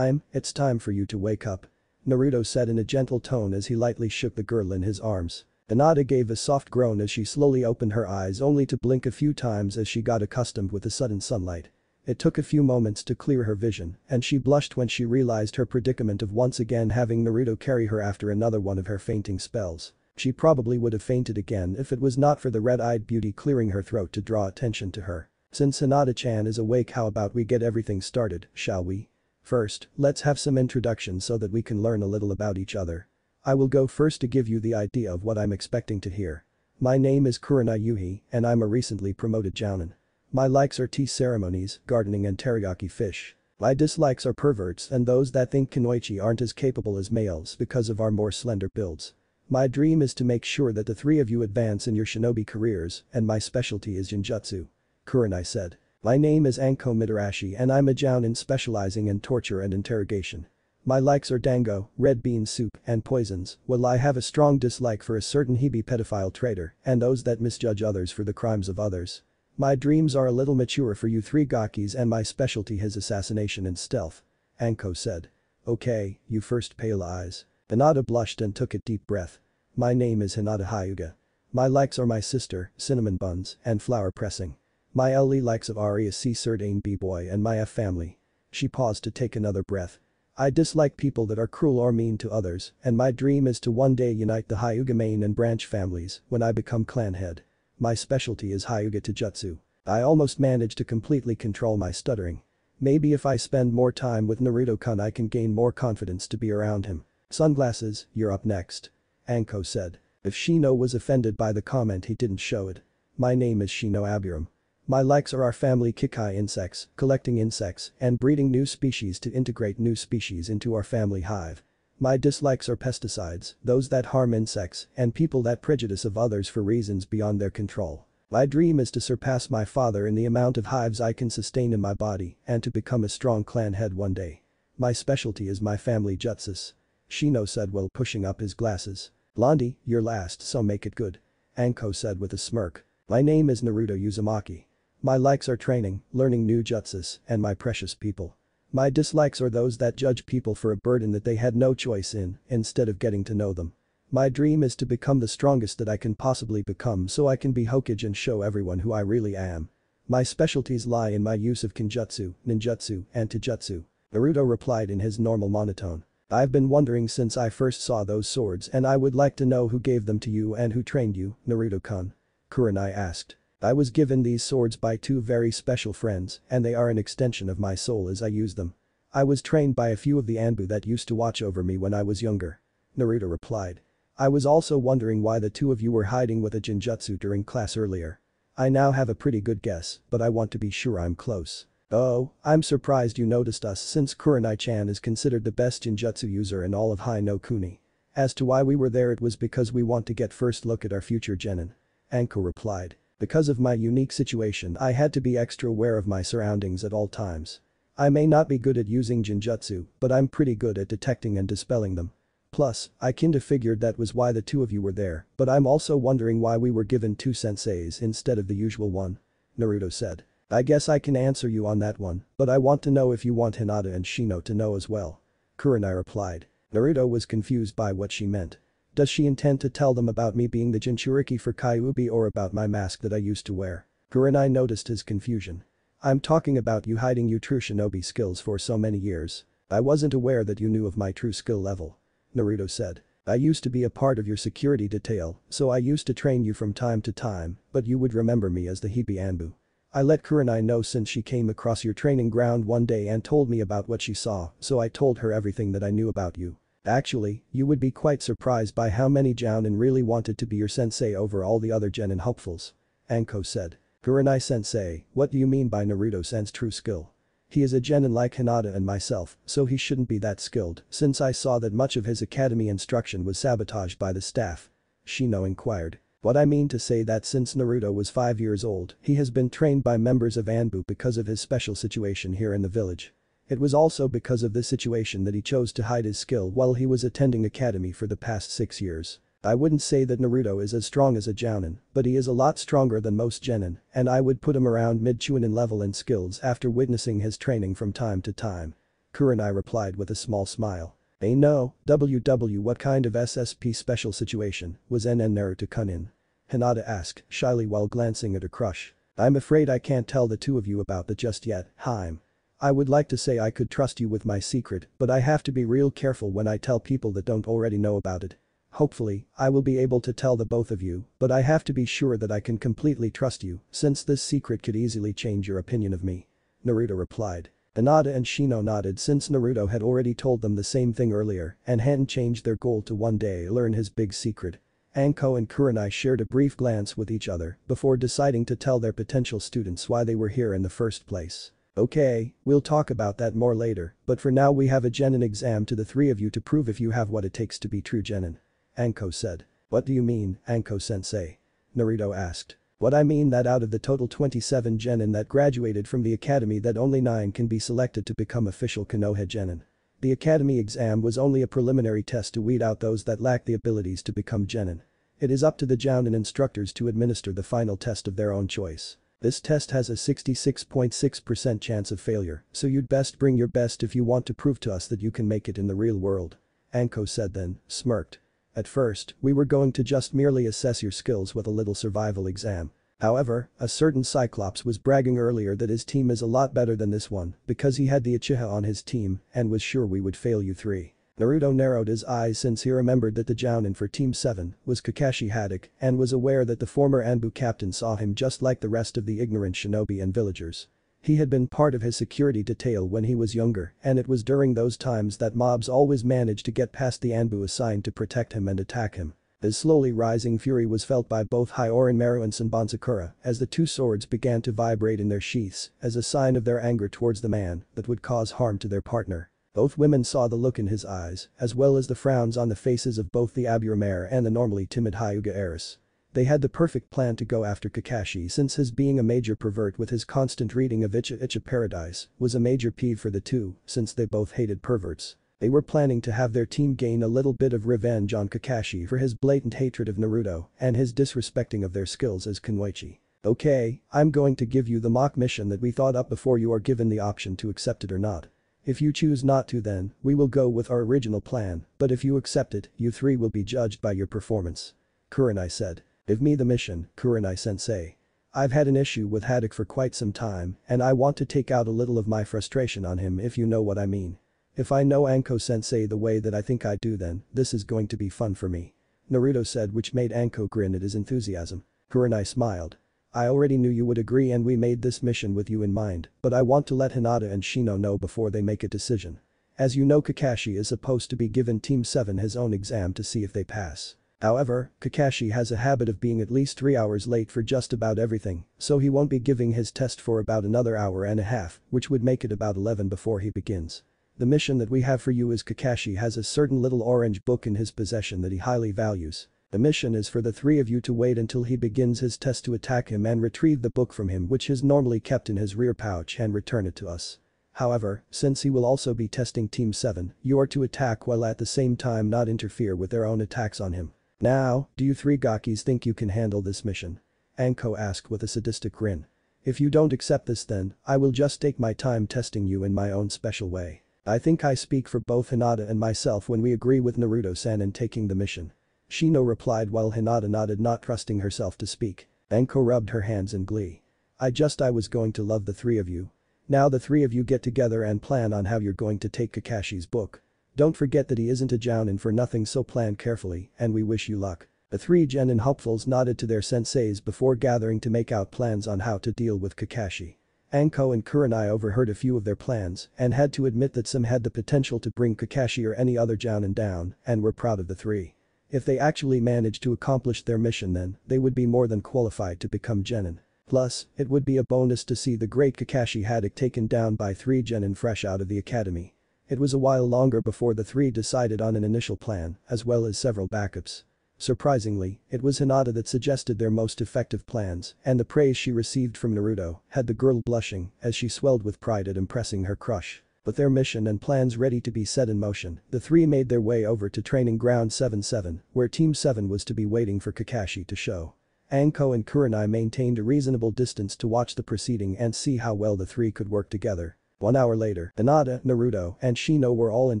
Speaker 1: It's time for you to wake up," Naruto said in a gentle tone as he lightly shook the girl in his arms. Hinata gave a soft groan as she slowly opened her eyes only to blink a few times as she got accustomed with the sudden sunlight. It took a few moments to clear her vision, and she blushed when she realized her predicament of once again having Naruto carry her after another one of her fainting spells. She probably would have fainted again if it was not for the red-eyed beauty clearing her throat to draw attention to her. "Since Hinata-chan is awake, how about we get everything started, shall we? First, let's have some introductions so that we can learn a little about each other. I will go first to give you the idea of what I'm expecting to hear. My name is Kurana Yuhi and I'm a recently promoted jounin. My likes are tea ceremonies, gardening and teriyaki fish. My dislikes are perverts and those that think kunoichi aren't as capable as males because of our more slender builds. My dream is to make sure that the 3 of you advance in your shinobi careers and my specialty is jinjutsu," Kurenai said. "My name is Anko Mitarashi and I'm a jounin specializing in torture and interrogation. My likes are dango, red bean soup, and poisons, while I have a strong dislike for a certain Hibi pedophile traitor and those that misjudge others for the crimes of others. My dreams are a little mature for you 3 gakis and my specialty is assassination and stealth," Anko said. "Okay, you first pale eyes." Hinata blushed and took a deep breath. "My name is Hinata Hyuga. My likes are my sister, cinnamon buns, and flower pressing. My LE likes of Ari is C-certain b-boy and my F family." She paused to take another breath. "I dislike people that are cruel or mean to others and my dream is to one day unite the Hyuga main and branch families when I become clan head. My specialty is Hyuga Taijutsu." I almost managed to completely control my stuttering. Maybe if I spend more time with Naruto-kun I can gain more confidence to be around him. "Sunglasses, you're up next," Anko said. If Shino was offended by the comment he didn't show it. "My name is Shino Aburam. My likes are our family Kikai insects, collecting insects, and breeding new species to integrate new species into our family hive. My dislikes are pesticides, those that harm insects, and people that prejudice of others for reasons beyond their control. My dream is to surpass my father in the amount of hives I can sustain in my body and to become a strong clan head one day. My specialty is my family jutsus. Shino said while pushing up his glasses. Blondie, you're last, so make it good. Anko said with a smirk. My name is Naruto Uzumaki. My likes are training, learning new jutsus, and my precious people. My dislikes are those that judge people for a burden that they had no choice in, instead of getting to know them. My dream is to become the strongest that I can possibly become so I can be Hokage and show everyone who I really am. My specialties lie in my use of Kenjutsu, Ninjutsu, and Taijutsu. Naruto replied in his normal monotone. I've been wondering since I first saw those swords and I would like to know who gave them to you and who trained you, Naruto-kun. Kurenai asked. I was given these swords by two very special friends and they are an extension of my soul as I use them. I was trained by a few of the Anbu that used to watch over me when I was younger. Naruto replied. I was also wondering why the two of you were hiding with a Jinjutsu during class earlier. I now have a pretty good guess, but I want to be sure I'm close. Oh, I'm surprised you noticed us since Kurenai-chan is considered the best Jinjutsu user in all of Hai no Kuni. As to why we were there, it was because we want to get first look at our future genin. Anko replied. Because of my unique situation I had to be extra aware of my surroundings at all times. I may not be good at using Jinjutsu, but I'm pretty good at detecting and dispelling them. Plus, I kinda figured that was why the two of you were there, but I'm also wondering why we were given two senseis instead of the usual one. Naruto said. I guess I can answer you on that one, but I want to know if you want Hinata and Shino to know as well. Kurenai replied. Naruto was confused by what she meant. Does she intend to tell them about me being the Jinchuriki for Kyuubi or about my mask that I used to wear? Kurenai noticed his confusion. I'm talking about you hiding your true shinobi skills for so many years. I wasn't aware that you knew of my true skill level. Naruto said. I used to be a part of your security detail, so I used to train you from time to time, but you would remember me as the Hibi Anbu. I let Kurenai know since she came across your training ground one day and told me about what she saw, so I told her everything that I knew about you. Actually, you would be quite surprised by how many Jounin really wanted to be your sensei over all the other genin hopefuls. Anko said. Kurenai-sensei, what do you mean by Naruto-sen's true skill? He is a genin like Hinata and myself, so he shouldn't be that skilled since I saw that much of his academy instruction was sabotaged by the staff. Shino inquired. What I mean to say that since Naruto was 5 years old, he has been trained by members of Anbu because of his special situation here in the village. It was also because of this situation that he chose to hide his skill while he was attending academy for the past 6 years. I wouldn't say that Naruto is as strong as a Jounin, but he is a lot stronger than most genin, and I would put him around mid-Chunin level in skills after witnessing his training from time to time. Kurenai replied with a small smile. No, what kind of SSP special situation was NN Naruto-kun in? Hinata asked, shyly while glancing at her crush. I'm afraid I can't tell the two of you about that just yet, Haim. I would like to say I could trust you with my secret, but I have to be real careful when I tell people that don't already know about it. Hopefully, I will be able to tell the both of you, but I have to be sure that I can completely trust you, since this secret could easily change your opinion of me. Naruto replied. Hinata and Shino nodded since Naruto had already told them the same thing earlier and hadn't changed their goal to one day learn his big secret. Anko and Kurenai shared a brief glance with each other before deciding to tell their potential students why they were here in the first place. Okay, we'll talk about that more later, but for now we have a genin exam to the three of you to prove if you have what it takes to be true genin. Anko said. What do you mean, Anko-sensei? Naruto asked. What I mean that out of the total 27 genin that graduated from the academy that only 9 can be selected to become official Konoha genin. The academy exam was only a preliminary test to weed out those that lack the abilities to become genin. It is up to the Jounin instructors to administer the final test of their own choice. This test has a 66.6% chance of failure, so you'd best bring your best if you want to prove to us that you can make it in the real world. Anko said then, smirked. At first, we were going to just merely assess your skills with a little survival exam. However, a certain Cyclops was bragging earlier that his team is a lot better than this one because he had the Uchiha on his team and was sure we would fail you three. Naruto narrowed his eyes since he remembered that the Jounin for Team 7 was Kakashi Haddock and was aware that the former Anbu captain saw him just like the rest of the ignorant shinobi and villagers. He had been part of his security detail when he was younger and it was during those times that mobs always managed to get past the Anbu assigned to protect him and attack him. His slowly rising fury was felt by both Orochimaru and Sanbonzakura as the two swords began to vibrate in their sheaths as a sign of their anger towards the man that would cause harm to their partner. Both women saw the look in his eyes, as well as the frowns on the faces of both the Abure heir and the normally timid Hyuga heiress. They had the perfect plan to go after Kakashi since his being a major pervert with his constant reading of Icha Icha Paradise was a major peeve for the two since they both hated perverts. They were planning to have their team gain a little bit of revenge on Kakashi for his blatant hatred of Naruto and his disrespecting of their skills as Kunoichi. Okay, I'm going to give you the mock mission that we thought up before you are given the option to accept it or not. If you choose not to then, we will go with our original plan, but if you accept it, you three will be judged by your performance. Kurenai said. Give me the mission, Kurenai-sensei. I've had an issue with Haddock for quite some time and I want to take out a little of my frustration on him if you know what I mean. If I know Anko-sensei the way that I think I do then, this is going to be fun for me. Naruto said, which made Anko grin at his enthusiasm. Kurenai smiled. I already knew you would agree and we made this mission with you in mind, but I want to let Hinata and Shino know before they make a decision. As you know, Kakashi is supposed to be giving Team 7 his own exam to see if they pass. However, Kakashi has a habit of being at least 3 hours late for just about everything, so he won't be giving his test for about another hour and a half, which would make it about 11 before he begins. The mission that we have for you is Kakashi has a certain little orange book in his possession that he highly values. The mission is for the three of you to wait until he begins his test to attack him and retrieve the book from him which is normally kept in his rear pouch and return it to us. However, since he will also be testing Team 7, you are to attack while at the same time not interfere with their own attacks on him. Now, do you three Gakis think you can handle this mission? Anko asked with a sadistic grin. If you don't accept this then, I will just take my time testing you in my own special way. I think I speak for both Hinata and myself when we agree with Naruto-san in taking the mission. Shino replied while Hinata nodded, not trusting herself to speak. Anko rubbed her hands in glee. I was going to love the three of you. Now the three of you get together and plan on how you're going to take Kakashi's book. Don't forget that he isn't a jounin for nothing, so plan carefully and we wish you luck. The three genin hopefuls nodded to their senseis before gathering to make out plans on how to deal with Kakashi. Anko and Kurenai overheard a few of their plans and had to admit that some had the potential to bring Kakashi or any other jounin down and were proud of the three. If they actually managed to accomplish their mission then, they would be more than qualified to become genin. Plus, it would be a bonus to see the great Kakashi Haddock taken down by three genin fresh out of the academy. It was a while longer before the three decided on an initial plan, as well as several backups. Surprisingly, it was Hinata that suggested their most effective plans, and the praise she received from Naruto had the girl blushing as she swelled with pride at impressing her crush. With their mission and plans ready to be set in motion, the three made their way over to Training Ground 7-7, where Team 7 was to be waiting for Kakashi to show. Anko and Kurenai maintained a reasonable distance to watch the proceeding and see how well the three could work together. 1 hour later, Hinata, Naruto, and Shino were all in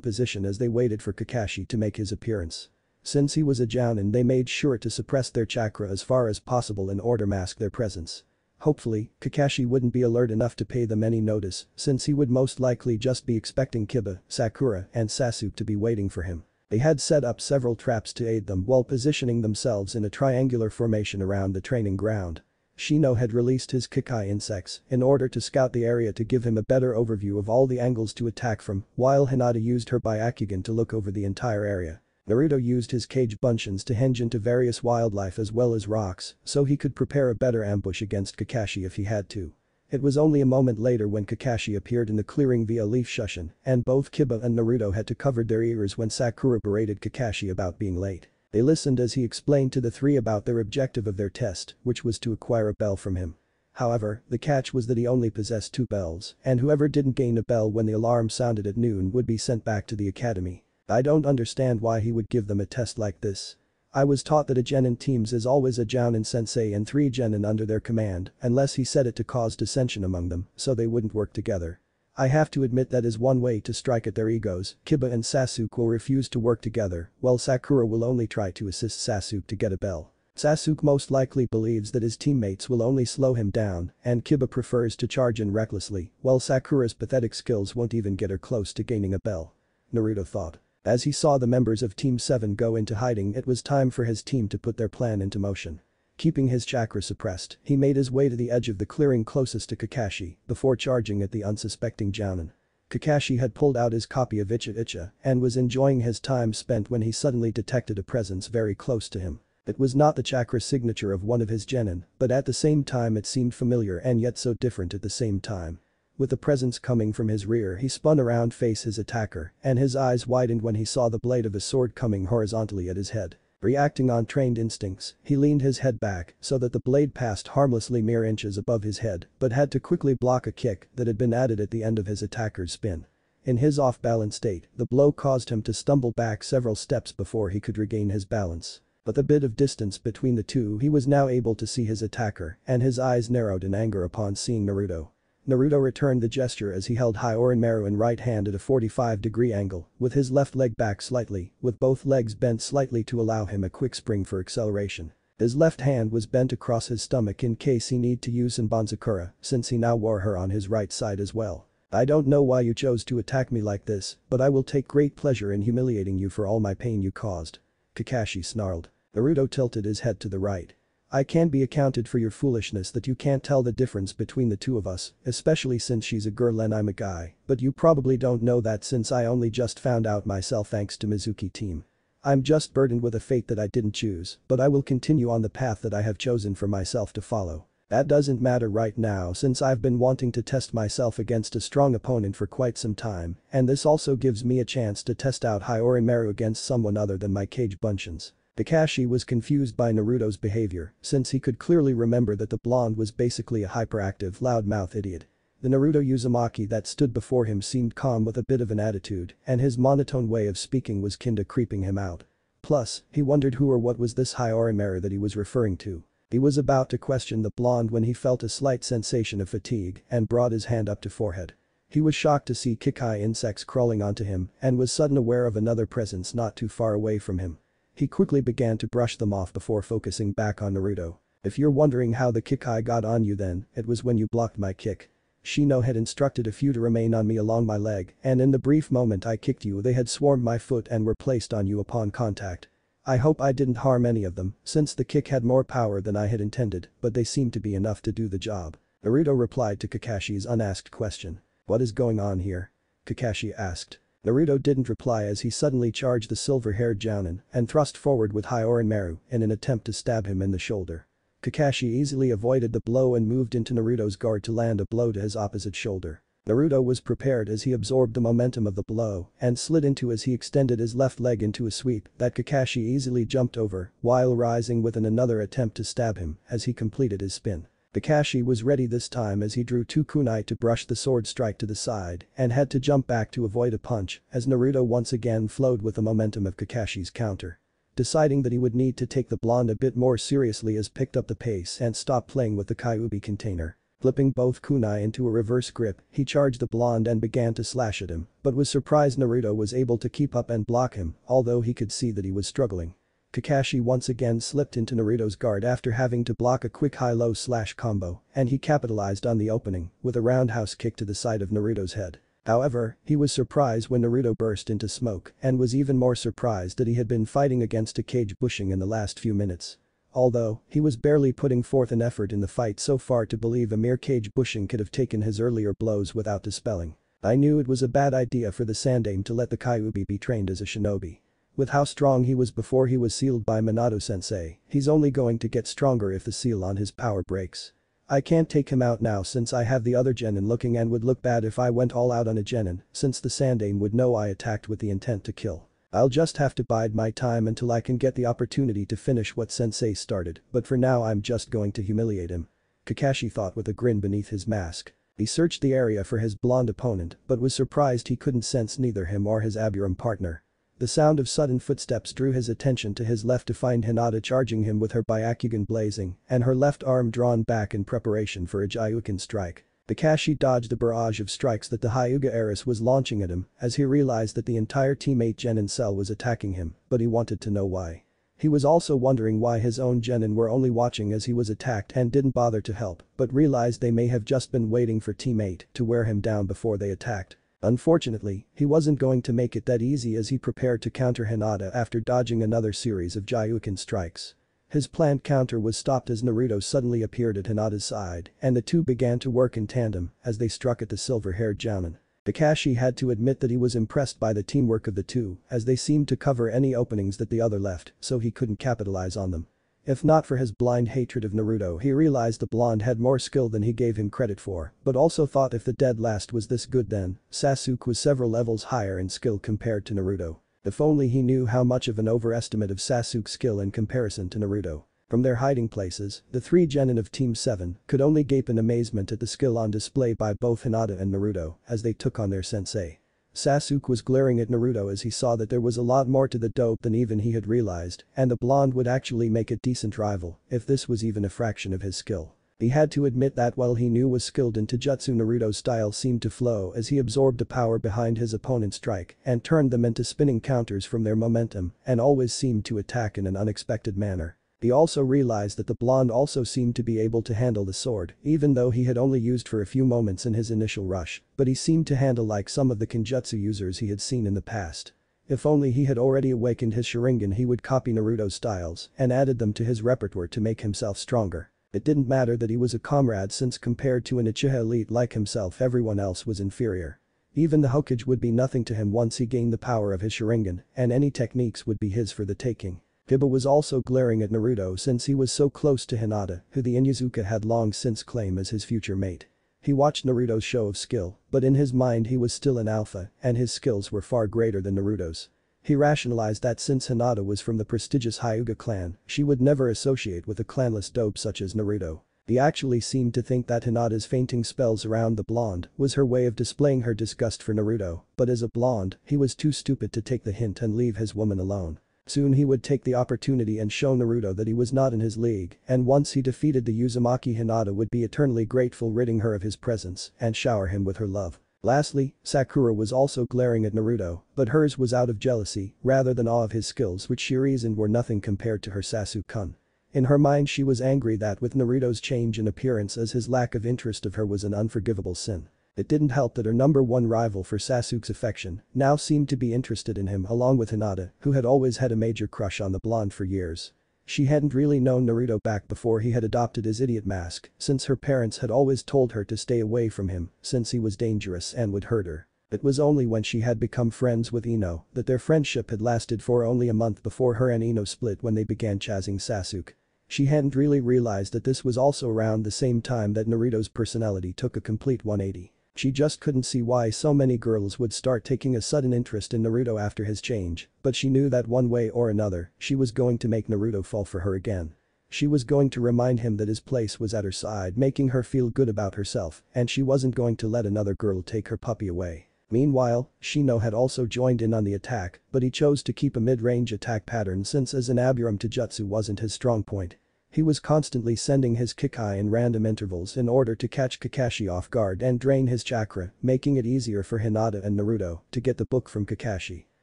Speaker 1: position as they waited for Kakashi to make his appearance. Since he was a jounin, they made sure to suppress their chakra as far as possible in order to mask their presence. Hopefully, Kakashi wouldn't be alert enough to pay them any notice since he would most likely just be expecting Kiba, Sakura, and Sasuke to be waiting for him. They had set up several traps to aid them while positioning themselves in a triangular formation around the training ground. Shino had released his Kikai insects in order to scout the area to give him a better overview of all the angles to attack from, while Hinata used her Byakugan to look over the entire area. Naruto used his cage bunchins to henge into various wildlife as well as rocks so he could prepare a better ambush against Kakashi if he had to. It was only a moment later when Kakashi appeared in the clearing via leaf shushin, and both Kiba and Naruto had to cover their ears when Sakura berated Kakashi about being late. They listened as he explained to the three about their objective of their test, which was to acquire a bell from him. However, the catch was that he only possessed 2 bells, and whoever didn't gain a bell when the alarm sounded at noon would be sent back to the academy. I don't understand why he would give them a test like this. I was taught that a genin teams is always a jounin sensei and 3 genin under their command unless he said it to cause dissension among them so they wouldn't work together. I have to admit that is one way to strike at their egos. Kiba and Sasuke will refuse to work together while Sakura will only try to assist Sasuke to get a bell. Sasuke most likely believes that his teammates will only slow him down and Kiba prefers to charge in recklessly while Sakura's pathetic skills won't even get her close to gaining a bell. Naruto thought. As he saw the members of Team 7 go into hiding, it was time for his team to put their plan into motion. Keeping his chakra suppressed, he made his way to the edge of the clearing closest to Kakashi before charging at the unsuspecting jounin. Kakashi had pulled out his copy of Icha Icha and was enjoying his time spent when he suddenly detected a presence very close to him. It was not the chakra signature of one of his genin, but at the same time it seemed familiar and yet so different at the same time. with the presence coming from his rear he spun around to face his attacker and his eyes widened when he saw the blade of his sword coming horizontally at his head. Reacting on trained instincts, he leaned his head back so that the blade passed harmlessly mere inches above his head but had to quickly block a kick that had been added at the end of his attacker's spin. In his off-balance state, the blow caused him to stumble back several steps before he could regain his balance. But the bit of distance between the two he was now able to see his attacker and his eyes narrowed in anger upon seeing Naruto. Naruto returned the gesture as he held Orochimaru in right hand at a 45-degree angle, with his left leg back slightly, with both legs bent slightly to allow him a quick spring for acceleration. His left hand was bent across his stomach in case he need to use Sanbonzakura, since he now wore her on his right side as well. I don't know why you chose to attack me like this, but I will take great pleasure in humiliating you for all my pain you caused. Kakashi snarled. Naruto tilted his head to the right. I can be accounted for your foolishness that you can't tell the difference between the two of us, especially since she's a girl and I'm a guy, but you probably don't know that since I only just found out myself thanks to Mizuki team. I'm just burdened with a fate that I didn't choose, but I will continue on the path that I have chosen for myself to follow. That doesn't matter right now since I've been wanting to test myself against a strong opponent for quite some time, and this also gives me a chance to test out Orochimaru against someone other than my cage buncheons. Kakashi was confused by Naruto's behavior, since he could clearly remember that the blonde was basically a hyperactive loudmouth idiot. The Naruto Uzumaki that stood before him seemed calm with a bit of an attitude, and his monotone way of speaking was kin to creeping him out. Plus, he wondered who or what was this Orochimaru that he was referring to. He was about to question the blonde when he felt a slight sensation of fatigue and brought his hand up to forehead. He was shocked to see Kikai insects crawling onto him and was suddenly aware of another presence not too far away from him. He quickly began to brush them off before focusing back on Naruto. If you're wondering how the Kikai got on you then, it was when you blocked my kick. Shino had instructed a few to remain on me along my leg and in the brief moment I kicked you they had swarmed my foot and were placed on you upon contact. I hope I didn't harm any of them since the kick had more power than I had intended but they seemed to be enough to do the job. Naruto replied to Kakashi's unasked question. What is going on here? Kakashi asked. Naruto didn't reply as he suddenly charged the silver-haired Jounin and thrust forward with Orochimaru in an attempt to stab him in the shoulder. Kakashi easily avoided the blow and moved into Naruto's guard to land a blow to his opposite shoulder. Naruto was prepared as he absorbed the momentum of the blow and slid into as he extended his left leg into a sweep that Kakashi easily jumped over while rising with another attempt to stab him as he completed his spin. Kakashi was ready this time as he drew two kunai to brush the sword strike to the side and had to jump back to avoid a punch as Naruto once again flowed with the momentum of Kakashi's counter. Deciding that he would need to take the blonde a bit more seriously as picked up the pace and stopped playing with the Kyuubi container. Flipping both kunai into a reverse grip, he charged the blonde and began to slash at him, but was surprised Naruto was able to keep up and block him, although he could see that he was struggling. Kakashi once again slipped into Naruto's guard after having to block a quick high-low slash combo, and he capitalized on the opening with a roundhouse kick to the side of Naruto's head. However, he was surprised when Naruto burst into smoke and was even more surprised that he had been fighting against a cage bushing in the last few minutes. Although, he was barely putting forth an effort in the fight so far to believe a mere cage bushing could have taken his earlier blows without dispelling. I knew it was a bad idea for the Sandaime to let the Kyuubi be trained as a shinobi. With how strong he was before he was sealed by Minato-sensei, he's only going to get stronger if the seal on his power breaks. I can't take him out now since I have the other genin looking and would look bad if I went all out on a genin since the Sandaime would know I attacked with the intent to kill. I'll just have to bide my time until I can get the opportunity to finish what sensei started, but for now I'm just going to humiliate him. Kakashi thought with a grin beneath his mask. He searched the area for his blonde opponent but was surprised he couldn't sense neither him or his Aburam partner. The sound of sudden footsteps drew his attention to his left to find Hinata charging him with her Byakugan blazing and her left arm drawn back in preparation for a Gyuuken strike. Kakashi dodged the barrage of strikes that the Hyuga heiress was launching at him as he realized that the entire teammate genin cell was attacking him, but he wanted to know why. He was also wondering why his own genin were only watching as he was attacked and didn't bother to help, but realized they may have just been waiting for teammate to wear him down before they attacked. Unfortunately, he wasn't going to make it that easy as he prepared to counter Hinata after dodging another series of Gyuuken strikes. His planned counter was stopped as Naruto suddenly appeared at Hinata's side and the two began to work in tandem as they struck at the silver-haired Jounin. Kakashi had to admit that he was impressed by the teamwork of the two as they seemed to cover any openings that the other left so he couldn't capitalize on them. If not for his blind hatred of Naruto, he realized the blonde had more skill than he gave him credit for, but also thought if the dead last was this good then, Sasuke was several levels higher in skill compared to Naruto. If only he knew how much of an overestimate of Sasuke's skill in comparison to Naruto. From their hiding places, the three genin of Team 7 could only gape in amazement at the skill on display by both Hinata and Naruto as they took on their sensei. Sasuke was glaring at Naruto as he saw that there was a lot more to the dope than even he had realized, and the blonde would actually make a decent rival if this was even a fraction of his skill. He had to admit that while he knew was skilled in Taijutsu, Naruto's style seemed to flow as he absorbed the power behind his opponent's strike and turned them into spinning counters from their momentum and always seemed to attack in an unexpected manner. He also realized that the blonde also seemed to be able to handle the sword, even though he had only used for a few moments in his initial rush, but he seemed to handle like some of the Kenjutsu users he had seen in the past. If only he had already awakened his Sharingan, he would copy Naruto's styles and added them to his repertoire to make himself stronger. It didn't matter that he was a comrade since compared to an Uchiha elite like himself everyone else was inferior. Even the Hokage would be nothing to him once he gained the power of his Sharingan, and any techniques would be his for the taking. Kiba was also glaring at Naruto since he was so close to Hinata, who the Inuzuka had long since claimed as his future mate. He watched Naruto's show of skill, but in his mind he was still an alpha and his skills were far greater than Naruto's. He rationalized that since Hinata was from the prestigious Hyuga clan, she would never associate with a clanless dope such as Naruto. He actually seemed to think that Hinata's fainting spells around the blonde was her way of displaying her disgust for Naruto, but as a blonde, he was too stupid to take the hint and leave his woman alone. Soon he would take the opportunity and show Naruto that he was not in his league, and once he defeated the Uzumaki, Hinata would be eternally grateful, ridding her of his presence and shower him with her love. Lastly, Sakura was also glaring at Naruto, but hers was out of jealousy rather than awe of his skills, which she reasoned were nothing compared to her Sasuke-kun. In her mind she was angry that with Naruto's change in appearance as his lack of interest of her was an unforgivable sin. It didn't help that her number one rival for Sasuke's affection now seemed to be interested in him along with Hinata, who had always had a major crush on the blonde for years. She hadn't really known Naruto back before he had adopted his idiot mask, since her parents had always told her to stay away from him since he was dangerous and would hurt her. It was only when she had become friends with Ino that their friendship had lasted for only a month before her and Ino split when they began chasing Sasuke. She hadn't really realized that this was also around the same time that Naruto's personality took a complete 180. She just couldn't see why so many girls would start taking a sudden interest in Naruto after his change, but she knew that one way or another, she was going to make Naruto fall for her again. She was going to remind him that his place was at her side, making her feel good about herself, and she wasn't going to let another girl take her puppy away. Meanwhile, Shino had also joined in on the attack, but he chose to keep a mid-range attack pattern since as an Aburam Taijutsu wasn't his strong point. He was constantly sending his Kikai in random intervals in order to catch Kakashi off guard and drain his chakra, making it easier for Hinata and Naruto to get the book from Kakashi.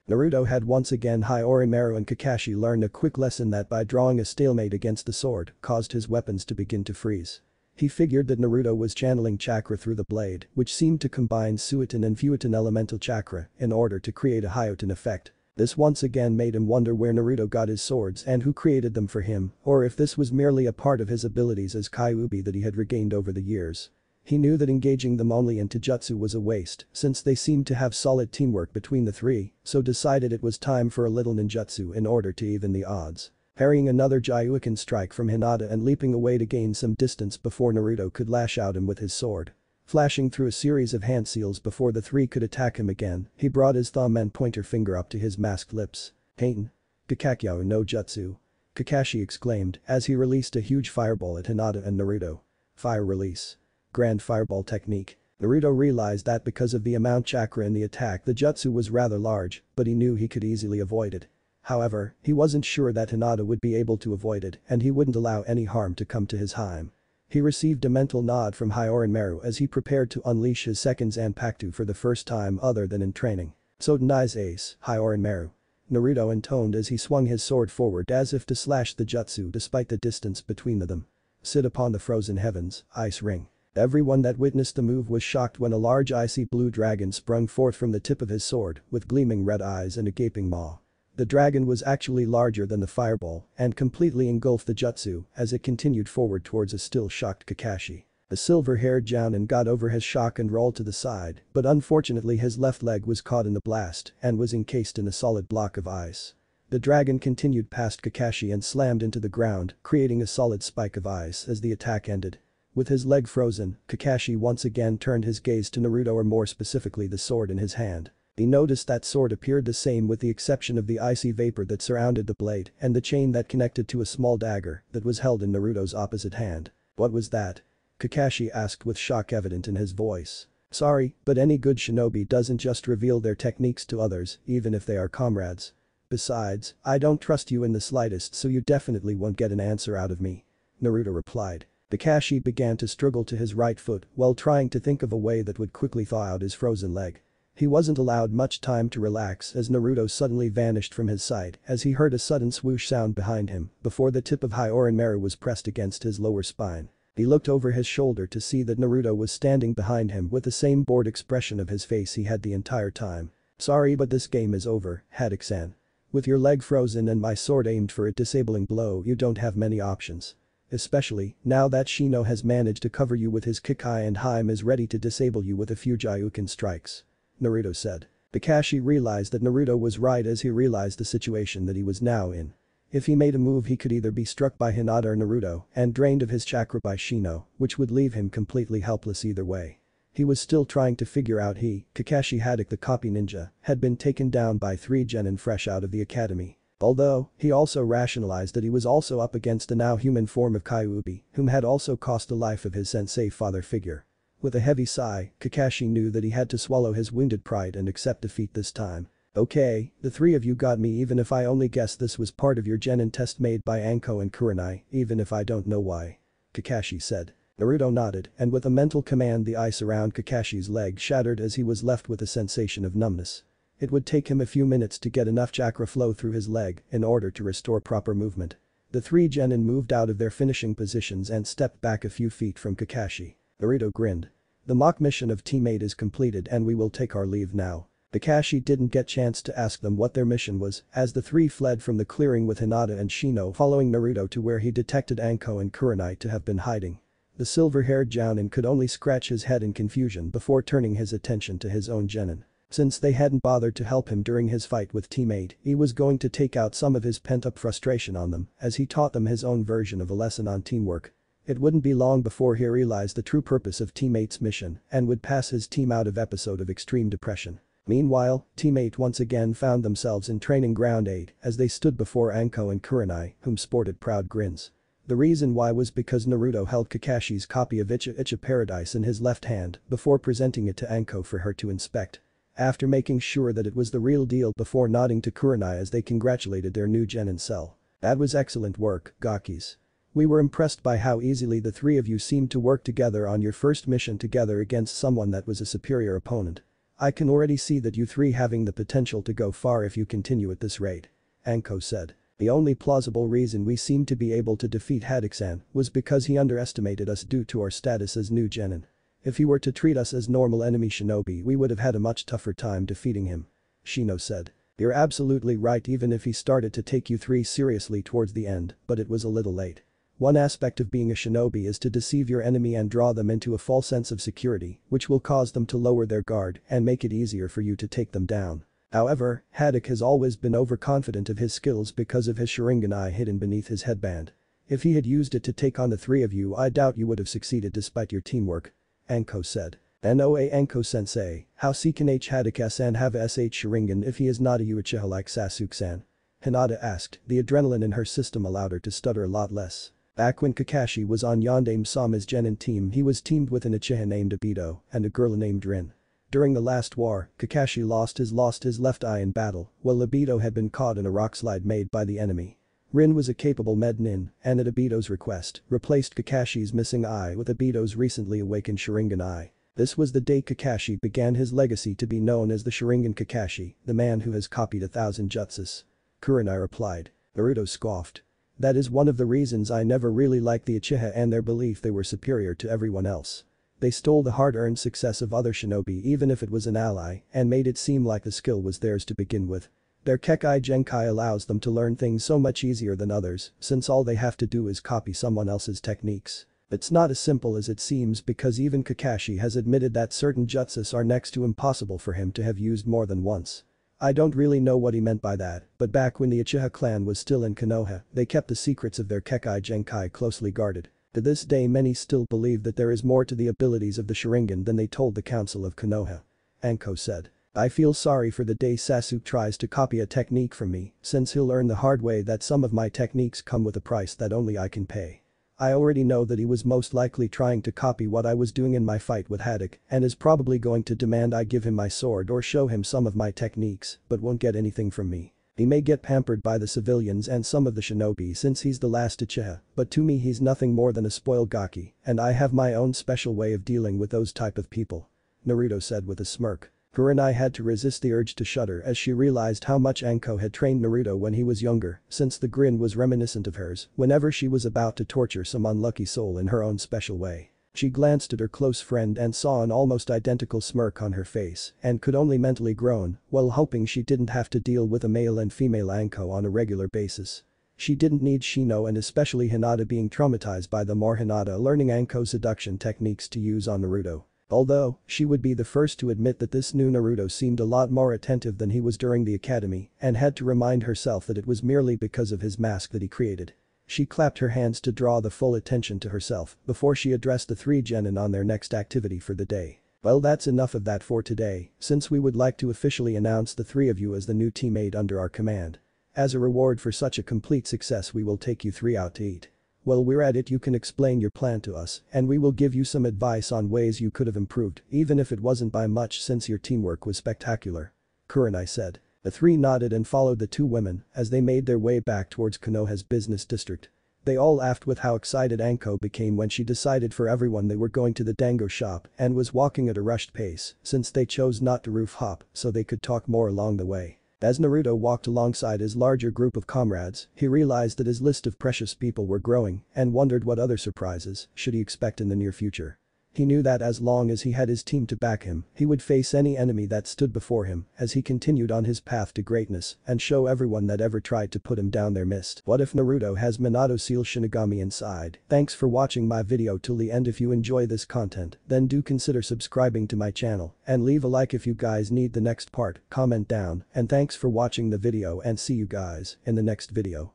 Speaker 1: Naruto had once again Orochimaru and Kakashi learned a quick lesson that by drawing a stalemate against the sword caused his weapons to begin to freeze. He figured that Naruto was channeling chakra through the blade, which seemed to combine Suiton and Fuiton elemental chakra in order to create a Hyoten effect. This once again made him wonder where Naruto got his swords and who created them for him, or if this was merely a part of his abilities as Kyuubi that he had regained over the years. He knew that engaging them only in Taijutsu was a waste since they seemed to have solid teamwork between the three, so decided it was time for a little ninjutsu in order to even the odds. Parrying another Gyuuken strike from Hinata and leaping away to gain some distance before Naruto could lash out him with his sword. Flashing through a series of hand seals before the three could attack him again, he brought his thumb and pointer finger up to his masked lips. Heitan. Kakakyou no Jutsu. Kakashi exclaimed as he released a huge fireball at Hinata and Naruto. Fire release. Grand fireball technique. Naruto realized that because of the amount chakra in the attack the jutsu was rather large, but he knew he could easily avoid it. However, he wasn't sure that Hinata would be able to avoid it and he wouldn't allow any harm to come to his Haim. He received a mental nod from Orochimaru as he prepared to unleash his second Zanpakuto for the first time other than in training. Sotenai's ace, Orochimaru. Naruto intoned as he swung his sword forward as if to slash the jutsu despite the distance between them. Sit upon the frozen heavens, ice ring. Everyone that witnessed the move was shocked when a large icy blue dragon sprung forth from the tip of his sword with gleaming red eyes and a gaping maw. The dragon was actually larger than the fireball and completely engulfed the jutsu as it continued forward towards a still shocked Kakashi. The silver-haired Jounin got over his shock and rolled to the side, but unfortunately his left leg was caught in the blast and was encased in a solid block of ice. The dragon continued past Kakashi and slammed into the ground, creating a solid spike of ice as the attack ended. With his leg frozen, Kakashi once again turned his gaze to Naruto, or more specifically the sword in his hand. He noticed that sword appeared the same with the exception of the icy vapor that surrounded the blade and the chain that connected to a small dagger that was held in Naruto's opposite hand. What was that? Kakashi asked with shock evident in his voice. Sorry, but any good shinobi doesn't just reveal their techniques to others, even if they are comrades. Besides, I don't trust you in the slightest, so you definitely won't get an answer out of me. Naruto replied. Kakashi began to struggle to his right foot while trying to think of a way that would quickly thaw out his frozen leg. He wasn't allowed much time to relax as Naruto suddenly vanished from his sight as he heard a sudden swoosh sound behind him before the tip of Hyorinmaru was pressed against his lower spine. He looked over his shoulder to see that Naruto was standing behind him with the same bored expression of his face he had the entire time. Sorry, but this game is over, Haddock-san. With your leg frozen and my sword aimed for a disabling blow, you don't have many options. Especially, now that Shino has managed to cover you with his Kikai and Haim is ready to disable you with a few Gyuken strikes. Naruto said. Kakashi realized that Naruto was right as he realized the situation that he was now in. If he made a move, he could either be struck by Hinata or Naruto and drained of his chakra by Shino, which would leave him completely helpless either way. He was still trying to figure out Kakashi Haddock the copy ninja, had been taken down by 3 genin fresh out of the academy. Although, he also rationalized that he was also up against the now human form of Kyuubi, whom had also cost the life of his sensei father figure. With a heavy sigh, Kakashi knew that he had to swallow his wounded pride and accept defeat this time. Okay, the 3 of you got me, even if I only guess this was part of your genin test made by Anko and Kurenai, even if I don't know why. Kakashi said. Naruto nodded, and with a mental command the ice around Kakashi's leg shattered as he was left with a sensation of numbness. It would take him a few minutes to get enough chakra flow through his leg in order to restore proper movement. The 3 genin moved out of their finishing positions and stepped back a few feet from Kakashi. Naruto grinned. The mock mission of teammate is completed and we will take our leave now. Kakashi didn't get chance to ask them what their mission was as the 3 fled from the clearing with Hinata and Shino following Naruto to where he detected Anko and Kurenai to have been hiding. The silver-haired Jounin could only scratch his head in confusion before turning his attention to his own genin. Since they hadn't bothered to help him during his fight with teammate, he was going to take out some of his pent-up frustration on them as he taught them his own version of a lesson on teamwork. It wouldn't be long before he realized the true purpose of teammate's mission and would pass his team out of episode of extreme depression. Meanwhile, teammate once again found themselves in training ground 8 as they stood before Anko and Kurenai, whom sported proud grins. The reason why was because Naruto held Kakashi's copy of Icha Paradise in his left hand before presenting it to Anko for her to inspect. After making sure that it was the real deal before nodding to Kurenai as they congratulated their new genin cell. That was excellent work, Gakis. We were impressed by how easily the 3 of you seemed to work together on your first mission together against someone that was a superior opponent. I can already see that you 3 having the potential to go far if you continue at this rate. Anko said. The only plausible reason we seemed to be able to defeat Haddock-san was because he underestimated us due to our status as new genin. If he were to treat us as normal enemy shinobi, we would have had a much tougher time defeating him. Shino said. You're absolutely right, even if he started to take you 3 seriously towards the end, but it was a little late. One aspect of being a shinobi is to deceive your enemy and draw them into a false sense of security, which will cause them to lower their guard and make it easier for you to take them down. However, Haddock has always been overconfident of his skills because of his Sharingan eye hidden beneath his headband. If he had used it to take on the 3 of you, I doubt you would have succeeded despite your teamwork. Anko said. Noa Anko-sensei, how can Haddock-san have a SH Sharingan if he is not a Uchiha like Sasuke-san? Hinata asked, the adrenaline in her system allowed her to stutter a lot less. Back when Kakashi was on Yondaime Sama's genin team, he was teamed with an Uchiha named Obito and a girl named Rin. During the last war, Kakashi lost his left eye in battle, while Obito had been caught in a rockslide made by the enemy. Rin was a capable med-nin and at Obito's request, replaced Kakashi's missing eye with Obito's recently awakened Sharingan eye. This was the day Kakashi began his legacy to be known as the Sharingan Kakashi, the man who has copied 1,000 jutsus. Kurenai replied. Naruto scoffed. That is one of the reasons I never really liked the Uchiha and their belief they were superior to everyone else. They stole the hard-earned success of other shinobi even if it was an ally and made it seem like the skill was theirs to begin with. Their Kekai Genkai allows them to learn things so much easier than others since all they have to do is copy someone else's techniques. It's not as simple as it seems because even Kakashi has admitted that certain jutsus are next to impossible for him to have used more than once. I don't really know what he meant by that, but back when the Uchiha clan was still in Konoha, they kept the secrets of their Kekai Genkai closely guarded. To this day many still believe that there is more to the abilities of the Sharingan than they told the Council of Konoha. Anko said. I feel sorry for the day Sasuke tries to copy a technique from me, since he'll learn the hard way that some of my techniques come with a price that only I can pay. I already know that he was most likely trying to copy what I was doing in my fight with Haddock and is probably going to demand I give him my sword or show him some of my techniques, but won't get anything from me. He may get pampered by the civilians and some of the shinobi since he's the last Uchiha, but to me he's nothing more than a spoiled gaki, and I have my own special way of dealing with those type of people. Naruto said with a smirk. Kurenai had to resist the urge to shudder as she realized how much Anko had trained Naruto when he was younger, since the grin was reminiscent of hers whenever she was about to torture some unlucky soul in her own special way. She glanced at her close friend and saw an almost identical smirk on her face and could only mentally groan while hoping she didn't have to deal with a male and female Anko on a regular basis. She didn't need Shino and especially Hinata being traumatized by them or Hinata learning Anko's seduction techniques to use on Naruto. Although, she would be the first to admit that this new Naruto seemed a lot more attentive than he was during the academy and had to remind herself that it was merely because of his mask that he created. She clapped her hands to draw the full attention to herself before she addressed the three genin on their next activity for the day. Well, that's enough of that for today, since we would like to officially announce the three of you as the new teammate under our command. As a reward for such a complete success we will take you three out to eat. While we're at it you can explain your plan to us and we will give you some advice on ways you could have improved even if it wasn't by much since your teamwork was spectacular. Kurenai said. The three nodded and followed the two women as they made their way back towards Konoha's business district. They all laughed with how excited Anko became when she decided for everyone they were going to the dango shop and was walking at a rushed pace since they chose not to roof hop so they could talk more along the way. As Naruto walked alongside his larger group of comrades, he realized that his list of precious people were growing and wondered what other surprises should he expect in the near future. He knew that as long as he had his team to back him, he would face any enemy that stood before him as he continued on his path to greatness and show everyone that ever tried to put him down their mist. What if Naruto has Minato Seal Shinigami inside? Thanks for watching my video till the end. If you enjoy this content, then do consider subscribing to my channel and leave a like if you guys need the next part, comment down, and thanks for watching the video and see you guys in the next video.